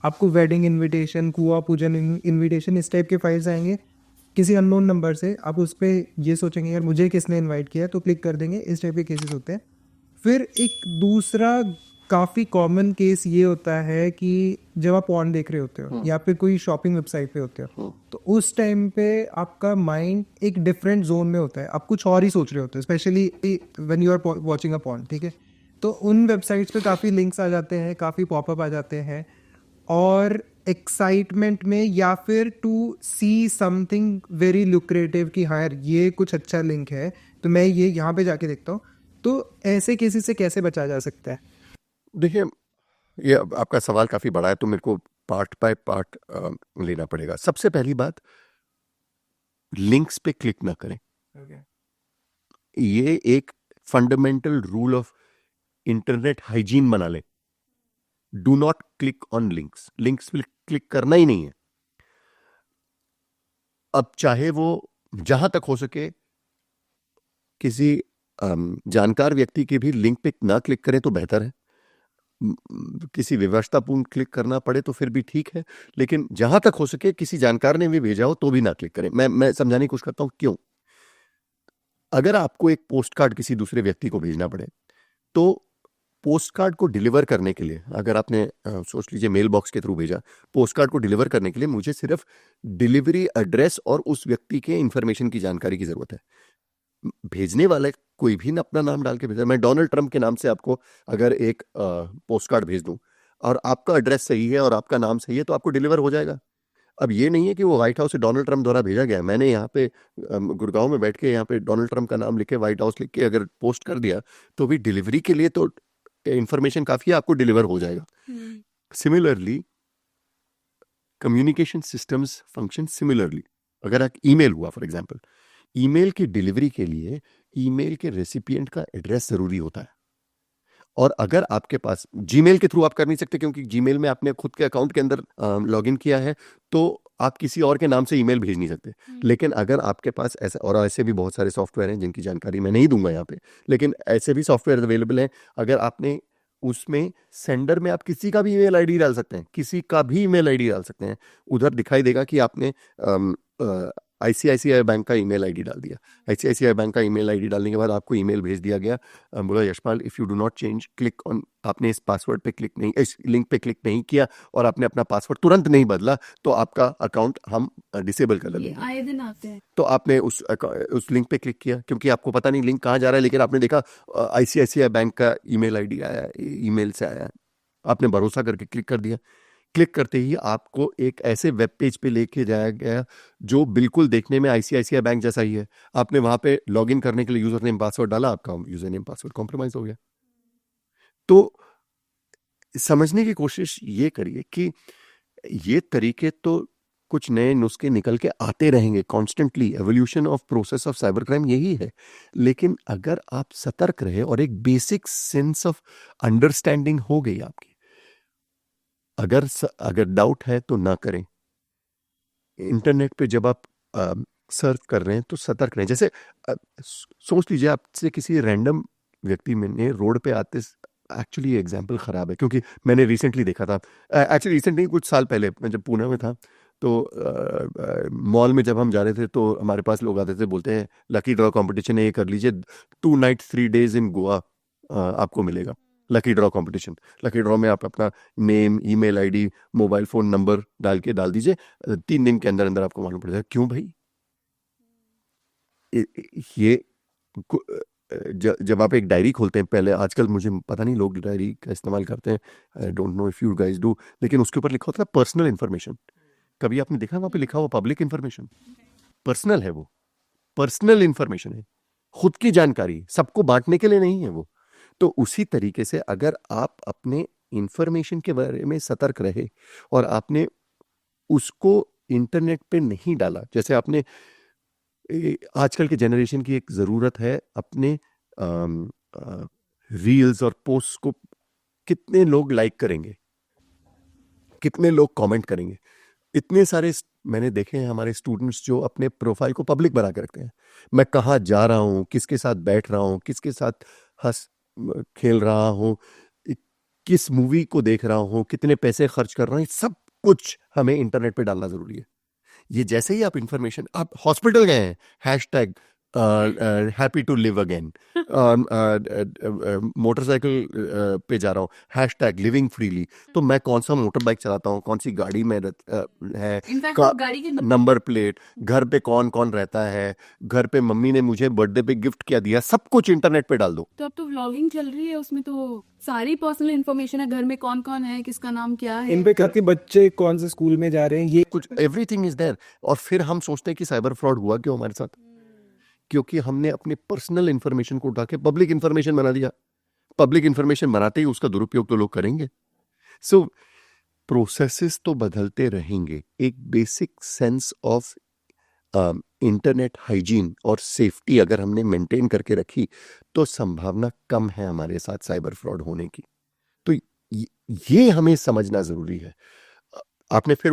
आपको वेडिंग इनविटेशन, कुआ पूजन इनविटेशन, इस टाइप के फाइल्स आएंगे किसी अननोन नंबर से। आप उस पर ये सोचेंगे यार मुझे किसने इनवाइट किया, तो क्लिक कर देंगे। इस टाइप के केसेस होते हैं। फिर एक दूसरा काफ़ी कॉमन केस ये होता है कि जब आप पॉर्न देख रहे होते हो या फिर कोई शॉपिंग वेबसाइट पे होते हो, तो उस टाइम पे आपका माइंड एक डिफरेंट जोन में होता है, आप कुछ और ही सोच रहे होते हो, specially when you are watching a porn, ठीक है। तो उन वेबसाइट्स पे काफ़ी लिंक्स आ जाते हैं, काफ़ी पॉपअप आ जाते हैं, और एक्साइटमेंट में या फिर to see something very lucrative कि हाँ यार ये कुछ अच्छा लिंक है तो मैं ये यहाँ पे जाके देखता हूँ। तो ऐसे केसेस से कैसे बचा जा सकता है? देखिए, ये आपका सवाल काफी बड़ा है, तो मेरे को पार्ट बाय पार्ट लेना पड़ेगा। सबसे पहली बात, लिंक्स पे क्लिक ना करें। ये एक fundamental rule of internet hygiene बना ले। Do not click on links. Links पे क्लिक करना ही नहीं है। अब चाहे वो जहां तक हो सके किसी जानकार व्यक्ति के भी लिंक पे ना क्लिक करें तो बेहतर है। किसी विवशतापूर्ण क्लिक करना पड़े तो फिर भी ठीक है, लेकिन जहां तक हो सके किसी जानकार ने भी भेजा हो तो भी ना क्लिक करें। मैं समझाने की कोशिश करता हूं क्यों। अगर आपको एक पोस्ट कार्ड किसी दूसरे व्यक्ति को भेजना पड़े, तो पोस्ट कार्ड को डिलीवर करने के लिए, अगर आपने सोच लीजिए मेल बॉक्स के थ्रू भेजा, पोस्ट कार्ड को डिलीवर करने के लिए मुझे सिर्फ डिलीवरी एड्रेस और उस व्यक्ति के इंफॉर्मेशन की जानकारी की जरूरत है। भेजने वाले कोई भी ना अपना नाम डाल के भेजा। मैं डोनाल्ड ट्रंप के नाम से आपको अगर एक पोस्ट कार्ड भेज दूं और आपका एड्रेस सही है और आपका नाम सही है तो आपको डिलीवर हो जाएगा। अब ये नहीं है कि वो व्हाइट हाउस से डोनाल्ड ट्रंप द्वारा भेजा गया। मैंने यहाँ पे गुड़गांव में बैठ के यहाँ पे डोनाल्ड ट्रंप का नाम लिख के व्हाइट हाउस लिख के अगर पोस्ट कर दिया तो भी डिलीवरी के लिए तो इंफॉर्मेशन काफी है, आपको डिलीवर हो जाएगा। Similarly communication systems function similarly. अगर एक ईमेल हुआ फॉर एग्जांपल, ईमेल की डिलीवरी के लिए ईमेल के रेसिपिएंट का एड्रेस जरूरी होता है। और अगर आपके पास जीमेल के थ्रू आप कर नहीं सकते, क्योंकि जीमेल में आपने खुद के अकाउंट के अंदर लॉगिन किया है, तो आप किसी और के नाम से ईमेल भेज नहीं सकते। लेकिन अगर आपके पास ऐसा, और ऐसे भी बहुत सारे सॉफ्टवेयर हैं जिनकी जानकारी मैं नहीं दूंगा यहाँ पे, लेकिन ऐसे भी सॉफ्टवेयर अवेलेबल हैं। अगर आपने उसमें सेंडर में आप किसी का भी ईमेल आईडी डाल सकते हैं, किसी का भी ईमेल आईडी डाल सकते हैं। उधर दिखाई देगा कि आपने ICICI बैंक का ईमेल आईडी डाल दिया। ICICI बैंक का ईमेल आईडी डालने के बाद आपको ईमेल भेज दिया गया, बोला Yashpal if you do not change click on, आपने इस पासवर्ड पे क्लिक नहीं, इस लिंक पे क्लिक नहीं किया और आपने अपना पासवर्ड तुरंत नहीं बदला तो आपका अकाउंट हम डिसेबल कर देंगे। आए दिन आते हैं। तो आपने उस लिंक पे क्लिक किया, क्योंकि आपको पता नहीं लिंक कहाँ जा रहा है, लेकिन आपने देखा ICICI बैंक का ईमेल आईडी आया है, ईमेल से आया है, आपने भरोसा करके क्लिक कर दिया। क्लिक करते ही आपको एक ऐसे वेब पेज पे लेके जाया गया जो बिल्कुल देखने में आईसीआईसीआई बैंक जैसा ही है। आपने वहां पे लॉगिन करने के लिए यूजर नेम पासवर्ड डाला, आपका यूजर नेम पासवर्ड कॉम्प्रोमाइज हो गया। तो समझने की कोशिश ये करिए कि ये तरीके तो कुछ नए नुस्खे निकल के आते रहेंगे constantly, evolution of process of cyber crime यही है। लेकिन अगर आप सतर्क रहे और एक बेसिक सेंस ऑफ अंडरस्टैंडिंग हो गई आपकी, अगर डाउट है तो ना करें। इंटरनेट पे जब आप सर्च कर रहे हैं तो सतर्क रहें। जैसे सोच लीजिए आपसे किसी रैंडम व्यक्ति ने रोड पे आते, एक्चुअली एग्जाम्पल खराब है क्योंकि मैंने रिसेंटली देखा था, एक्चुअली रिसेंट नहीं, कुछ साल पहले मैं जब पुणे में था तो मॉल में जब हम जा रहे थे तो हमारे पास लोग आते थे, बोलते हैं लकी ड्रॉ कंपटीशन है, ये कर लीजिए, 2 नाइट 3 डेज इन गोवा आपको मिलेगा। Lucky draw competition, lucky draw में आप अपना name, email ID, mobile phone number डाल दीजिए, 3 दिन के अंदर अंदर आपको मालूम पड़ जाएगा। क्यों भाई? ये जब आप एक डायरी खोलते हैं, पहले आजकल मुझे पता नहीं लोग डायरी का इस्तेमाल करते हैं, I don't know if you guys do, लेकिन उसके ऊपर लिखा होता है पर्सनल इन्फॉर्मेशन। कभी आपने देखा वहां पे लिखा हुआ पब्लिक इन्फॉर्मेशन? पर्सनल है वो, पर्सनल इन्फॉर्मेशन है, खुद की जानकारी, सबको बांटने के लिए नहीं है वो। तो उसी तरीके से अगर आप अपने इंफॉर्मेशन के बारे में सतर्क रहे और आपने उसको इंटरनेट पे नहीं डाला, जैसे आपने आजकल के जनरेशन की एक ज़रूरत है, अपने रील्स और पोस्ट को कितने लोग लाइक करेंगे, कितने लोग कमेंट करेंगे। इतने सारे मैंने देखे हैं हमारे स्टूडेंट्स जो अपने प्रोफाइल को पब्लिक बना के रखते हैं। मैं कहाँ जा रहा हूँ, किसके साथ बैठ रहा हूँ, किसके साथ हंस खेल रहा हूँ, किस मूवी को देख रहा हूँ, कितने पैसे खर्च कर रहा हूँ, सब कुछ हमें इंटरनेट पे डालना जरूरी है। ये जैसे ही आप इंफॉर्मेशन, आप हॉस्पिटल गए हैं, hashtag happy to live again, motorcycle पे जा रहा हूँ, हैशटैग लिविंग फ्रीली। तो मैं कौन सा मोटर बाइक चलाता हूँ, कौन सी गाड़ी में है, गाड़ी के नंबर प्लेट, घर पे कौन कौन रहता है, घर पे मम्मी ने मुझे बर्थडे पे गिफ्ट क्या दिया, सब कुछ इंटरनेट पे डाल दो। तो अब तो व्लॉगिंग चल रही है, उसमें तो सारी पर्सनल इन्फॉर्मेशन है, घर में कौन कौन है, किसका नाम क्या है, इन पे खाती बच्चे कौन से स्कूल में जा रहे हैं, ये कुछ एवरीथिंग इज देयर। और फिर हम सोचते हैं कि साइबर फ्रॉड हुआ क्यों हमारे साथ? क्योंकि हमने अपने पर्सनल इंफॉर्मेशन को उठा के पब्लिक इंफॉर्मेशन बना दिया। पब्लिक इंफॉर्मेशन बनाते ही उसका दुरुपयोग तो लोग करेंगे। सो प्रोसेसेस तो बदलते रहेंगे। एक basic sense of internet hygiene और सेफ्टी अगर हमने मेंटेन करके रखी तो संभावना कम है हमारे साथ साइबर फ्रॉड होने की। तो ये हमें समझना जरूरी है। आपने फिर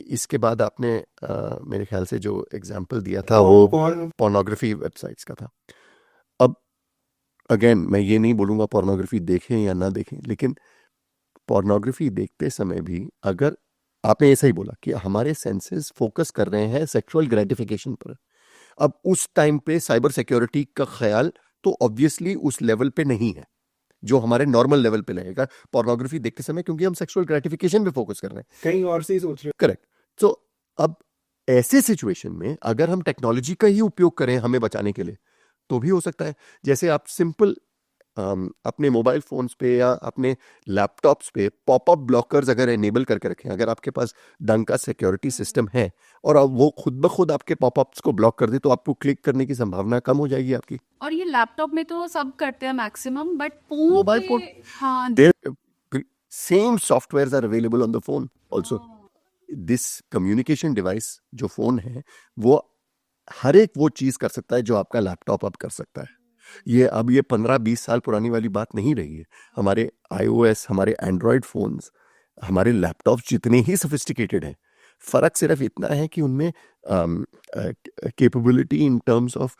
इसके बाद आपने मेरे ख्याल से जो एग्जाम्पल दिया था वो पोर्नोग्राफी वेबसाइट्स का था। अब अगेन मैं ये नहीं बोलूँगा पोर्नोग्राफी देखें या ना देखें, लेकिन पोर्नोग्राफी देखते समय भी अगर आपने ऐसा ही बोला कि हमारे सेंसेस फोकस कर रहे हैं सेक्सुअल ग्रेटिफिकेशन पर, अब उस टाइम पे साइबर सिक्योरिटी का ख्याल तो ऑब्वियसली उस लेवल पे नहीं है जो हमारे नॉर्मल लेवल पे रहेगा पोर्नोग्राफी देखते समय, क्योंकि हम सेक्सुअल ग्रेटिफिकेशन पे फोकस कर रहे हैं, कहीं और से ही सोच रहे हैं। करेक्ट। तो अब ऐसे सिचुएशन में अगर हम टेक्नोलॉजी का ही उपयोग करें हमें बचाने के लिए तो भी हो सकता है। जैसे आप सिंपल अपने मोबाइल फोन्स पे या अपने लैपटॉप्स पे पॉपअप ब्लॉकर्स अगर एनेबल करके रखें, अगर आपके पास ढंग का सिक्योरिटी सिस्टम है और अब वो खुद ब खुद आपके पॉपअप्स को ब्लॉक कर दे तो आपको क्लिक करने की संभावना कम हो जाएगी आपकी। और ये लैपटॉप में तो सब करते हैं मैक्सिमम, बट मोबाइल फोन, हाँ, same softwares are available on the phone also. This communication device जो फोन है वो हर एक वो चीज कर सकता है जो आपका लैपटॉप अब कर सकता है। ये 15-20 साल पुरानी वाली बात नहीं रही है। हमारे iOS, हमारे एंड्रॉयड फोन्स, हमारे लैपटॉप्स जितने ही सोफिस्टिकेटेड हैं, फर्क सिर्फ इतना है कि उनमें capability in terms of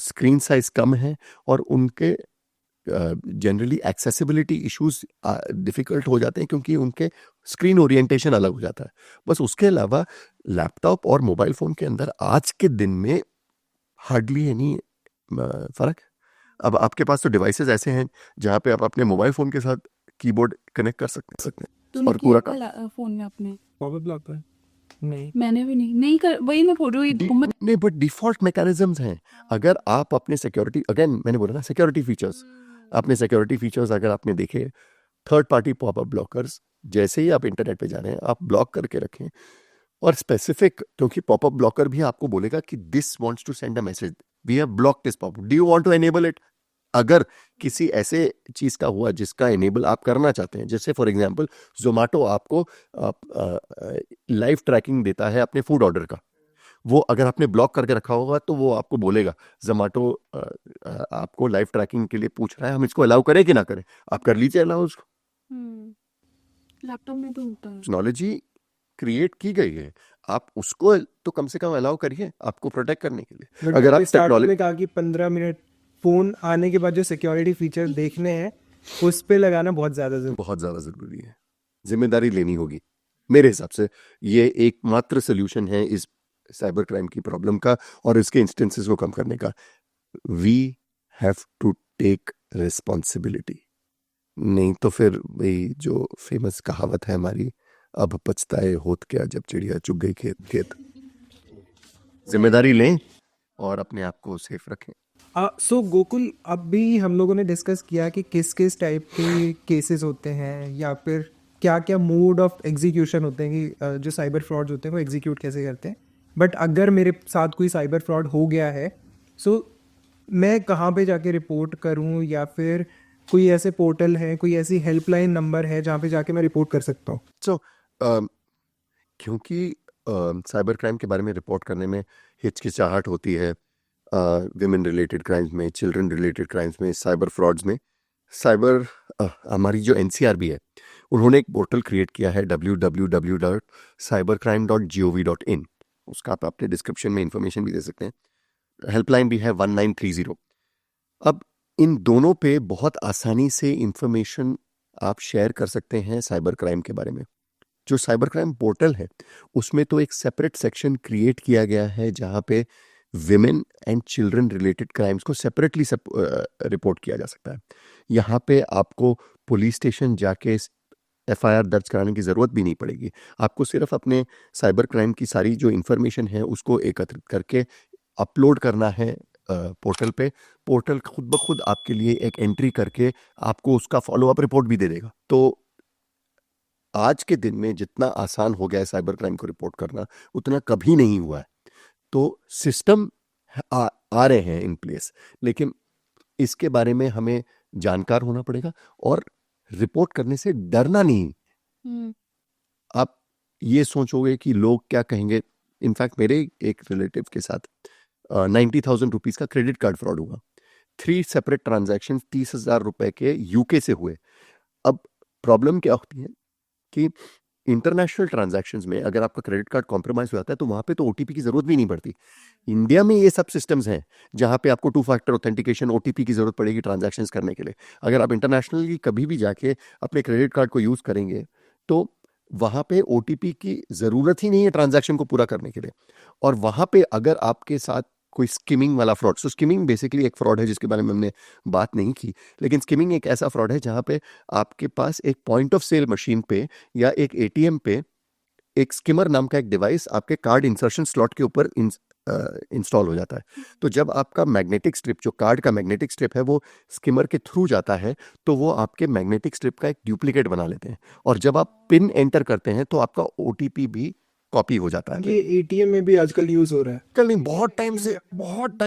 screen size कम है और उनके जनरली एक्सेसिबिलिटी इश्यूज डिफिकल्ट हो जाते हैं क्योंकि उनके स्क्रीन ओरिएंटेशन अलग हो जाता है। बस उसके अलावा लैपटॉप और मोबाइल फोन के अंदर आज के दिन में हार्डली एनी फर्क। अब आपके पास तो डिवाइसेस ऐसे हैं जहाँ पे आप अपने मोबाइल फोन के साथ कीबोर्ड कनेक्ट कर सकते हैं और पूरा का फोन में अपने पॉपअप ब्लॉक है नहीं, मैंने भी नहीं कर, वही मैं बोल रही हूँ। नहीं, बट डिफॉल्ट मैकेनिज्म्स हैं। अगर आप अपने सिक्योरिटी, अगेन मैंने बोला ना सिक्योरिटी फीचर्स, अपने सिक्योरिटी फीचर्स अगर आपने देखे, थर्ड पार्टी पॉपअप ब्लॉकर्स जैसे ही आप इंटरनेट पे जा रहे हैं आप ब्लॉक करके रखें, और स्पेसिफिक, क्योंकि पॉपअप ब्लॉकर भी आपको बोलेगा कि this wants to send a message, we have blocked this popup, do you want to enable it. अगर किसी ऐसे चीज का हुआ जिसका एनेबल आप करना चाहते हैं, जैसे फॉर एग्जांपल जोमेटो आपको लाइव ट्रैकिंग देता है अपने फूड ऑर्डर का, वो अगर आपने ब्लॉक करके रखा होगा तो वो आपको बोलेगा जोमेटो आपको लाइव ट्रैकिंग के लिए पूछ रहा है, हम इसको अलाउ करें कि ना करें, आप कर लीजिए अलाउ उसको। लैपटॉप में तो होता है। टेक्नोलॉजी क्रिएट की गई है, आप उसको तो कम से कम अलाउ करिए आपको प्रोटेक्ट करने के लिए। बट अगर आप स्टार्टिंग टेक्नोलॉजी, में कहा कि 15 मिनट फोन आने के बाद जो सिक्योरिटी फीचर देखने हैं उस पे लगाना बहुत ज्यादा जरूरी। बहुत ज़्यादा ज़रूरी है, जिम्मेदारी लेनी होगी मेरे हिसाब से। ये एकमात्र सोल्यूशन है इस साइबर क्राइम की प्रॉब्लम का और इसके इंस्टेंसेस को कम करने का। We have to take responsibility, नहीं तो फिर वही जो फेमस कहावत है हमारी, अब पछताए होत क्या जब चिड़िया चुग गई खेत खेत। जिम्मेदारी लें और अपने आप को सेफ रखें। सो गोकुल, अभी हम लोगों ने डिस्कस किया कि किस किस टाइप के केसेस होते हैं या फिर क्या क्या मोड ऑफ एग्जीक्यूशन होते हैं कि जो साइबर फ्रॉड्स होते हैं वो एग्जीक्यूट कैसे करते हैं। बट अगर मेरे साथ कोई साइबर फ्रॉड हो गया है, सो मैं कहाँ पे जाके रिपोर्ट करूँ, या फिर कोई ऐसे पोर्टल है, कोई ऐसी हेल्पलाइन नंबर है जहाँ पे जाके मैं रिपोर्ट कर सकता हूँ? सो क्योंकि साइबर क्राइम के बारे में रिपोर्ट करने में हिचकिचाहट होती है, विमेन रिलेटेड क्राइम्स में, चिल्ड्रन रिलेटेड क्राइम्स में, साइबर फ्रॉड्स में, साइबर हमारी जो एनसीआरबी है उन्होंने एक पोर्टल क्रिएट किया है www.cybercrime.gov.in। उसका आप अपने डिस्क्रिप्शन में इंफॉर्मेशन भी दे सकते हैं। हेल्पलाइन भी है 1930। अब इन दोनों पे बहुत आसानी से इंफॉर्मेशन आप शेयर कर सकते हैं साइबर क्राइम के बारे में। जो साइबर क्राइम पोर्टल है उसमें तो एक सेपरेट सेक्शन क्रिएट किया गया है जहाँ पे women and children related crimes को सेपरेटली रिपोर्ट किया जा सकता है। यहाँ पे आपको पुलिस स्टेशन जाके एफआईआर दर्ज कराने की ज़रूरत भी नहीं पड़ेगी। आपको सिर्फ अपने साइबर क्राइम की सारी जो इन्फॉर्मेशन है उसको एकत्रित करके अपलोड करना है पोर्टल पे। पोर्टल खुद ब खुद आपके लिए एक एंट्री करके आपको उसका फॉलोअप रिपोर्ट भी दे देगा। तो आज के दिन में जितना आसान हो गया है साइबर क्राइम को रिपोर्ट करना, उतना कभी नहीं हुआ है। तो सिस्टम आ रहे हैं इन प्लेस, लेकिन इसके बारे में हमें जानकार होना पड़ेगा और रिपोर्ट करने से डरना नहीं। आप ये सोचोगे कि लोग क्या कहेंगे। इनफैक्ट मेरे एक रिलेटिव के साथ 90,000 रुपीज़ का क्रेडिट कार्ड फ्रॉड हुआ। 3 सेपरेट ट्रांजैक्शन 30,000 रुपए के यूके से हुए। अब प्रॉब्लम क्या होती है कि इंटरनेशनल ट्रांजैक्शंस में अगर आपका क्रेडिट कार्ड कॉम्प्रोमाइज हो जाता है तो वहाँ पे तो ओटीपी की ज़रूरत भी नहीं पड़ती। इंडिया में ये सब सिस्टम्स हैं जहाँ पे आपको 2 फैक्टर ऑथेंटिकेशन ओटीपी की ज़रूरत पड़ेगी ट्रांजैक्शंस करने के लिए। अगर आप इंटरनेशनली कभी भी जाके अपने क्रेडिट कार्ड को यूज़ करेंगे तो वहाँ पे ओटीपी की ज़रूरत ही नहीं है ट्रांजैक्शन को पूरा करने के लिए। और वहाँ पे अगर आपके साथ कोई स्किमिंग वाला फ्रॉड, सो स्किमिंग बेसिकली एक फ्रॉड है जिसके बारे में हमने बात नहीं की, लेकिन स्किमिंग एक ऐसा फ्रॉड है जहाँ पे आपके पास एक पॉइंट ऑफ सेल मशीन पे या एक एटीएम पे एक स्किमर नाम का एक डिवाइस आपके कार्ड इंसर्शन स्लॉट के ऊपर इंस्टॉल हो जाता है। तो जब आपका मैग्नेटिक स्ट्रिप, जो कार्ड का मैग्नेटिक स्ट्रिप है, वो स्किमर के थ्रू जाता है तो वो आपके मैग्नेटिक स्ट्रिप का एक डुप्लीकेट बना लेते हैं, और जब आप पिन एंटर करते हैं तो आपका ओटीपी भी कॉपी हो जाता है। ये एटीएम में भी आजकल यूज हो रहा है। कल नहीं, बहुत टाइम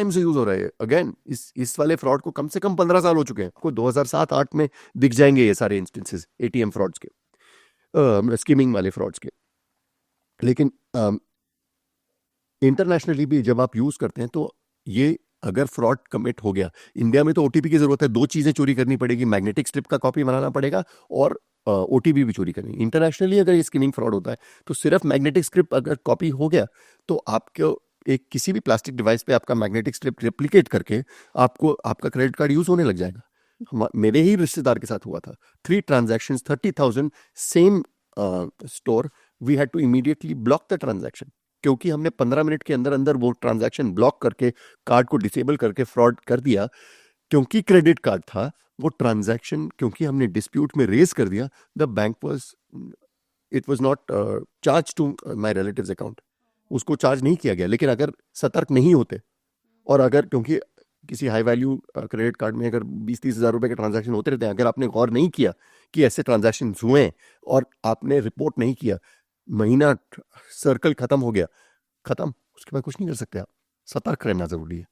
से यूज हो रहा है। अगेन इस वाले फ्रॉड को कम से कम 15 साल हो चुके हैं। आपको 2007-8 में दिख जाएंगे ये सारे इंस्टेंसेस एटीएम फ्रॉड्स के, स्कीमिंग वाले फ्रॉड्स के। लेकिन इंटरनेशनली भी जब आप यूज करते हैं तो ये अगर फ्रॉड कमिट हो गया, इंडिया में तो ओटीपी की जरूरत है, 2 चीजें चोरी करनी पड़ेगी, मैग्नेटिक स्ट्रिप का कॉपी बनाना पड़ेगा और ओटीपी भी चोरी करनी। इंटरनेशनली अगर ये स्किमिंग फ्रॉड होता है तो सिर्फ मैग्नेटिक स्ट्रिप अगर कॉपी हो गया तो आपको एक किसी भी प्लास्टिक डिवाइस पे आपका मैग्नेटिक स्ट्रिप रेप्लिकेट करके आपको आपका क्रेडिट कार्ड यूज होने लग जाएगा। मेरे ही रिश्तेदार के साथ हुआ था। 3 transactions 30,000 same store, we had to immediately block the transaction, क्योंकि हमने 15 मिनट के अंदर अंदर वो ट्रांजैक्शन ब्लॉक करके कार्ड को डिसेबल करके फ्रॉड कर दिया। क्योंकि क्रेडिट कार्ड था, वो ट्रांजैक्शन क्योंकि हमने डिस्प्यूट में रेज कर दिया, the bank it was not charge to my relatives account, उसको चार्ज नहीं किया गया। लेकिन अगर सतर्क नहीं होते और अगर, क्योंकि किसी हाई वैल्यू क्रेडिट कार्ड में अगर 20-30 हज़ार रुपए के ट्रांजैक्शन होते रहते हैं, अगर आपने गौर नहीं किया कि ऐसे ट्रांजैक्शन हुए हैं और आपने रिपोर्ट नहीं किया, महीना सर्कल खत्म हो गया, खत्म, उसके बाद कुछ नहीं कर सकते आप। सतर्क रहना जरूरी है।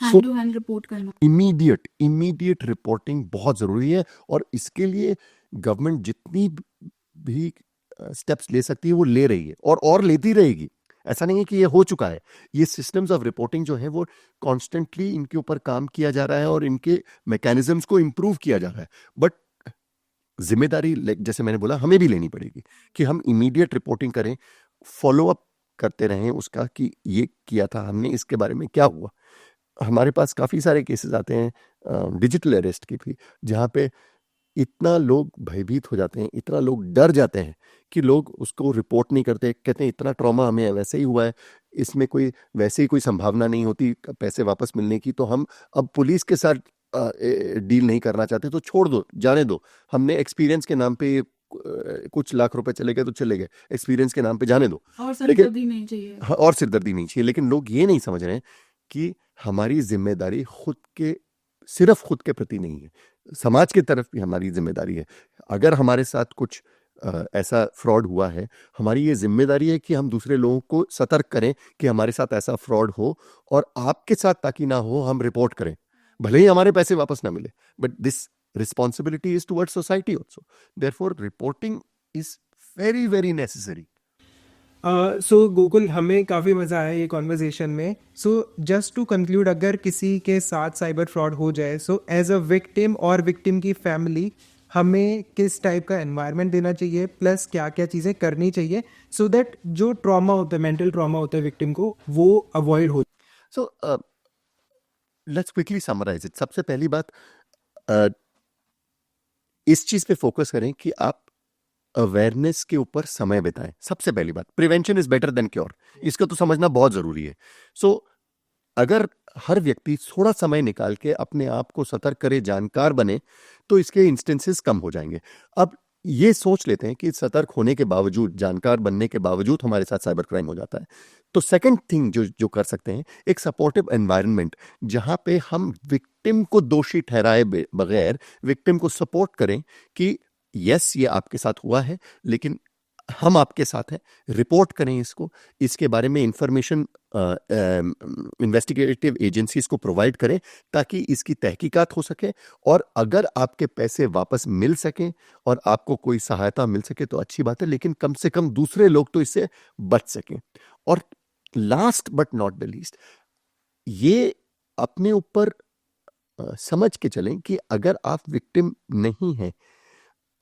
हैंड टू हैंड रिपोर्ट करना। इमीडिएट रिपोर्टिंग बहुत ज़रूरी है, और इसके लिए गवर्नमेंट जितनी भी स्टेप्स ले सकती है वो ले रही है और लेती रहेगी। ऐसा नहीं है कि ये हो चुका है। ये सिस्टम्स ऑफ रिपोर्टिंग जो है वो कॉन्स्टेंटली इनके ऊपर काम किया जा रहा है और इनके मैकेनिज्म्स को इम्प्रूव किया जा रहा है। बट जिम्मेदारी जैसे मैंने बोला हमें भी लेनी पड़ेगी कि हम इमीडिएट रिपोर्टिंग करें, फॉलो अप करते रहें उसका कि ये किया था हमने, इसके बारे में क्या हुआ। हमारे पास काफ़ी सारे केसेस आते हैं डिजिटल अरेस्ट के भी, जहाँ पे इतना लोग भयभीत हो जाते हैं, इतना लोग डर जाते हैं कि लोग उसको रिपोर्ट नहीं करते, कहते हैं इतना ट्रॉमा हमें वैसे ही हुआ है, इसमें कोई वैसे ही कोई संभावना नहीं होती पैसे वापस मिलने की, तो हम अब पुलिस के साथ डील नहीं करना चाहते, तो छोड़ दो, जाने दो, हमने एक्सपीरियंस के नाम पे कुछ लाख रुपए चले गए तो चले गए, एक्सपीरियंस के नाम पे जाने दो, और सिरदर्दी नहीं चाहिए। हाँ, और सिरदर्दी नहीं चाहिए। लेकिन लोग ये नहीं समझ रहे हैं कि हमारी जिम्मेदारी सिर्फ खुद के प्रति नहीं है, समाज की तरफ भी हमारी जिम्मेदारी है। अगर हमारे साथ कुछ ऐसा फ्रॉड हुआ है, हमारी ये जिम्मेदारी है कि हम दूसरे लोगों को सतर्क करें कि हमारे साथ ऐसा फ्रॉड हो, और आपके साथ ताकि ना हो हम रिपोर्ट करें, भले ही हमारे पैसे वापस ना मिले, but this responsibility is towards society also. Therefore, reporting is very, very necessary. सो गोकुल, हमें काफ़ी मज़ा आया ये कॉन्वर्जेशन में। सो जस्ट टू कंक्लूड, अगर किसी के साथ साइबर फ्रॉड हो जाए, सो एज अ विक्टिम और विक्टिम की फैमिली हमें किस टाइप का एनवायरनमेंट देना चाहिए, प्लस क्या क्या चीज़ें करनी चाहिए सो दैट जो ट्रॉमा होता है, मेंटल ट्रॉमा होता है विक्टिम को, वो अवॉइड हो। So, let's quickly summarize it. सबसे पहली बात, इस चीज पे फोकस करें कि आप अवेयरनेस के ऊपर समय बिताएं। सबसे पहली बात, prevention is better than cure, इसको तो समझना बहुत जरूरी है। सो अगर हर व्यक्ति थोड़ा समय निकाल के अपने आप को सतर्क करे, जानकार बने, तो इसके इंस्टेंसेस कम हो जाएंगे। अब ये सोच लेते हैं कि सतर्क होने के बावजूद, जानकार बनने के बावजूद हमारे साथ साइबर क्राइम हो जाता है, तो सेकंड थिंग जो कर सकते हैं, एक सपोर्टिव एनवायरनमेंट जहां पे हम विक्टिम को दोषी ठहराए बगैर विक्टिम को सपोर्ट करें कि यस ये आपके साथ हुआ है, लेकिन हम आपके साथ हैं, रिपोर्ट करें इसको, इसके बारे में इंफॉर्मेशन इन्वेस्टिगेटिव एजेंसीज को प्रोवाइड करें ताकि इसकी तहकीकात हो सके, और अगर आपके पैसे वापस मिल सकें और आपको कोई सहायता मिल सके तो अच्छी बात है, लेकिन कम से कम दूसरे लोग तो इससे बच सकें। और last but not the least, ये अपने ऊपर समझ के चलें कि अगर आप विक्टिम नहीं हैं,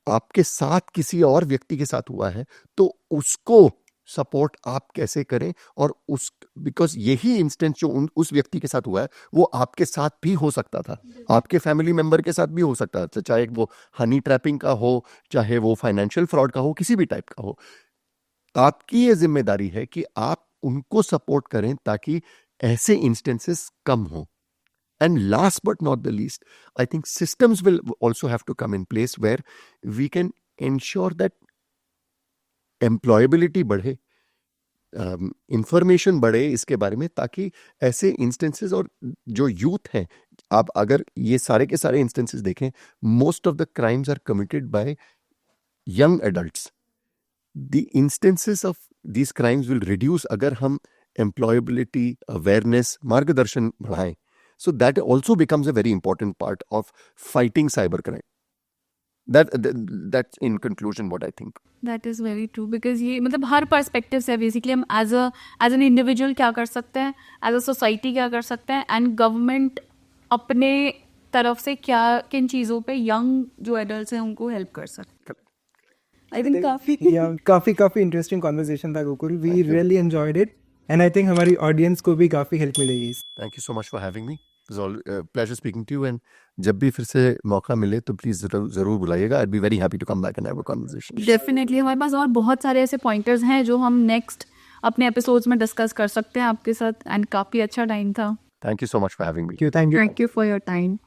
आपके साथ किसी और व्यक्ति के साथ हुआ है, तो उसको सपोर्ट आप कैसे करें, और उस बिकॉज यही इंस्टेंस जो उस व्यक्ति के साथ हुआ है वो आपके साथ भी हो सकता था, आपके फैमिली मेंबर के साथ भी हो सकता था, चाहे वो हनी ट्रैपिंग का हो, चाहे वो फाइनेंशियल फ्रॉड का हो, किसी भी टाइप का हो। आपकी ये जिम्मेदारी है कि आप उनको सपोर्ट करें ताकि ऐसे इंस्टेंसेस कम हो। And last but not the least, I think systems will also have to come in place where we can ensure that employability बढ़े, इंफॉर्मेशन बढ़े इसके बारे में, ताकि ऐसे इंस्टेंसेस, और जो यूथ हैं, आप अगर ये सारे के सारे इंस्टेंसेस देखें, most of the crimes are committed by young adults. The instances of these crimes will reduce अगर हम एम्प्लॉयबिलिटी, अवेयरनेस, मार्गदर्शन बढ़ाएं। So that also becomes a very important part of fighting cybercrime. That's in conclusion what I think. That is very true, because ये मतलब हर perspective से basically हम as an individual क्या कर सकते हैं, एज अ सोसाइटी क्या कर सकते हैं, एंड गवर्नमेंट अपने तरफ से क्या किन चीज़ों पे यंग जो एडल्ट्स हैं उनको हेल्प कर सकते हैं। आई थिंक काफ़ी इंटरेस्टिंग कॉन्वर्जेशन था Gokul, we really enjoyed it, and I think हमारी ऑडियंस को भी काफ़ी हेल्प मिलेगी। Thank you so much for having me. It was all pleasure speaking to you, and जब भी फिर से मौका मिले तो प्लीज़ जरूर बुलाइएगा। I'd be very happy to come back and have a conversation. Definitely हमारे पास और बहुत सारे ऐसे पॉइंटर्स हैं जो हम नेक्स्ट अपने एपिसोड्स में डिस्कस कर सकते हैं आपके साथ, एंड काफ़ी अच्छा टाइम था। Thank you so much for having me. Thank you. Thank you for your time.